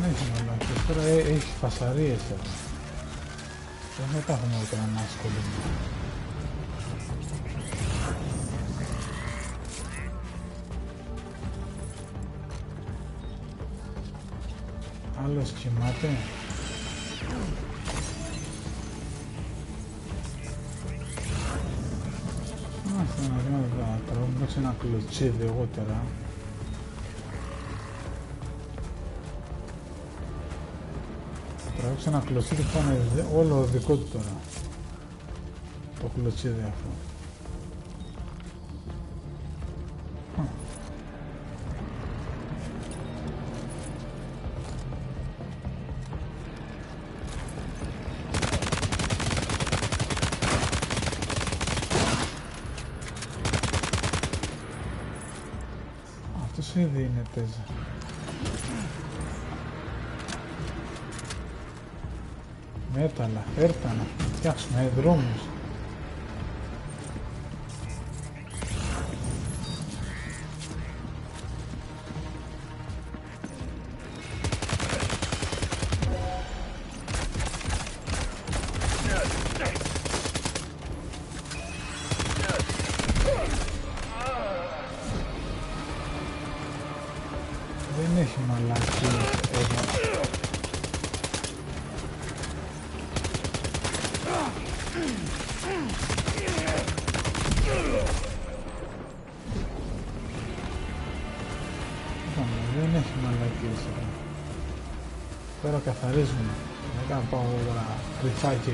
Δεν έχει μαλάκες, τώρα έχει φασαρίες εδώ. Δεν τα έχουμε ούτε έναν άσκολο. Άλλος κοιμάται. Άστα να δούμε τα τρώνω, ένα κλωτσίδι εγώ τώρα. Τραβήξω ένα κλωτσίδι που θα είναι όλο δικό του τώρα. Το κλωτσίδι αυτό. Αυτός ήδη είναι τέζα. Μέταλλα, φέρτα να φτιάξουμε δρόμους. Δεν έχει μαλάκι εδώ. Δεν έχει μαλακίες εδώ. Τώρα καθαρίζουμε. Δεν κάνω πάω τώρα κρυφά και...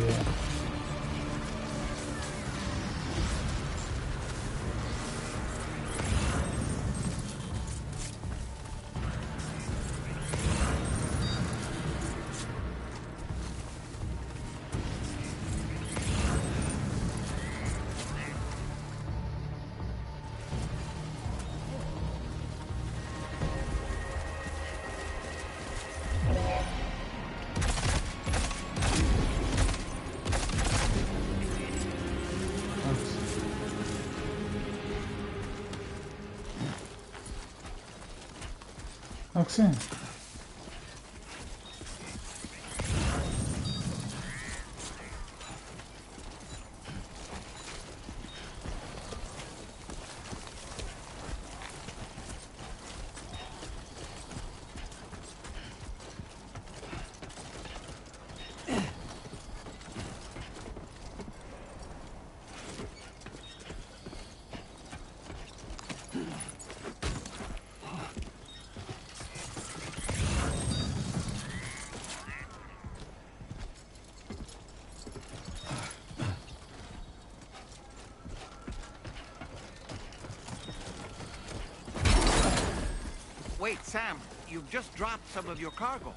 Εντάξει. Wait, Sam, you've just dropped some of your cargo.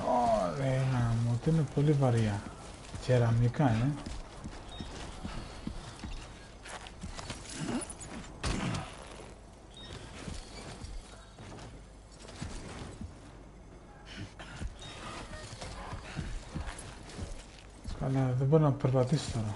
Ωραία, μου είναι πολύ βαριά. Κεραμικά, Καλά, δεν μπορώ να περπατήσω τώρα.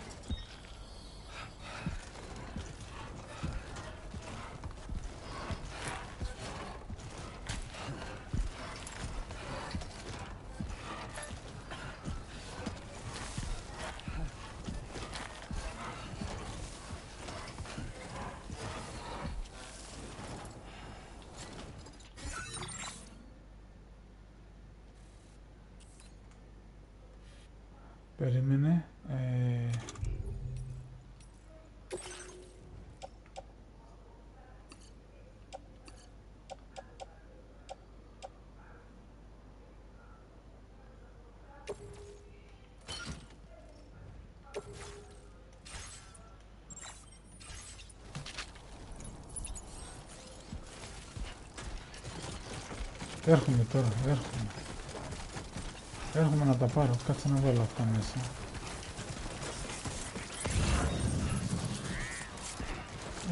Περίμενε. Έρχομαι τώρα, έρχομαι να τα πάρω, κάτσε να βάλω αυτά μέσα.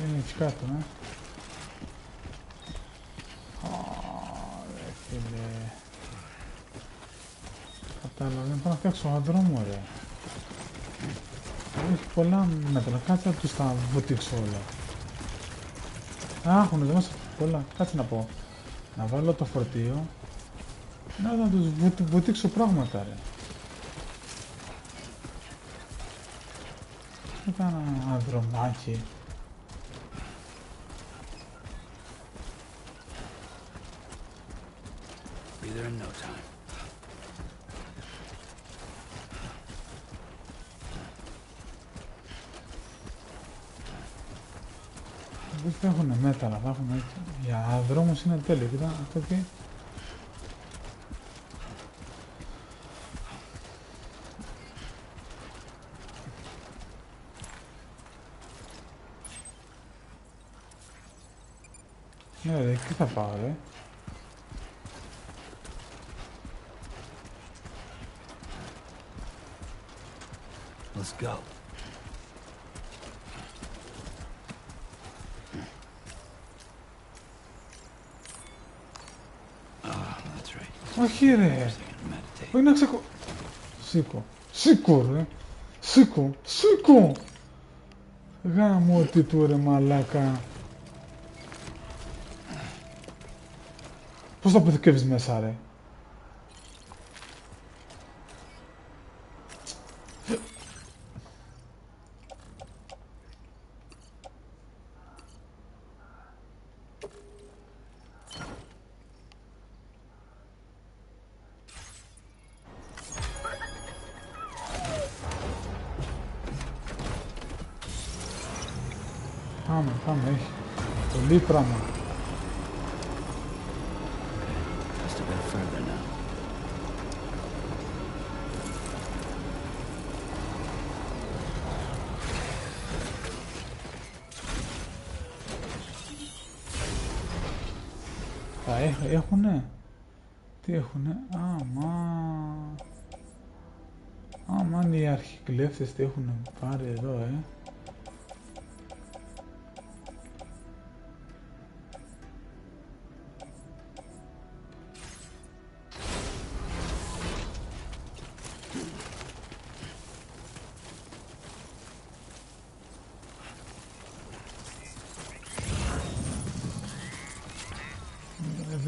Είναι εκεί κάτω, Ρε φίλε. Κατάλαβα, δεν μπορώ να φτιάξω ένα δρόμο, ρε. Έχει πολλά μέτρα, κάτσε να τους τα βουτήξω όλα. Έχουν εδώ μέσα πολλά, κάτσε να πω. Να βάλω το φορτίο. Να τους βουτήξω πράγματα, ρε. Έκανα ένα δρομάκι. Be there in no time. Δεν θα έχουν μέτρα, θα έχουν έτσι. Για δρόμος είναι τέλειο, κοίτα, αυτό εκεί. Ναι ρε, εκεί θα πάω ρε. Let's go. Όχι ρε. Όχι να ξεκο... Σήκω ρε. Σήκω. Γάμω τι του ρε μαλάκα. Πώς θα αποθηκεύεις μέσα ρε. Πάμε, έχει πολύ πράγμα. Just a bit further now. Έχουνε. Τι έχουνε. Αμάν οι αρχικλέφτες τι έχουνε πάρει εδώ,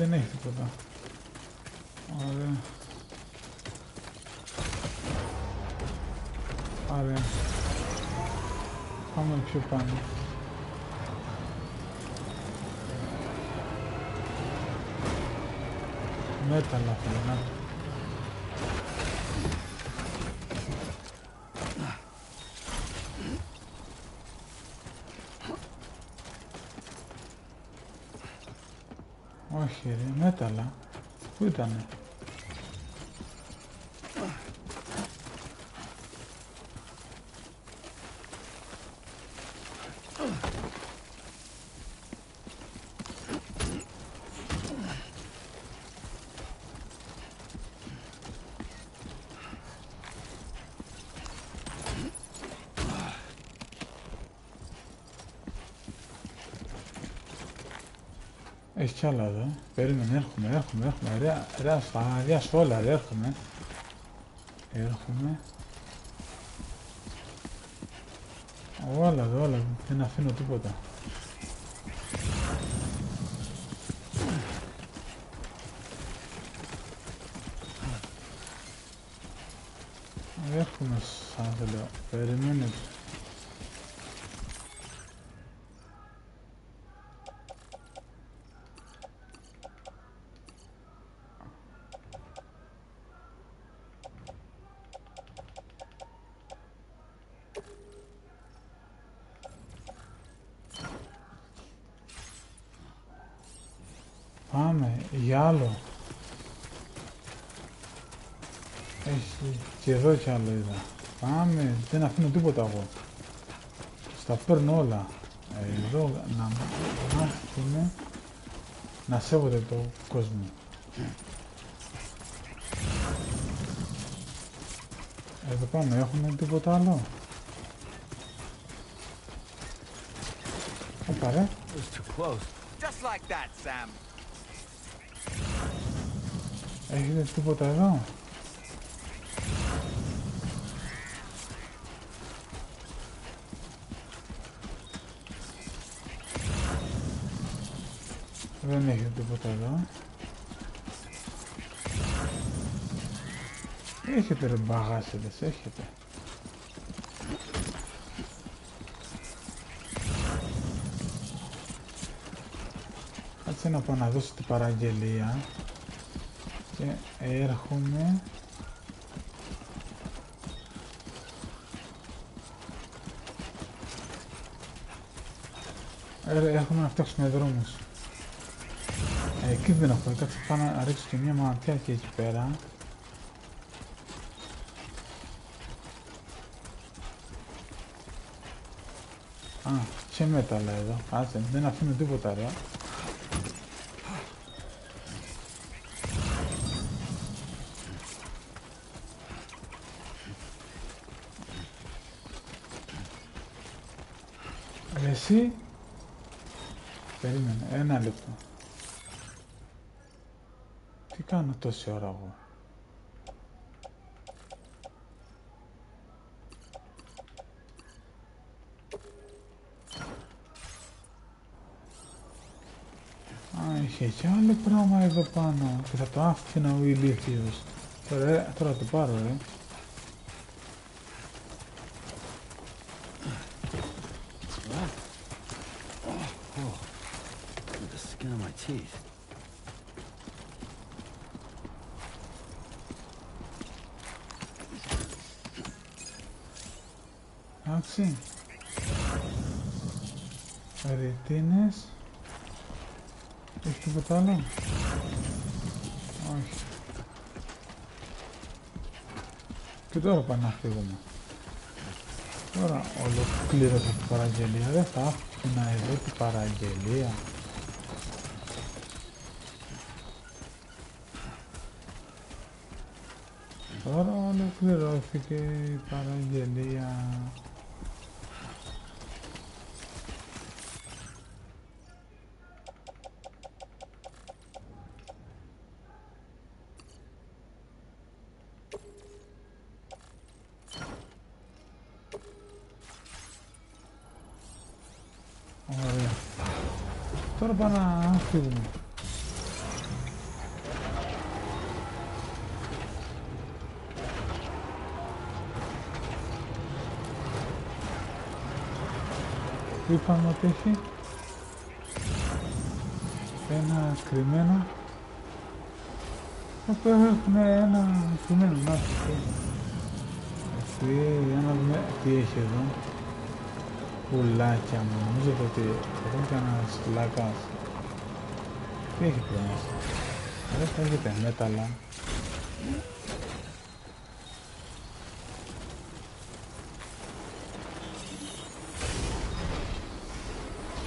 δεν έχει τίποτα. Ωραία. Ωραία. Πάμε πιο πάνω. Μέταλλα θέλω να. Όχι ρε, μέταλλα. Πού ήτανε? Έχει κι άλλα εδώ. Περίμενε, έρχομαι. Ρε ασφάλεια όλα, ρε, έρχομαι. Όλα εδώ, δεν αφήνω τίποτα. Έρχομαι σαν θέλω, περιμένετε. Πάμε, για άλλο. Έχει και εδώ κι άλλο είδα. Πάμε, δεν αφήνω τίποτα εγώ. Στα παίρνω όλα. Εδώ να μάθουμε να σέβονται το κόσμο. Εδώ πάμε, έχουμε τίποτα άλλο? Όπα ρε. Just like that, Sam. Έχετε τίποτα εδώ? Δεν έχετε τίποτα εδώ. Έχετε ρε μπαγάσιδες, έχετε. Κάτσε να πάω να δώσω την παραγγελία. Και έρχομαι. Έρχομαι να φτιάξουμε δρόμους. Εκεί δεν έχω, κάτσε πάω να ρίξω και μια ματιά και εκεί πέρα. Α, και μέταλλα εδώ, κάτσε, δεν αφήνω τίποτα ρε. Εσύ, περίμενε, ένα λεπτό. Τι κάνω τόση ώρα εγώ? Α, είχε κι άλλο πράγμα εδώ πάνω και θα το άφηνα ο ηλίθιος. Τώρα το πάρω ρε. Εντάξει. Ρητίνες. Έχει τίποτα άλλο? Όχι. Και τώρα πάμε να φύγουμε. Τώρα ολοκλήρωσα την παραγγελία. Δεν θα άφηνα εδώ την παραγγελία. Τώρα ολοκληρώθηκε η παραγγελία. Ωραία. Τώρα πάμε να φύγουμε. είπαμε ότι έχει ένα κρυμμένο, όπου έχουν ένα κρυμμένο, να να δούμε τι έχει εδώ. Πουλάκια μου, νομίζετε ότι εδώ είναι κανένας φυλάκας. Τι έχει εδώ μέσα? Εδώ θα έχετε μέταλλα.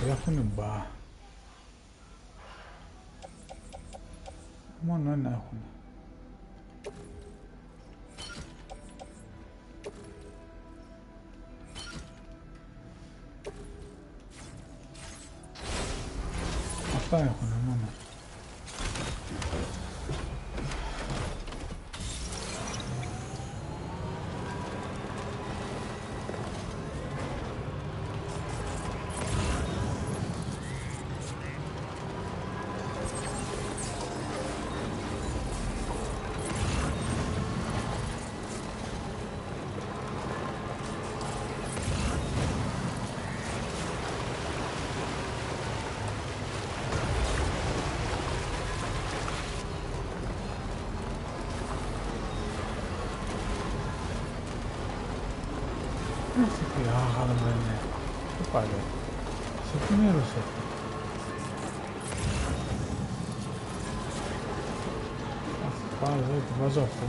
Έχουν μπα. Μόνο ένα έχουν. Αυτά έχουν μόνο. Σε τι μέρος αυτό? Ας πάω εδώ και βάζω αυτό.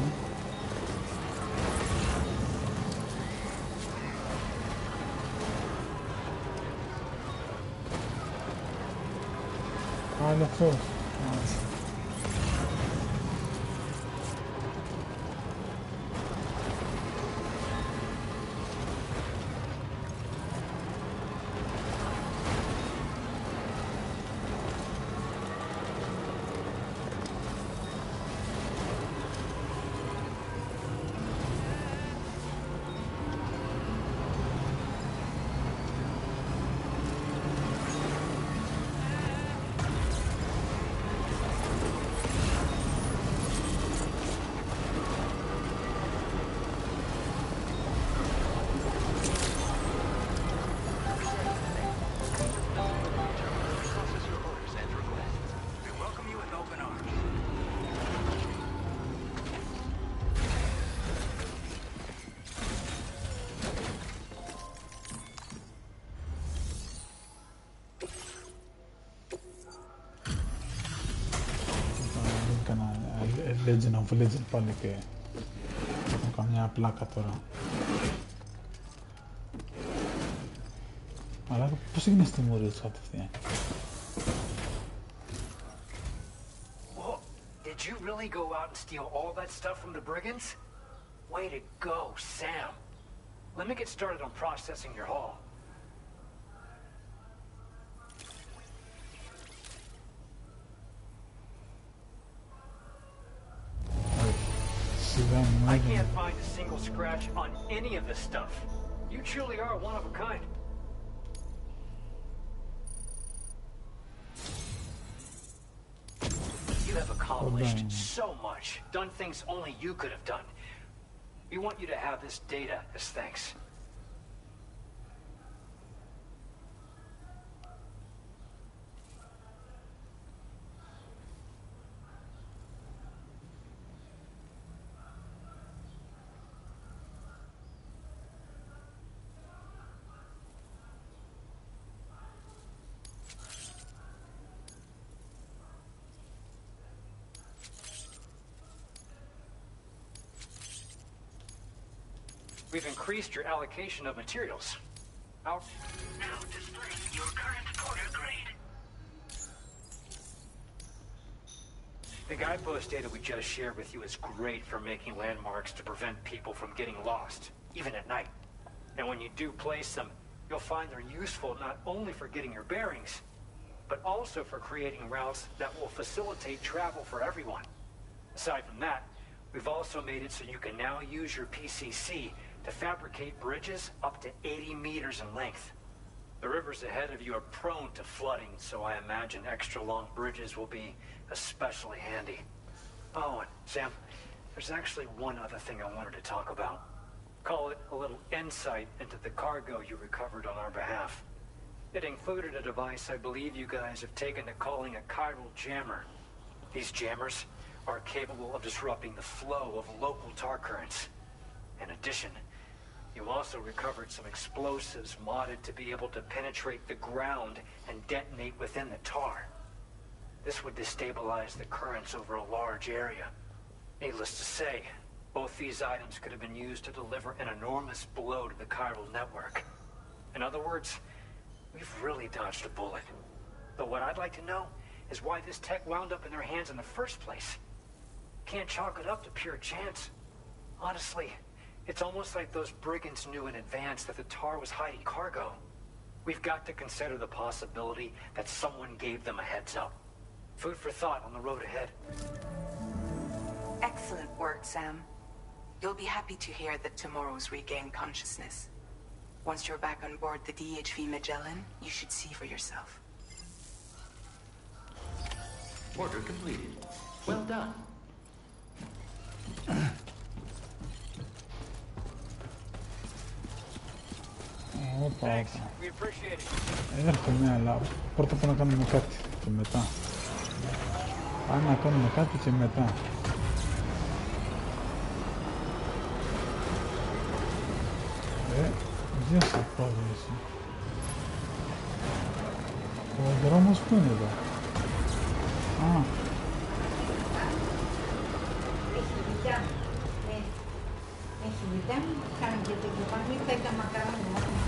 Άλλο αυτό. Legend of Legend πάλι και έχω καμιά πλάκα τώρα. Αλλά πώς έγινε στη μούρη τους κατευθείαν? Did you really go out and steal all that stuff from the brigands? Way to go, Sam. Let me get started on processing your haul. I can't find a single scratch on any of this stuff. You truly are one of a kind. You have accomplished so much, done things only you could have done. We want you to have this data as thanks. We've increased your allocation of materials. Now display your current porter grade. The guidepost data we just shared with you is great for making landmarks to prevent people from getting lost, even at night. And when you do place them, you'll find they're useful not only for getting your bearings, but also for creating routes that will facilitate travel for everyone. Aside from that, we've also made it so you can now use your PCC to fabricate bridges up to 80 meters in length. The rivers ahead of you are prone to flooding, so I imagine extra long bridges will be especially handy. Oh, and Sam, there's actually one other thing I wanted to talk about. Call it a little insight into the cargo you recovered on our behalf. It included a device I believe you guys have taken to calling a chiral jammer. These jammers are capable of disrupting the flow of local tar currents. In addition, you also recovered some explosives modded to be able to penetrate the ground and detonate within the tar. This would destabilize the currents over a large area. Needless to say, both these items could have been used to deliver an enormous blow to the chiral network. In other words, we've really dodged a bullet. But what I'd like to know is why this tech wound up in their hands in the first place. Can't chalk it up to pure chance. Honestly, it's almost like those brigands knew in advance that the tar was hiding cargo. We've got to consider the possibility that someone gave them a heads up. Food for thought on the road ahead. Excellent work, Sam. You'll be happy to hear that tomorrow's regained consciousness. Once you're back on board the DHV Magellan, you should see for yourself. Order completed. Well done. Έρχομαι, αλλά πρώτα πρέπει να κάνουμε κάτι και μετά. Πάμε να κάνουμε κάτι και μετά. Γεια σας πάλι εσύ. Ο δρόμος που είναι εδώ? Α. Έχει δουλειά. Έχει δουλειά. Κάνει και τέτοιο πάνω. Θα ήταν μακαρόνια.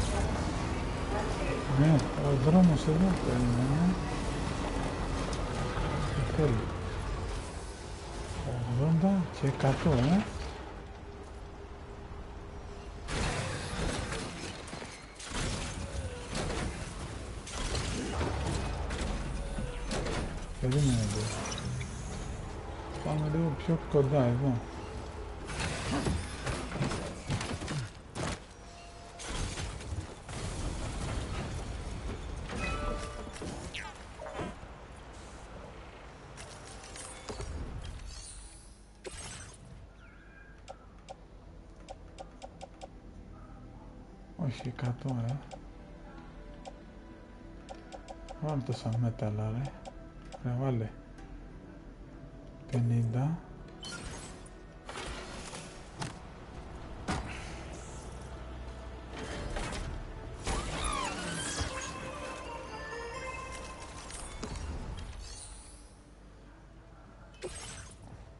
Ναι, ο δρόμος εδώ περιμένει. Τι θέλει? 80 και 100, Περίμενε εδώ. Πάμε λίγο πιο κοντά εδώ. Όχι 100, Βάλε τόσα μέταλλα, ρε. Βάλε 50.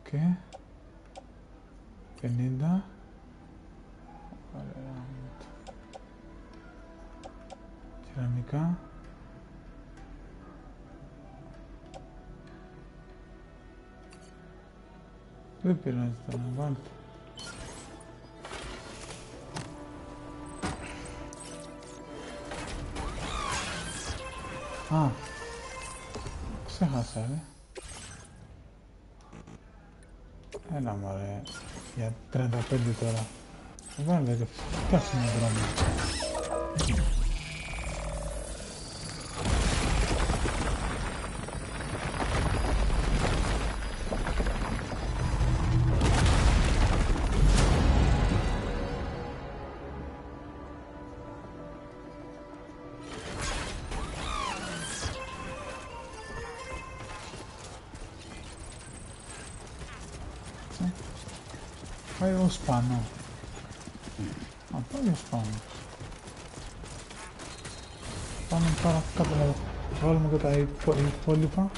Και 50. Κεραμικά. Δεν πειράζει τώρα, βάλτε. Α, ξέχασα, ρε. Έλα μωρέ, για 35 τώρα. Βάλε ρε, φτιάξουμε δρόμο. Πάει ως πάνω. Α, πάει ως πάνω. Πάμε πάρα κάτω να βάλουμε και τα υπόλοιπα.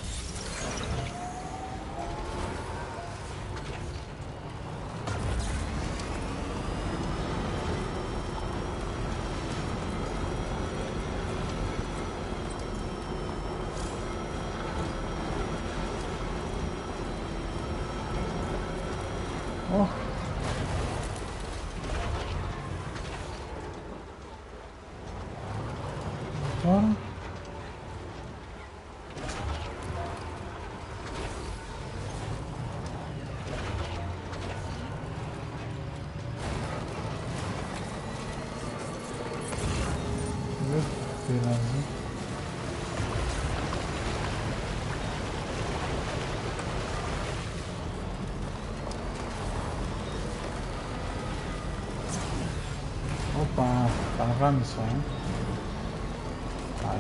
Τώρα δεν πειράζει. Όπα, τα γάμισα, Πάει.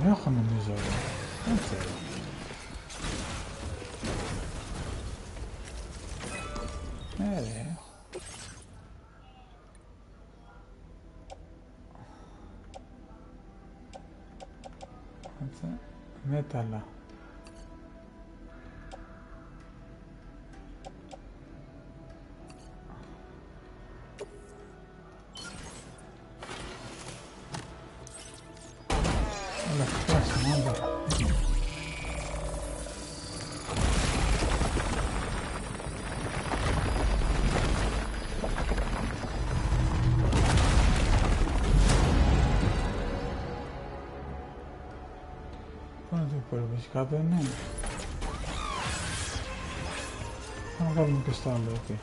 Έχω νομίζω, δεν ξέρω. Ρε. Μέταλλα. Έλα, φτιάξε, μάλλον. Κάτω είναι. Θα βάλουμε και στο άλλο, ok.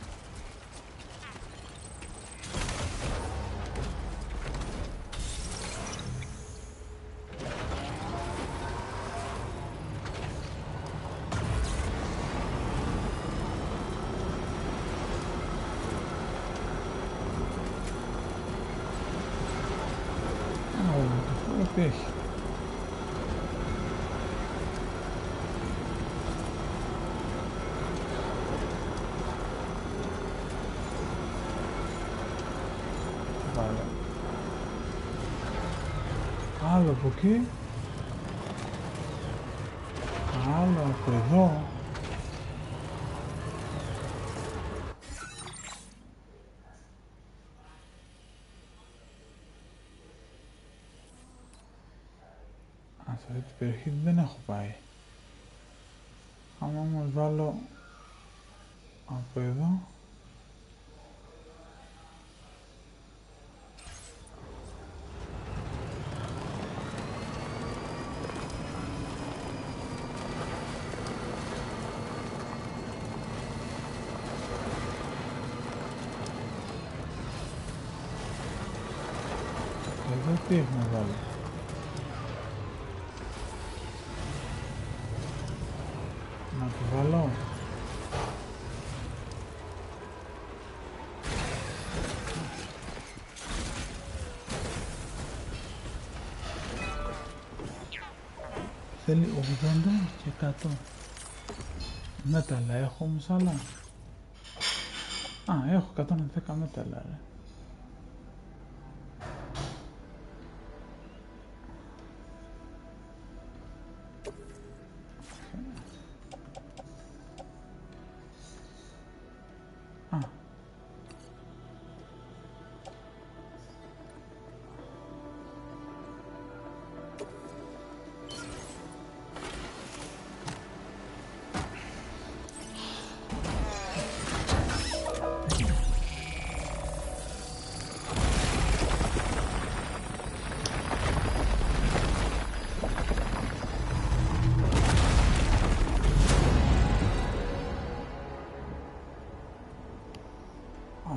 Να βάλουμε και αυτό, τι έχει. Άλλο από εκεί, άλλο από εδώ. Σε αυτή την περιοχή δεν έχω πάει. Άμα όμως βάλω από εδώ, εδώ τι έχουμε βάλει. Να το βάλω. Θέλει 80 και 100. Μέταλλα έχω όμως άλλα. Α, έχω 110 μέταλλα, ρε.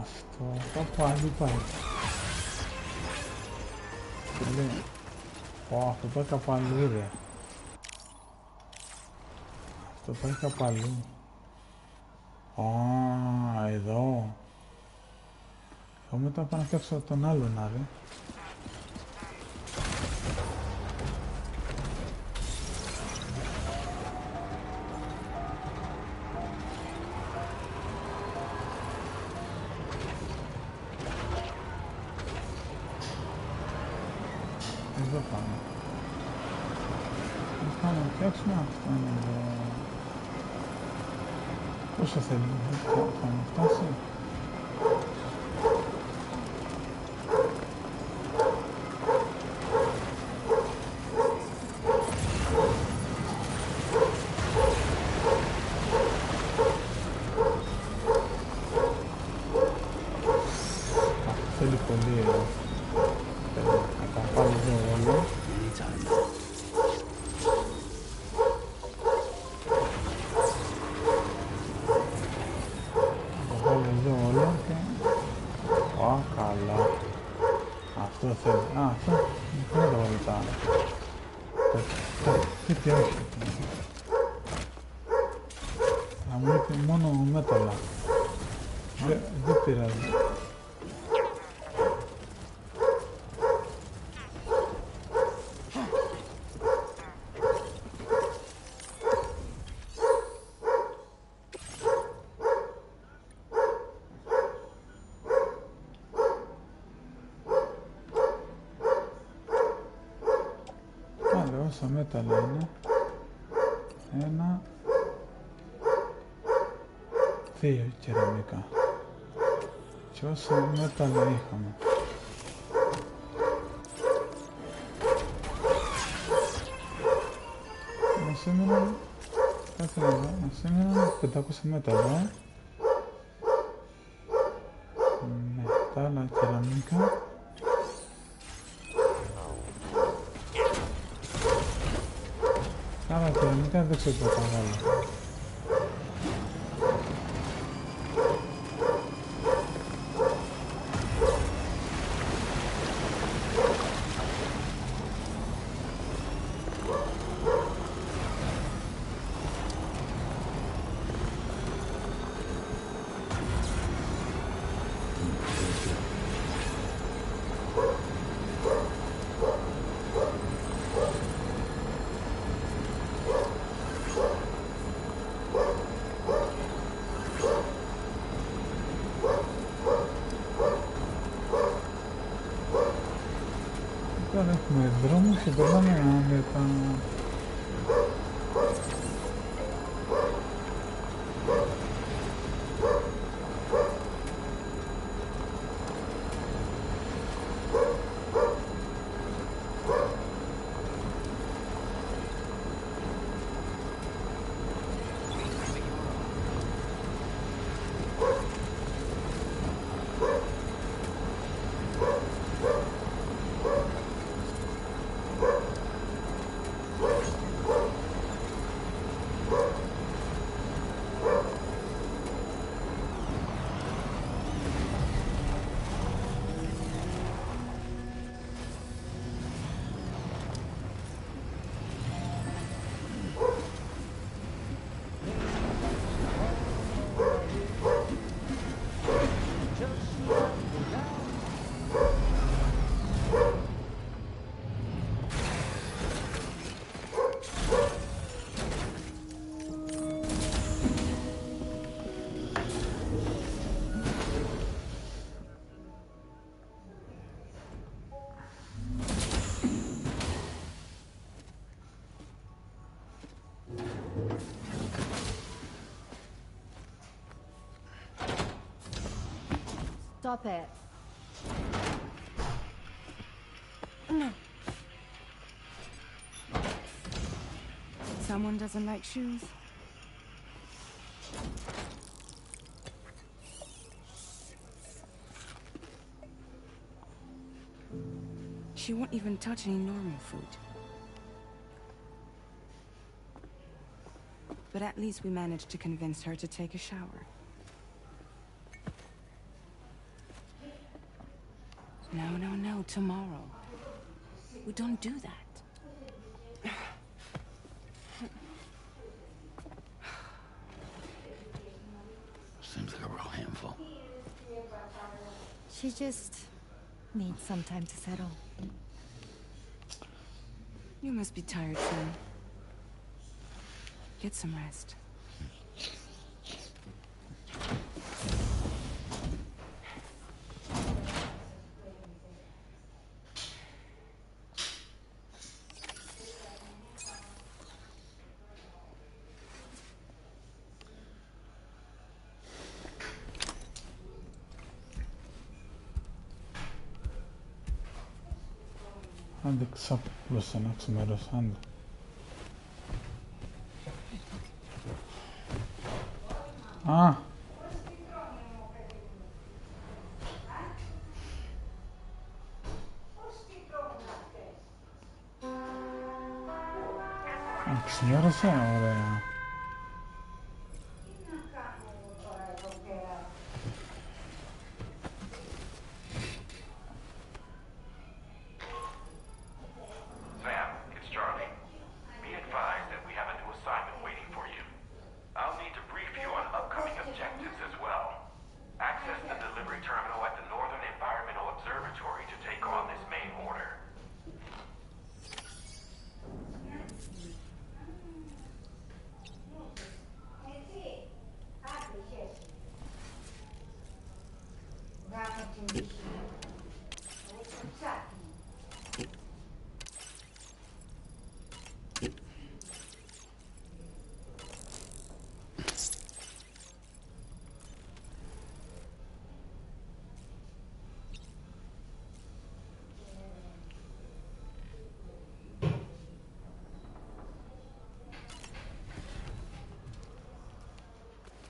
Αυτό κάπου αλλού πάει. Και λέει, αυτό πάει κάπου αλλού, ρε. Αυτό πάει κάπου αλλού. Εδώ. Εγώ μετά πάω να φτιάξω τον άλλον, ρε. Εδώ πάμε. Πάμε να φτιάξουμε αυτό εδώ. Πόσο θέλουμε, θα μου φτάσει. Θέλει πολύ εδώ. Θα τα πάρω εδώ όλα. Θα τα βάλω εδώ όλα και... καλά. Αυτό θέλει. Αυτό δεν θα τα βάλω τα άλλα. Τι όχι. Να μου είπε μόνο μέταλλα. Δεν πειράζει. Όσα μέταλλα είναι, 1, 2 κεραμικά και όσα μέταλλα είχαμε. Μας έμειναν, κάτι να δω, μας έμειναν 500 μέταλλα, μετάλλα κεραμικά. Άρα κεραμικά δεν ξέρω πού θα βάλω. Τώρα έχουμε δρόμους και περνάμε άνετα. Stop it. No. Someone doesn't like shoes? She won't even touch any normal food. But at least we managed to convince her to take a shower. No, tomorrow. We don't do that. Seems like a real handful. She just needs some time to settle. You must be tired, son. Get some rest. Άντε ξάπλωσε ένα ξημέρος, άντε. Α! Ξημέρωσε, ωραία. Sam, it's Charlie.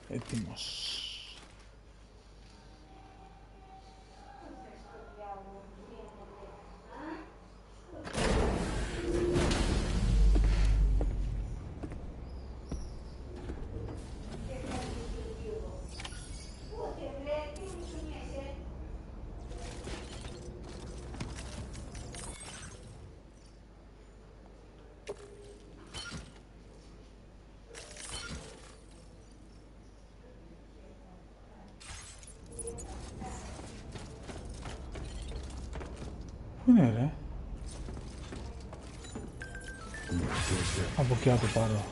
Έτοιμος. Πού είναι ρε? Από εκεί να το πάρω.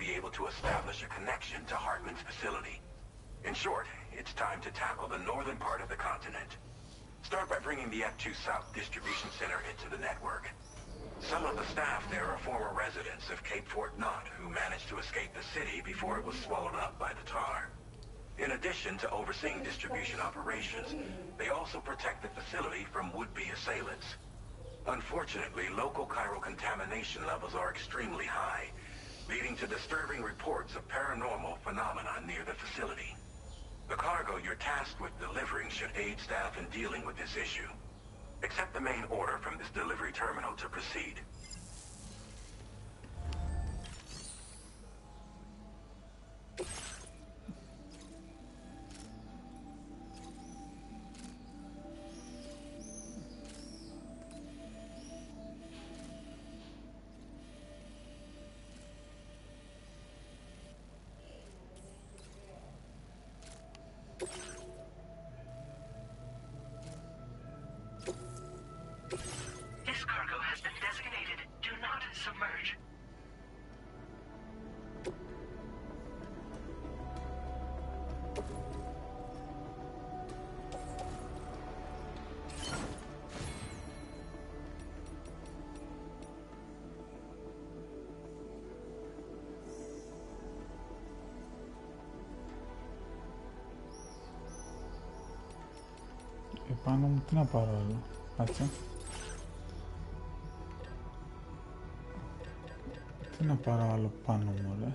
Be able to establish a connection to Hartman's facility. In short, it's time to tackle the northern part of the continent. Start by bringing the F2 South distribution center into the network. Some of the staff there are former residents of Cape Fort Knot who managed to escape the city before it was swallowed up by the tar. In addition to overseeing distribution operations, they also protect the facility from would-be assailants. Unfortunately, local chiral contamination levels are extremely high, leading to disturbing reports of paranormal phenomena near the facility. The cargo you're tasked with delivering should aid staff in dealing with this issue. Accept the main order from this delivery terminal to proceed. Επάνω μου τι να πάρω άλλο, κάτσε. Τι να πάρω άλλο πάνω μου ρε.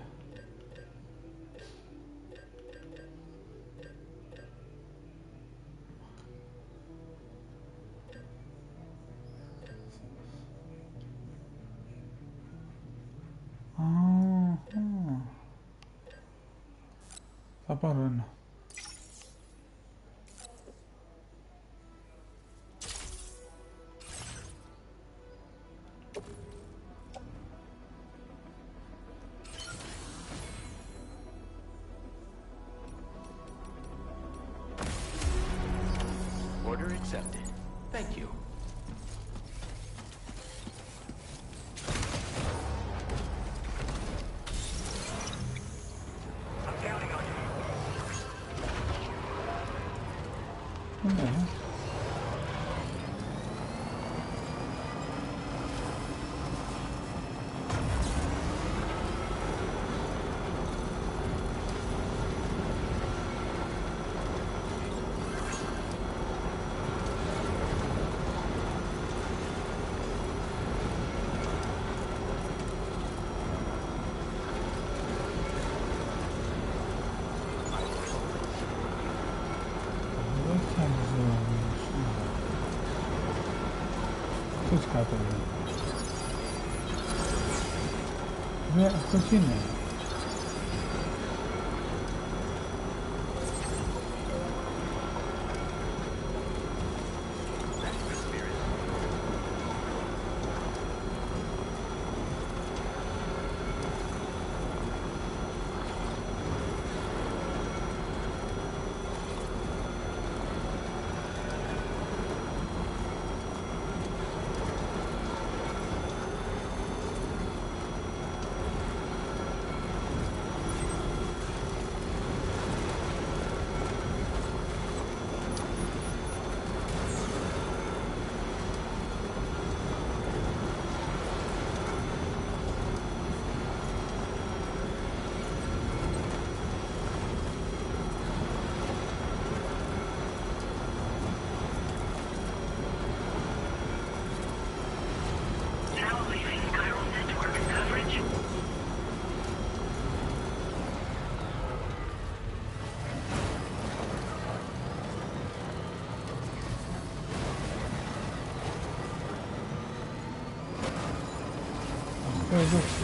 Θα πάρω ένα. Order accepted. Thank you. I'm counting on you. Πώς κάτω είναι. Αυτός είναι.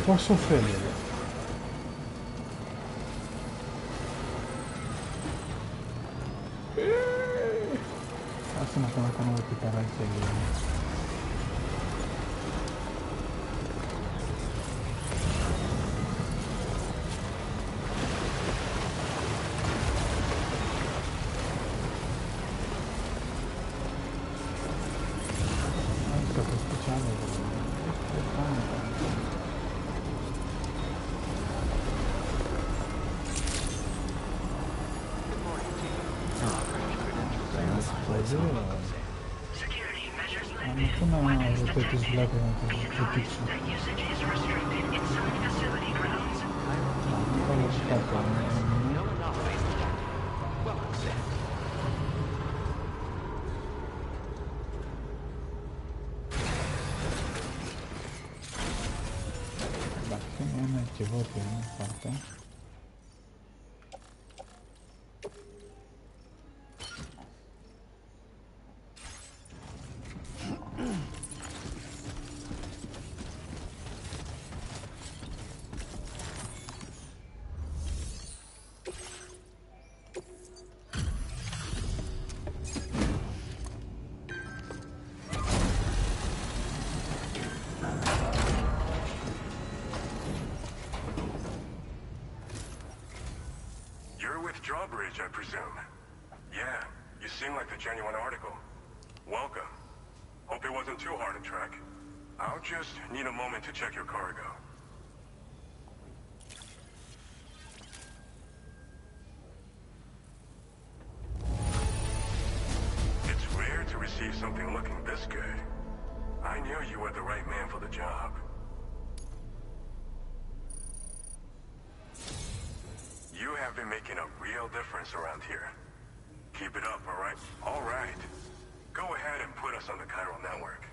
Πόσο θέλει εδώ. Άσε να κάνω ό,τι παράγει λίγο. Και εγώ τι είναι, πάρτε. Drawbridge, I presume. Yeah, you seem like the genuine article. Welcome. Hope it wasn't too hard to track. I'll just need a moment to check your cargo. It's rare to receive something looking this good. I knew you were the right man for the job. You have been making a real difference around here. Keep it up, all right? All right. Go ahead and put us on the chiral network.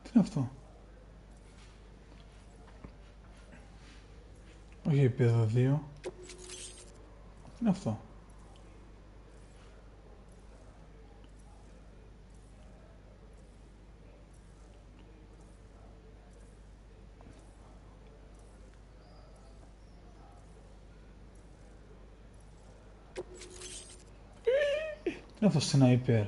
Τι είναι αυτό? Όχι επίπεδο 2. Τι είναι αυτό? Τι είναι αυτό sniper?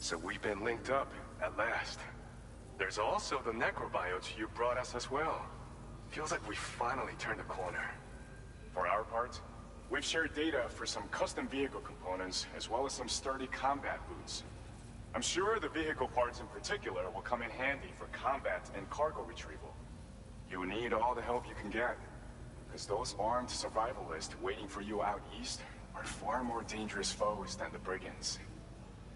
So we've been linked up, at last. There's also the necrobiotes you brought us as well. Feels like we finally turned a corner. For our part, we've shared data for some custom vehicle components, as well as some sturdy combat boots. I'm sure the vehicle parts in particular will come in handy for combat and cargo retrieval. You need all the help you can get, because those armed survivalists waiting for you out east are far more dangerous foes than the brigands.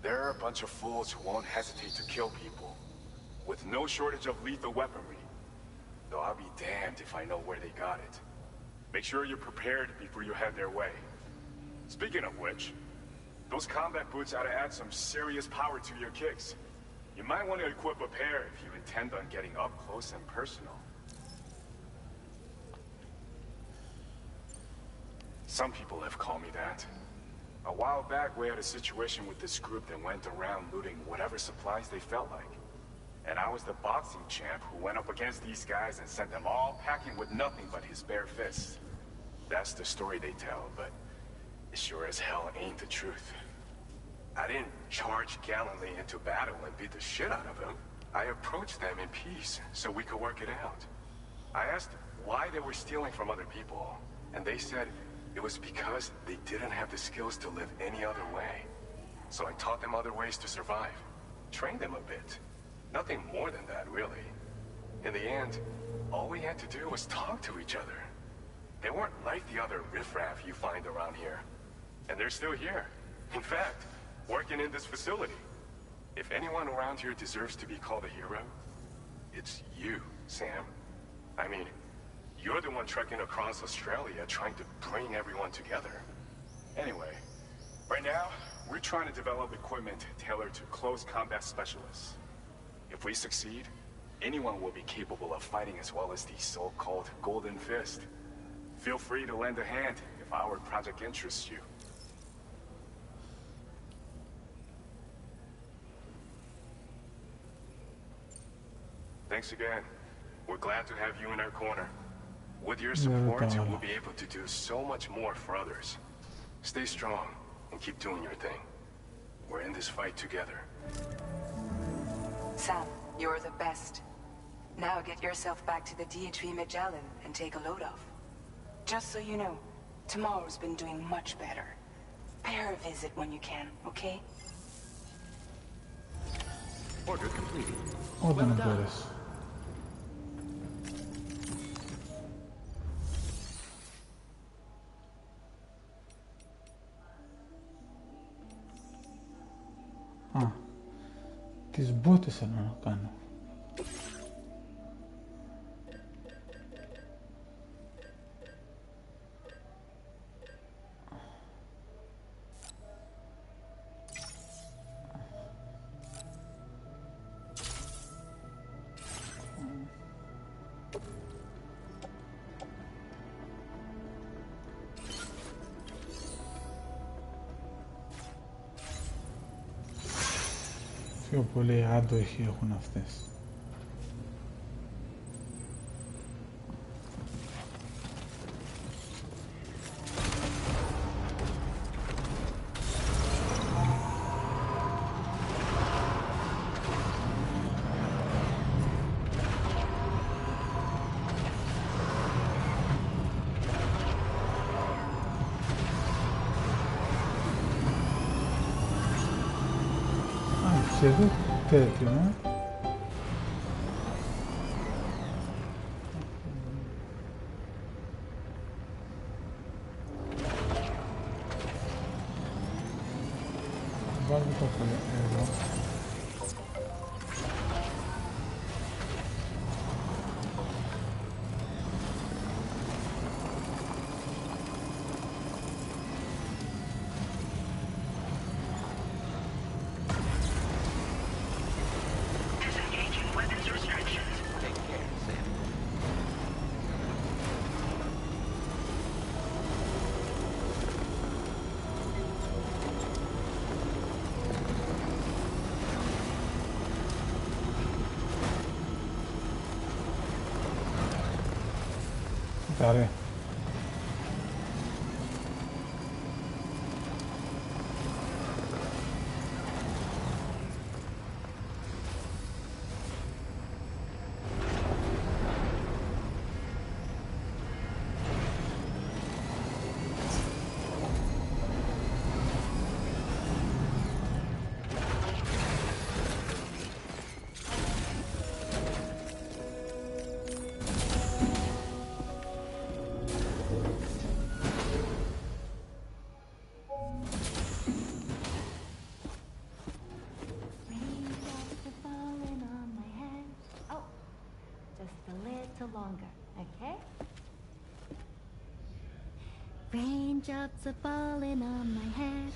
They're a bunch of fools who won't hesitate to kill people, with no shortage of lethal weaponry. Though I'll be damned if I know where they got it. Make sure you're prepared before you head their way. Speaking of which, those combat boots ought to add some serious power to your kicks. You might want to equip a pair if you intend on getting up close and personal. Some people have called me that. A while back, we had a situation with this group that went around looting whatever supplies they felt like. And I was the boxing champ who went up against these guys and sent them all packing with nothing but his bare fists. That's the story they tell, but it sure as hell ain't the truth. I didn't charge gallantly into battle and beat the shit out of them. I approached them in peace so we could work it out. I asked why they were stealing from other people, and they said it was because they didn't have the skills to live any other way. So I taught them other ways to survive, trained them a bit. Nothing more than that, really. In the end, all we had to do was talk to each other. They weren't like the other riffraff you find around here. And they're still here. In fact, working in this facility. If anyone around here deserves to be called a hero, it's you, Sam. I mean, you're the one trekking across Australia trying to bring everyone together. Anyway, right now, we're trying to develop equipment tailored to close combat specialists. If we succeed, anyone will be capable of fighting as well as these so-called Golden Fist. Feel free to lend a hand if our project interests you. Thanks again. We're glad to have you in our corner. With your support, we'll be able to do so much more for others. Stay strong and keep doing your thing. We're in this fight together. Sam, you're the best. Now get yourself back to the DHV Magellan and take a load off. Just so you know, tomorrow's been doing much better. Pay her a visit when you can, okay? Order completed. Well done. Τις μπότες θέλω να κάνω. Πιο πολύ άντοχοι έχουν αυτές. Εδώ τέτοιο, βάλουμε το εδώ. Ωραία. Longer, okay? Raindrops are falling on my head,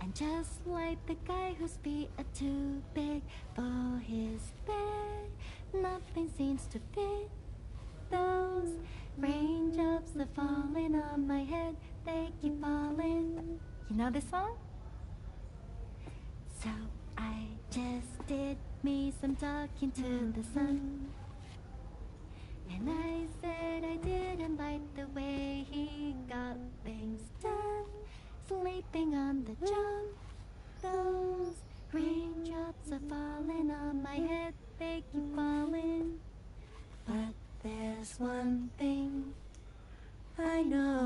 and just like the guy whose feet are too big for his bed, nothing seems to fit. Those raindrops are falling on my head, they keep falling. You know this song? So I just did me some talking to the sun. And I said I didn't like the way he got things done. Sleeping on the job, those raindrops are falling on my head, they keep falling. But there's one thing I know.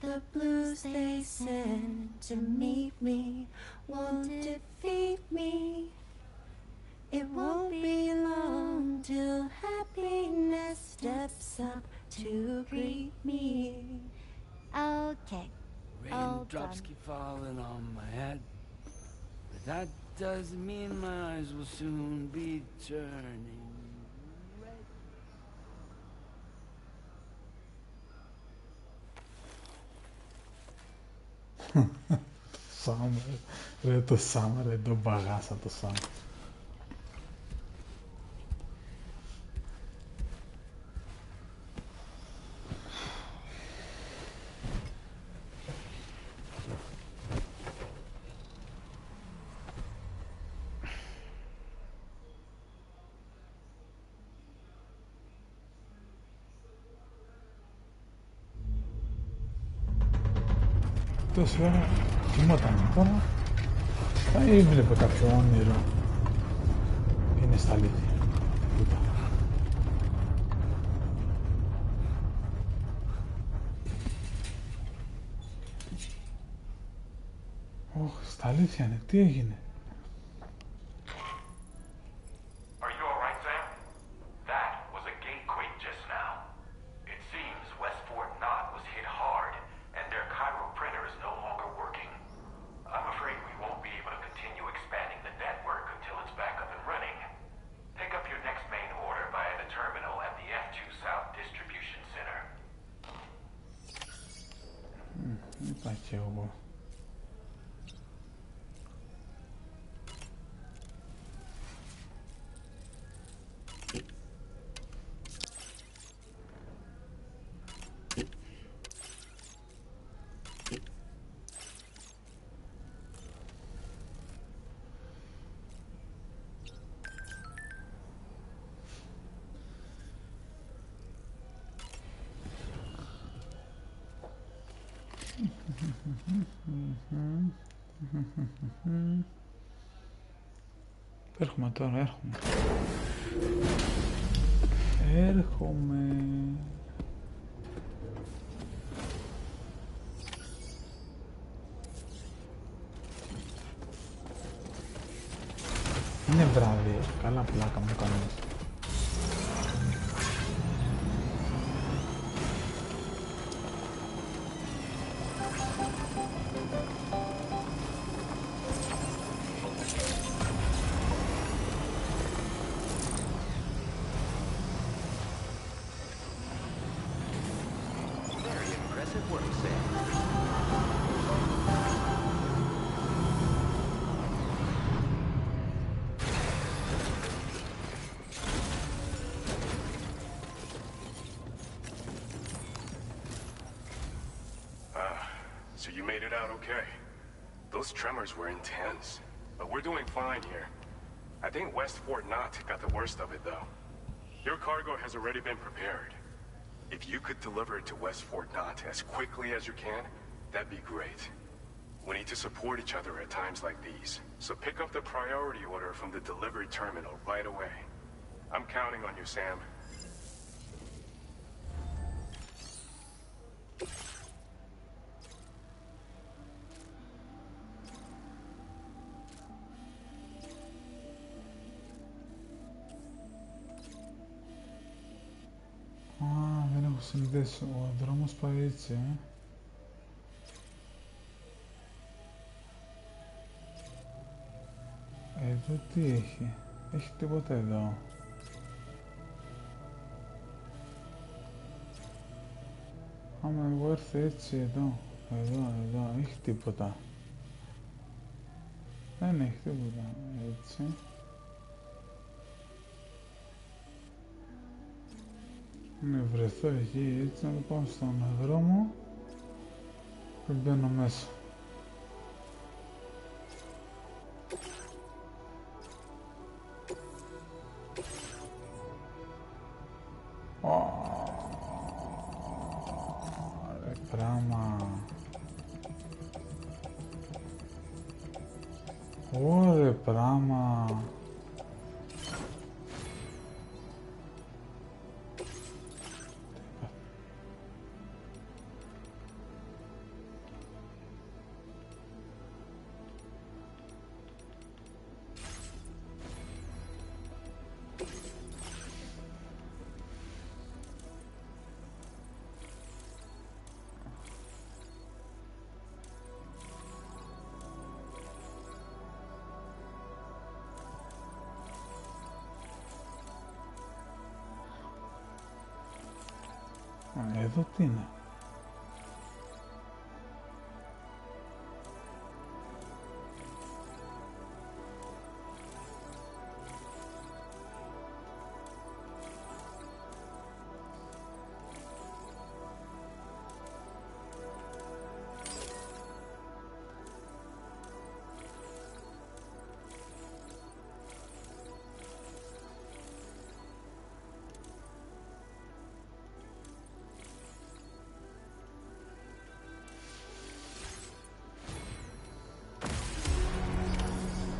The blues they send to meet me won't defeat me. It won't be long till happiness steps up to greet me. Okay. Raindrops keep falling on my head, but that doesn't mean my eyes will soon be turning red. Summer. Ρε το Summer, ρε το μπαγάσα το Summer. Τόση ώρα κοιμότανε τώρα ή έβλεπε κάποιο όνειρο. Είναι στα αλήθεια. Ωχ, στα αλήθεια είναι. Τι έγινε? Are you all right, Sam? That was a gatequake just now. It seems West Fort Knott was hit hard, and their Cairo printer is no longer working. I'm afraid we won't be able to continue expanding the network until it's back up and running. Pick up your next main order via the terminal at the F2 South Distribution Center. Είπα και εγώ. Έρχομαι τώρα, έρχομαι. Είναι βράδυ, καλά πλάκα μου κάνεις. So you made it out okay. Those tremors were intense, but we're doing fine here. I think West Fort Knott got the worst of it, though. Your cargo has already been prepared. If you could deliver it to West Fort Knott as quickly as you can, that'd be great. We need to support each other at times like these, so pick up the priority order from the delivery terminal right away. I'm counting on you, Sam. Δεν έχω συνδέσει. Ο δρόμος πάει έτσι, Εδώ τι έχει? Έχει τίποτα εδώ? Άμα εγώ έρθω έτσι εδώ, έχει τίποτα? Δεν έχει τίποτα, έτσι. Να βρεθώ εκεί, έτσι να το πάω στον δρόμο. Και μπαίνω μέσα. Ρε πράγμα. Ωρε πράγμα. Εδώ τι είναι?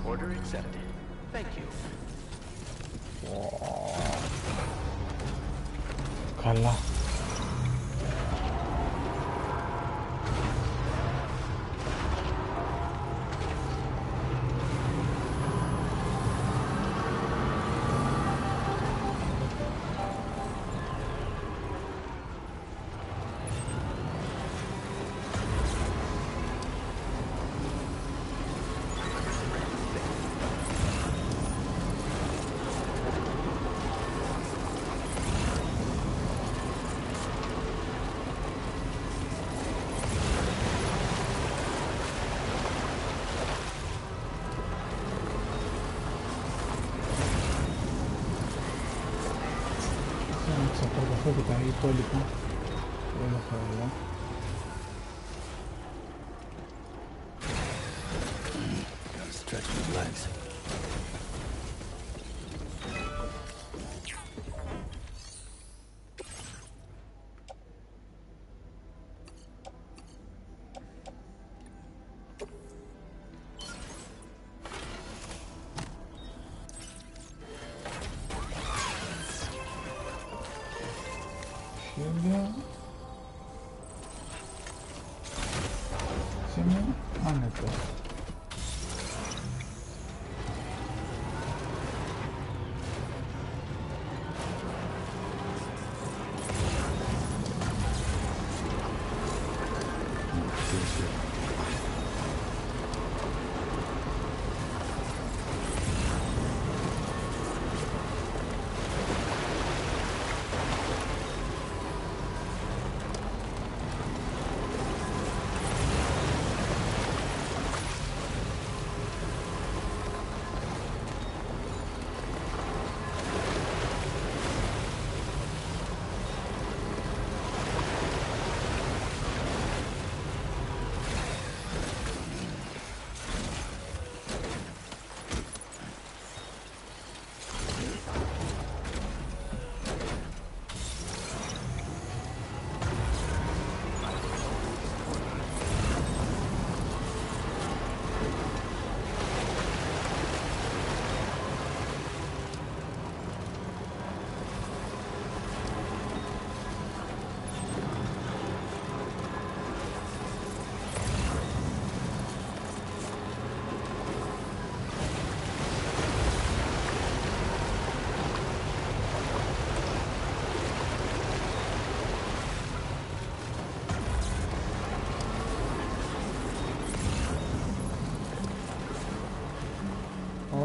Order accepted. Thank you. Καλά. Ξαπραγωθώ και τα υπόλοιπα. Όλα χαρά. Gotta stretch my legs. Σήμερα άνετο.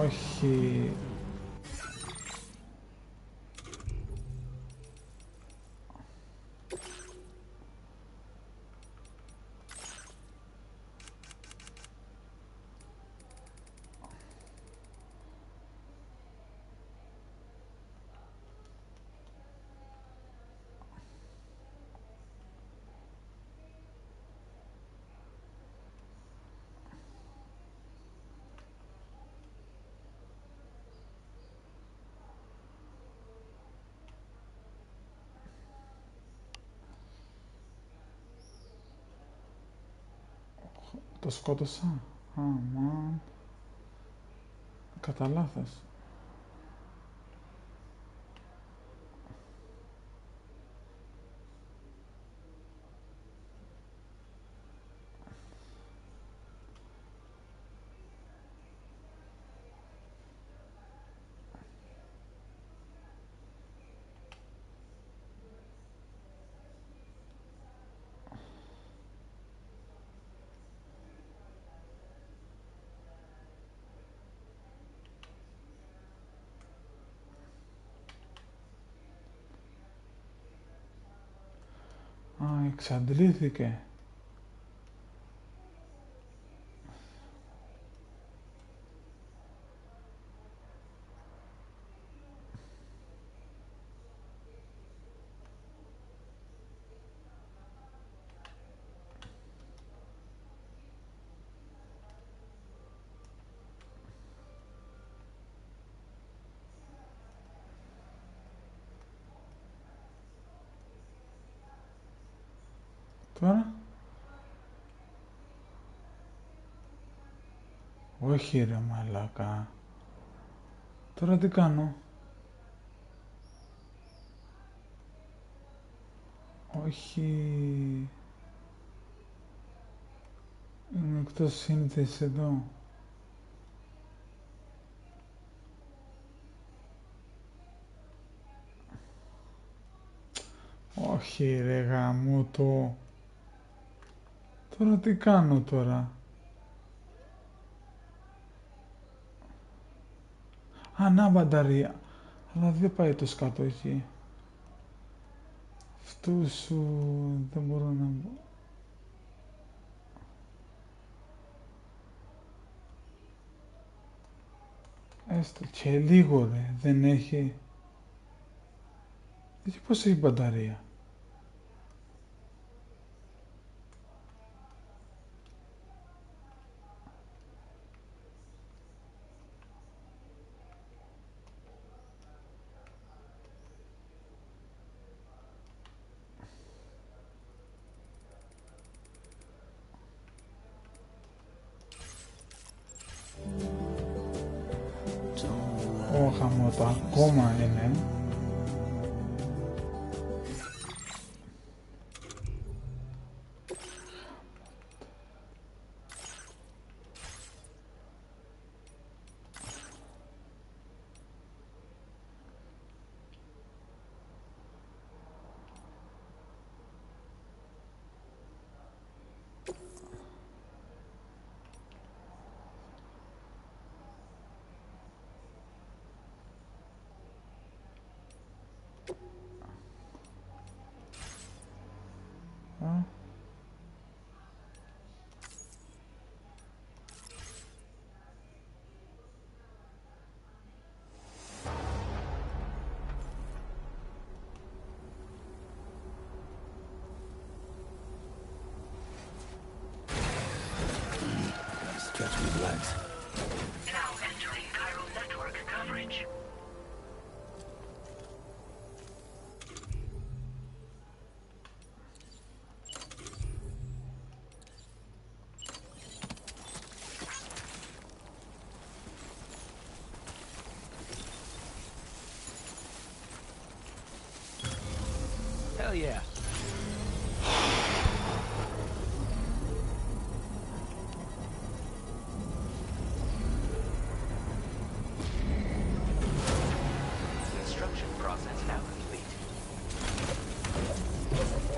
Όχι. Το σκότωσα. Αμάν. Κατά λάθος. Α, εξαντλήθηκε. Τώρα. Όχι ρε μαλάκα. Τώρα τι κάνω. Όχι. Είμαι εκτός σύνθεσης εδώ. Όχι ρε γαμώτο. Τώρα τι κάνω τώρα. Α, να μπαταρία. Αλλά δεν πάει το σκάτω εκεί. Αυτού σου δεν μπορώ να μπω. Έστω και λίγο ρε. Δεν έχει. Έχει πώς έχει μπαταρία. Ω χαμότα, ακόμα είναι. Stretch me legs. Now entering chiral network coverage. Hell yeah. Construction process now complete.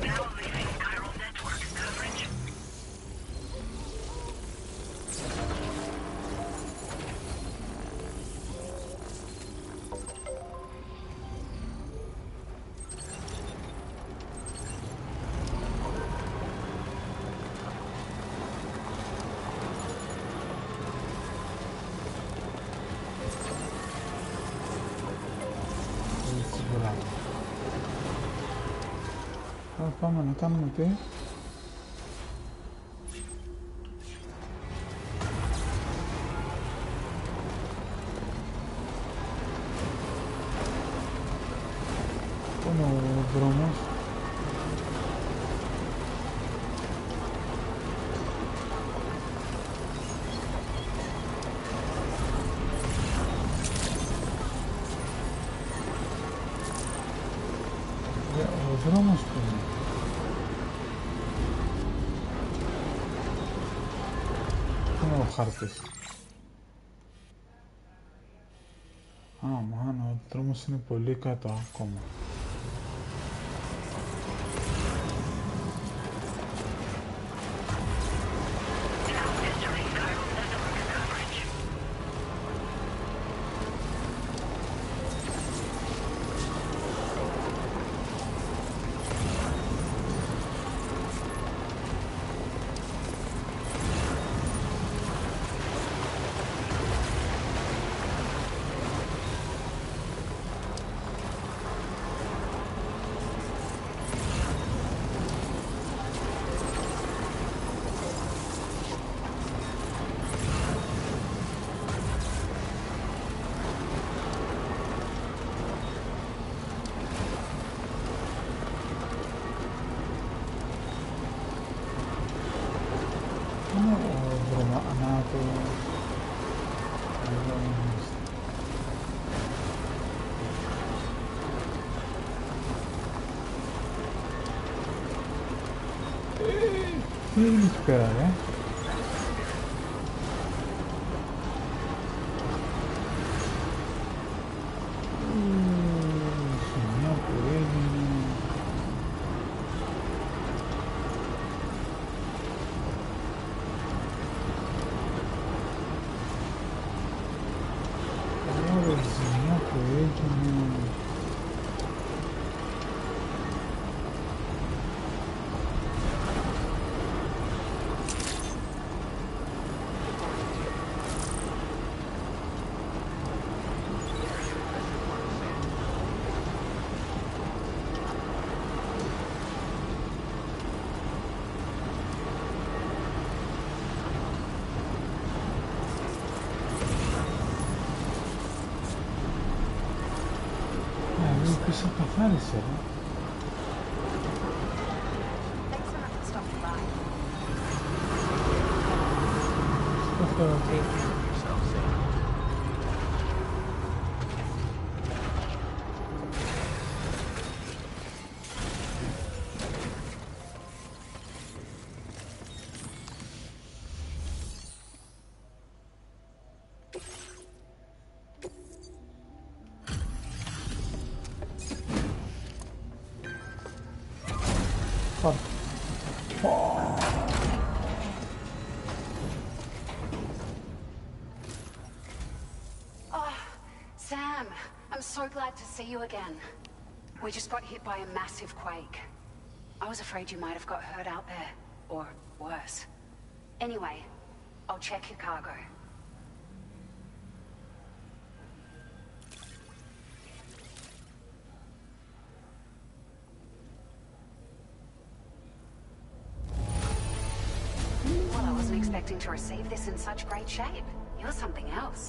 Now leaving chiral network coverage. Πάμε να κάνουμε τι. Πού είναι ο δρόμος. δρόμος που είναι. Πού είναι ο χάρτης. Α, μάνα, ο δρόμος είναι πολύ κάτω ακόμα. Τι έγινε εκεί πέρα, ρε. Σημεία που έγινε. Ωραία, σημεία που έγινε. Πίσω καθάρισε, ρε. Sam, I'm so glad to see you again. We just got hit by a massive quake. I was afraid you might have got hurt out there, or worse. Anyway, I'll check your cargo. Well, I wasn't expecting to receive this in such great shape. You're something else.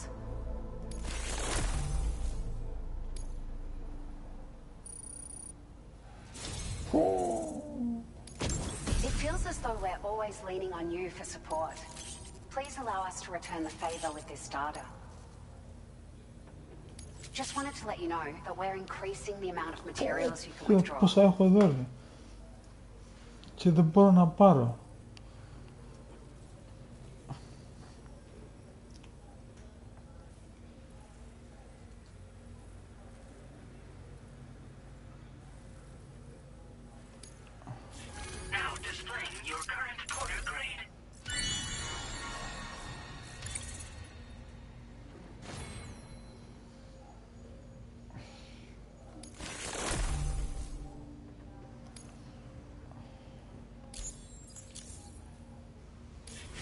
It feels as though we're always leaning on you for support. Please allow us to return the favor with this data. Just wanted to let you know that we're increasing the amount of materials you can withdraw. Πόσα έχω εδώ, ρε. Και δεν μπορώ να πάρω.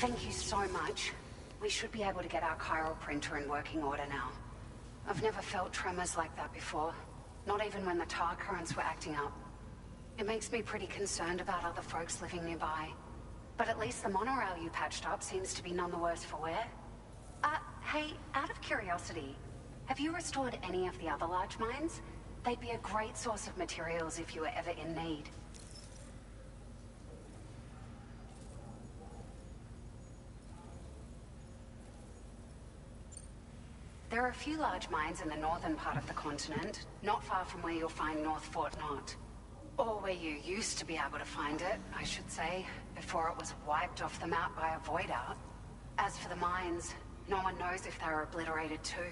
Thank you so much. We should be able to get our chiral printer in working order now. I've never felt tremors like that before, not even when the tar currents were acting up. It makes me pretty concerned about other folks living nearby. But at least the monorail you patched up seems to be none the worse for wear. Hey, out of curiosity, have you restored any of the other large mines? They'd be a great source of materials if you were ever in need. There are a few large mines in the northern part of the continent, not far from where you'll find North Fort Knot. Or where you used to be able to find it, I should say, before it was wiped off the map by a void out. As for the mines, no one knows if they were obliterated too.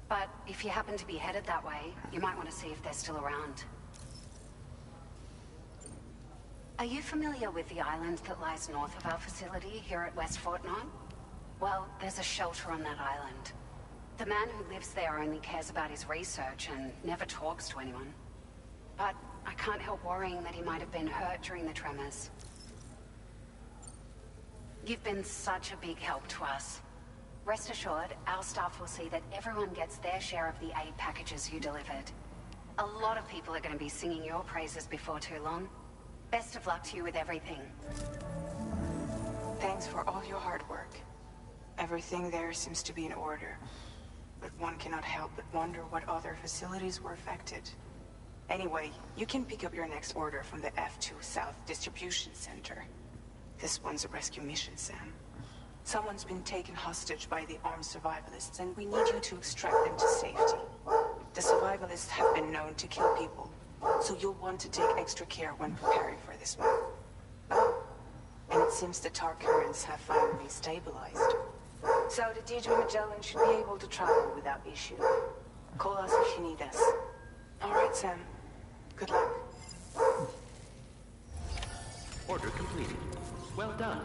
But if you happen to be headed that way, you might want to see if they're still around. Are you familiar with the island that lies north of our facility here at West Fortnite? Well, there's a shelter on that island. The man who lives there only cares about his research and never talks to anyone. But I can't help worrying that he might have been hurt during the tremors. You've been such a big help to us. Rest assured, our staff will see that everyone gets their share of the aid packages you delivered. A lot of people are going to be singing your praises before too long. Best of luck to you with everything. Thanks for all your hard work. Everything there seems to be in order. But one cannot help but wonder what other facilities were affected. Anyway, you can pick up your next order from the F2 South Distribution Center. This one's a rescue mission, Sam. Someone's been taken hostage by the armed survivalists, and we need you to extract them to safety. The survivalists have been known to kill people, so you'll want to take extra care when preparing for this one. Oh, and it seems the tar currents have finally stabilized. So the Deidre Magellan should be able to travel without issue. Call us if you need us. All right, Sam. Good luck. Order completed. Well done.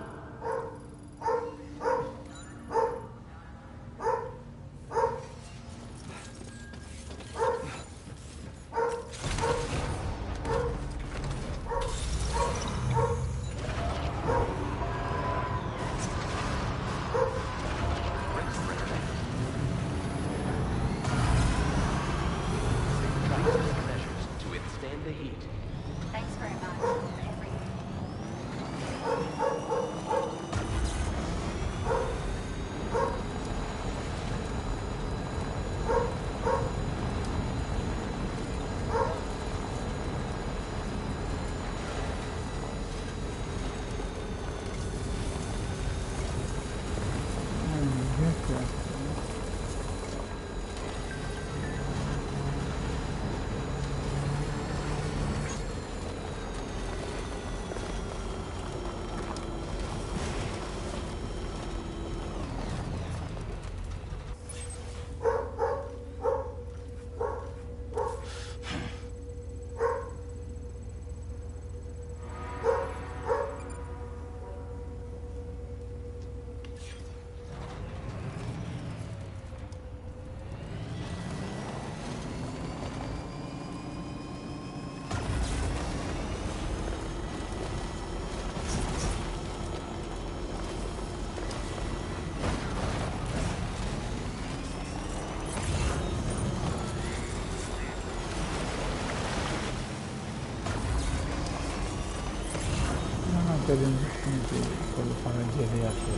Dedim şimdi kolu falan geri yapıyor.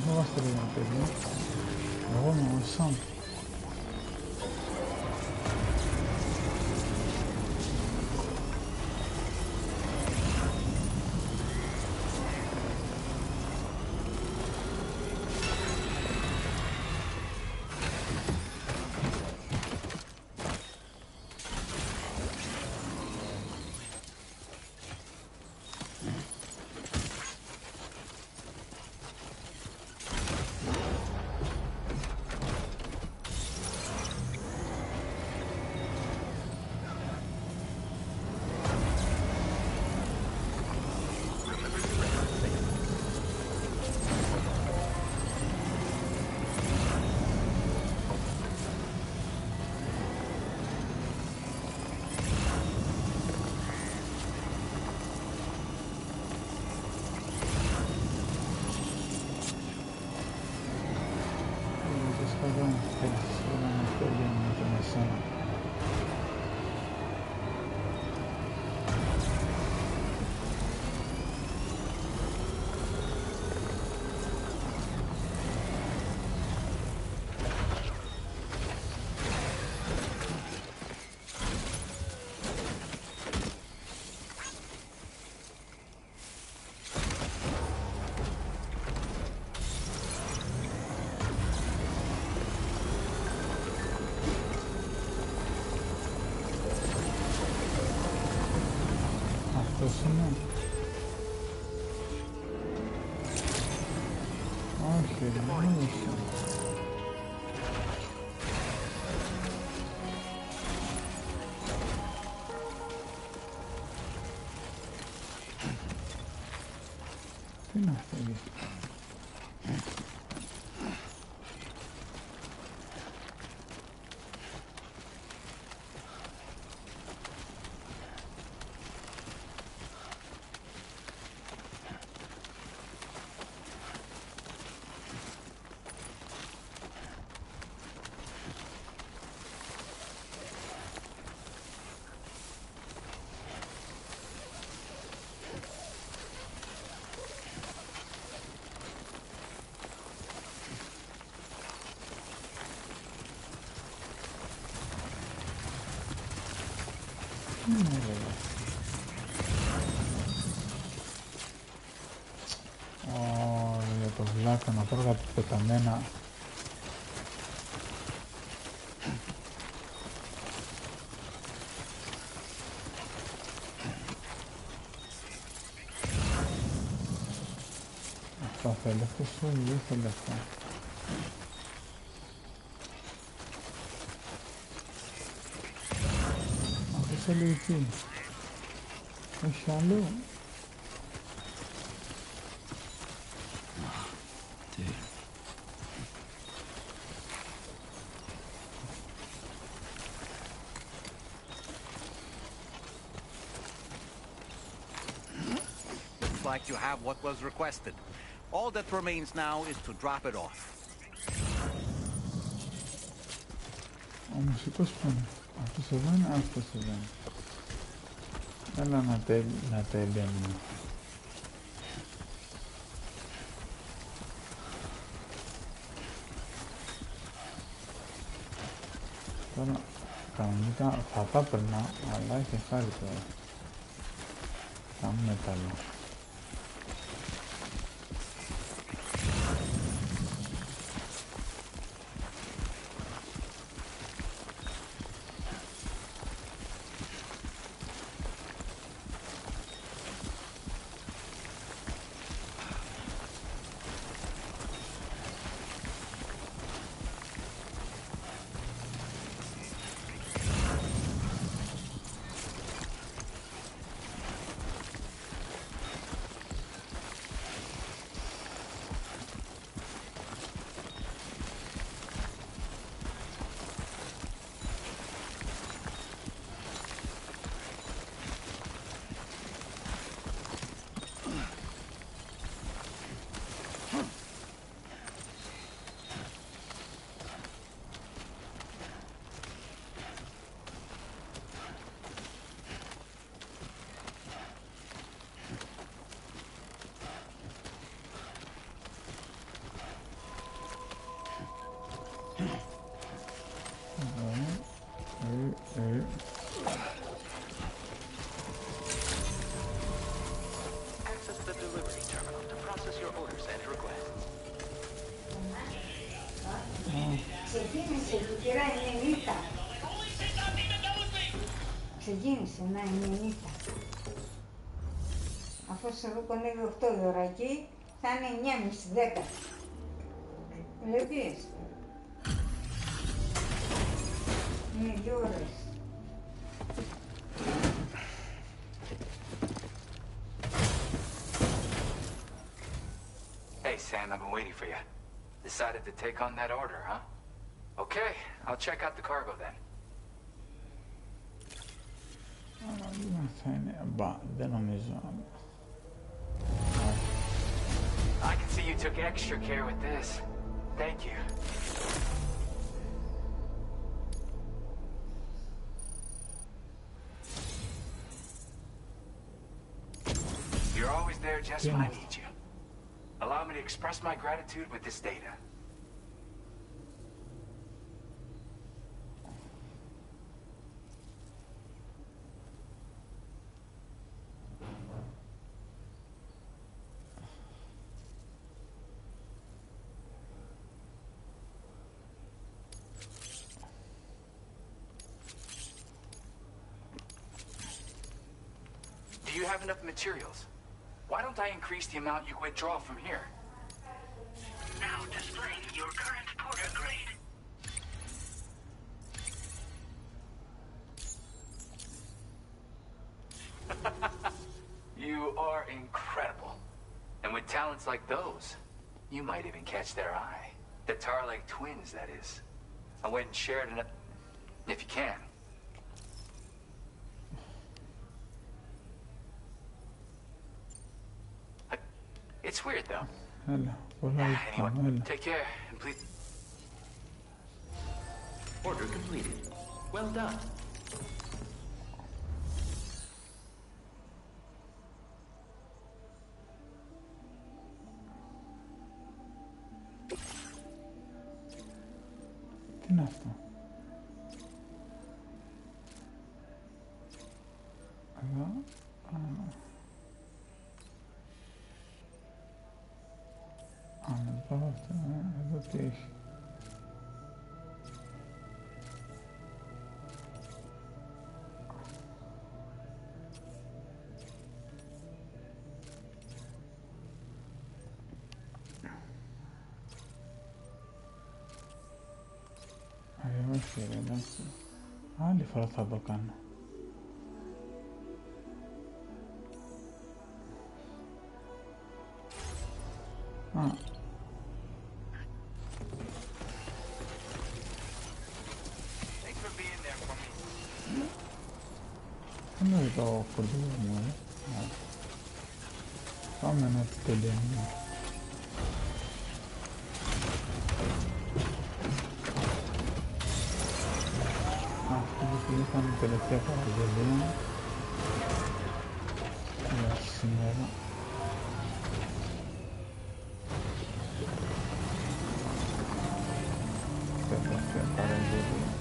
Ne bastırıyorum dedim. Oğlum olsam. αυτός είναι. Όχι, δεν είσαι. Τι είναι αυτό εκεί? Για το βλάκα να τρώγα πεταμένα. Αυτά θέλει, αυτός όλοι δεν θέλει αυτά. Αυτός θέλει εκεί. Όχι άλλο. Like you have what was requested. All that remains now is to drop it off. Ο μουσικός που είναι. Αυτός εδώ είναι, αυτός εδώ είναι. Έλα να τελειώνουμε. Τώρα κανονικά θα τα περνά, αλλά έχει χάρη τώρα. Θα μου μετάλλω. Ξεκίνησε να είναι νύχτα. Αφού εδώ κονεύει 8 η ώρα εκεί, θα είναι 9.30-10. Βλέπεις. Είναι 2 ώρες. Hey Sam, I've been waiting for you. Decided to take on that order, huh? Okay, I'll check out the cargo then. Δεν νομίζω. I can see you took extra care with this. Thank you. You're always there just when I need you. Allow me to express my gratitude with this data. you have enough materials? Why don't I increase the amount you withdraw from here? Now displaying your current porter grade. You are incredible. And with talents like those, you might even catch their eye. The Tar-like twins, that is. I went and shared it, if you can. It's weird, though. Anyway, take care, and please... Order completed. Well done. Τι είναι αυτό? Εδώ... δεν πάω αυτό, εδώ τι έχει? Όχι ρε, εντάξει. Άλλη φορά θα το κάνω. Δεν είναι το κοντινό μου, Πάμε να τελειώνουμε. Ήταν η τελευταία παραγγελία για σήμερα. Τελευταία παραγγελία.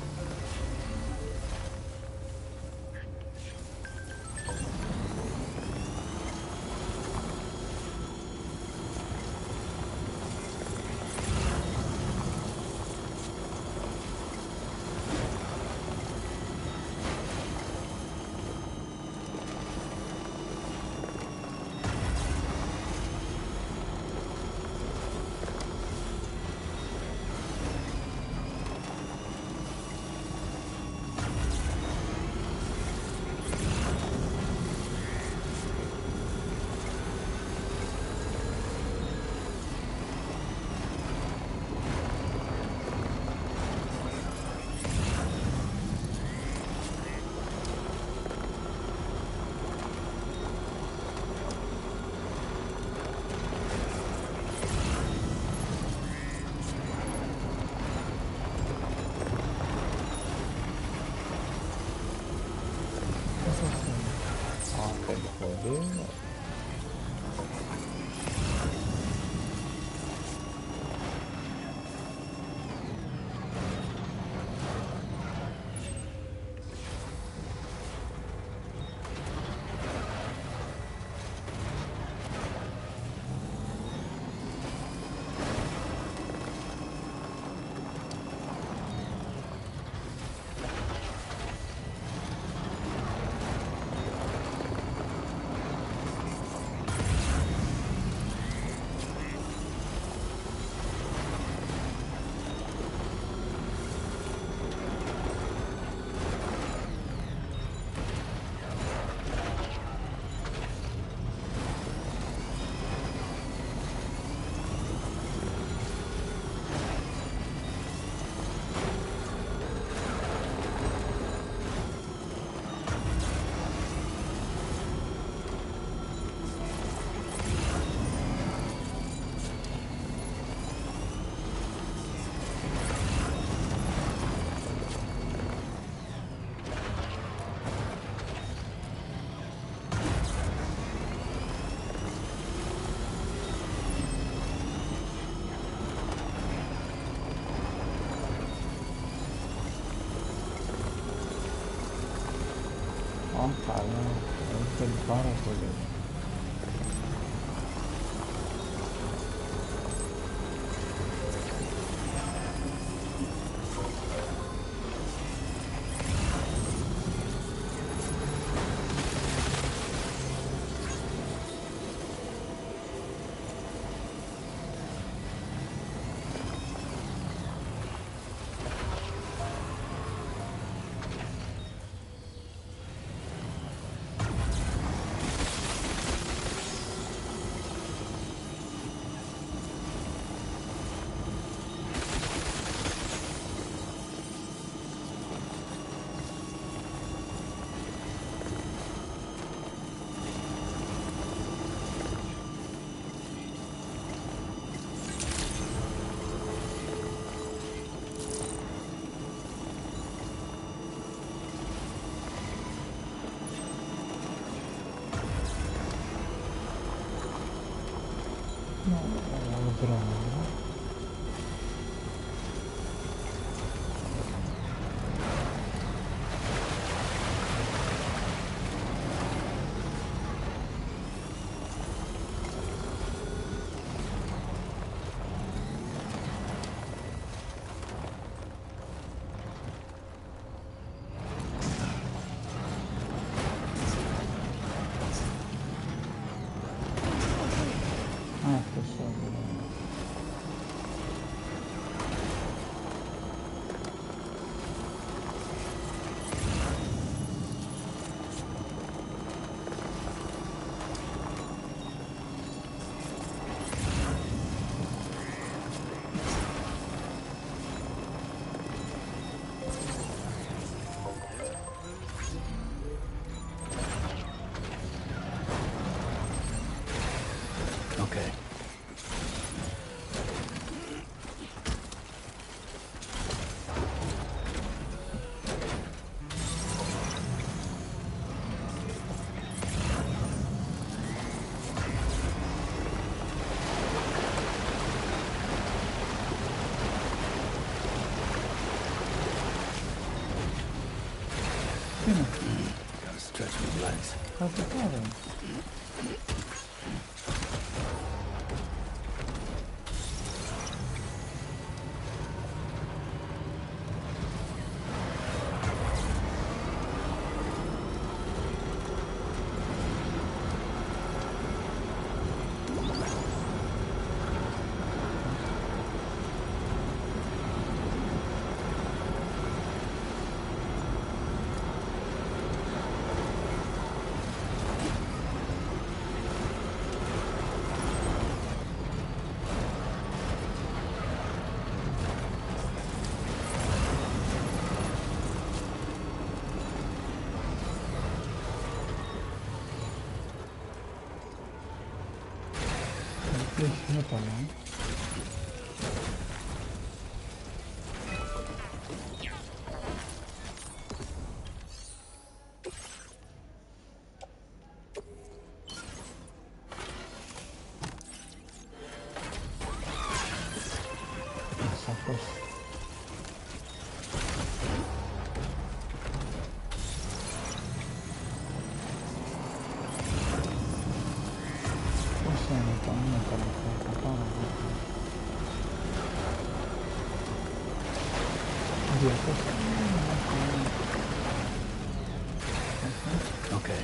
Καλά, θέλει πάρα πολύ. Gotta stretch my legs. Κάτι τώρα. Είναι καλά. Σαφώς. Πόσα είναι τα νούμερα αυτά, πάρα πολύ. 200. Okay.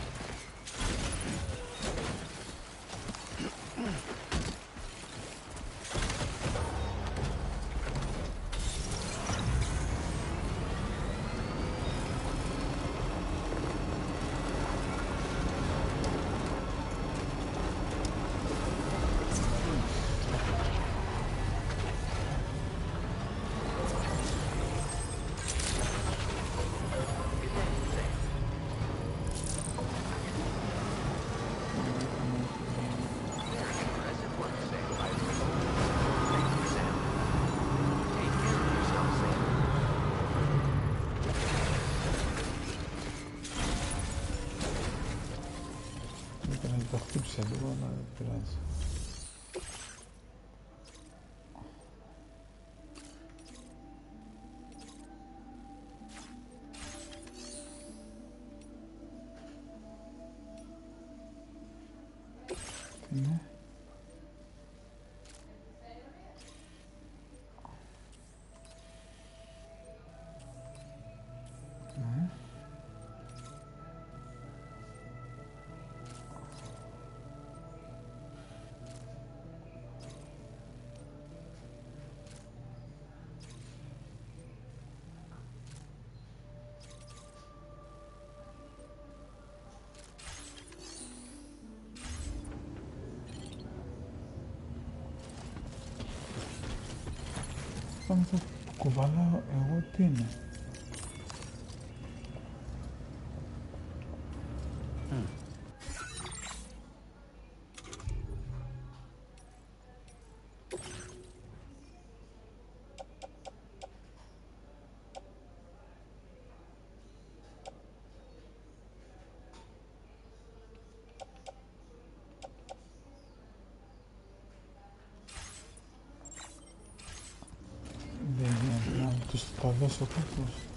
Το χτύπησα λίγο, αλλά δεν πειράζει. Τι είναι? Αυτό που κουβαλάω εγώ τι είναι? Θα δώσω κάπως.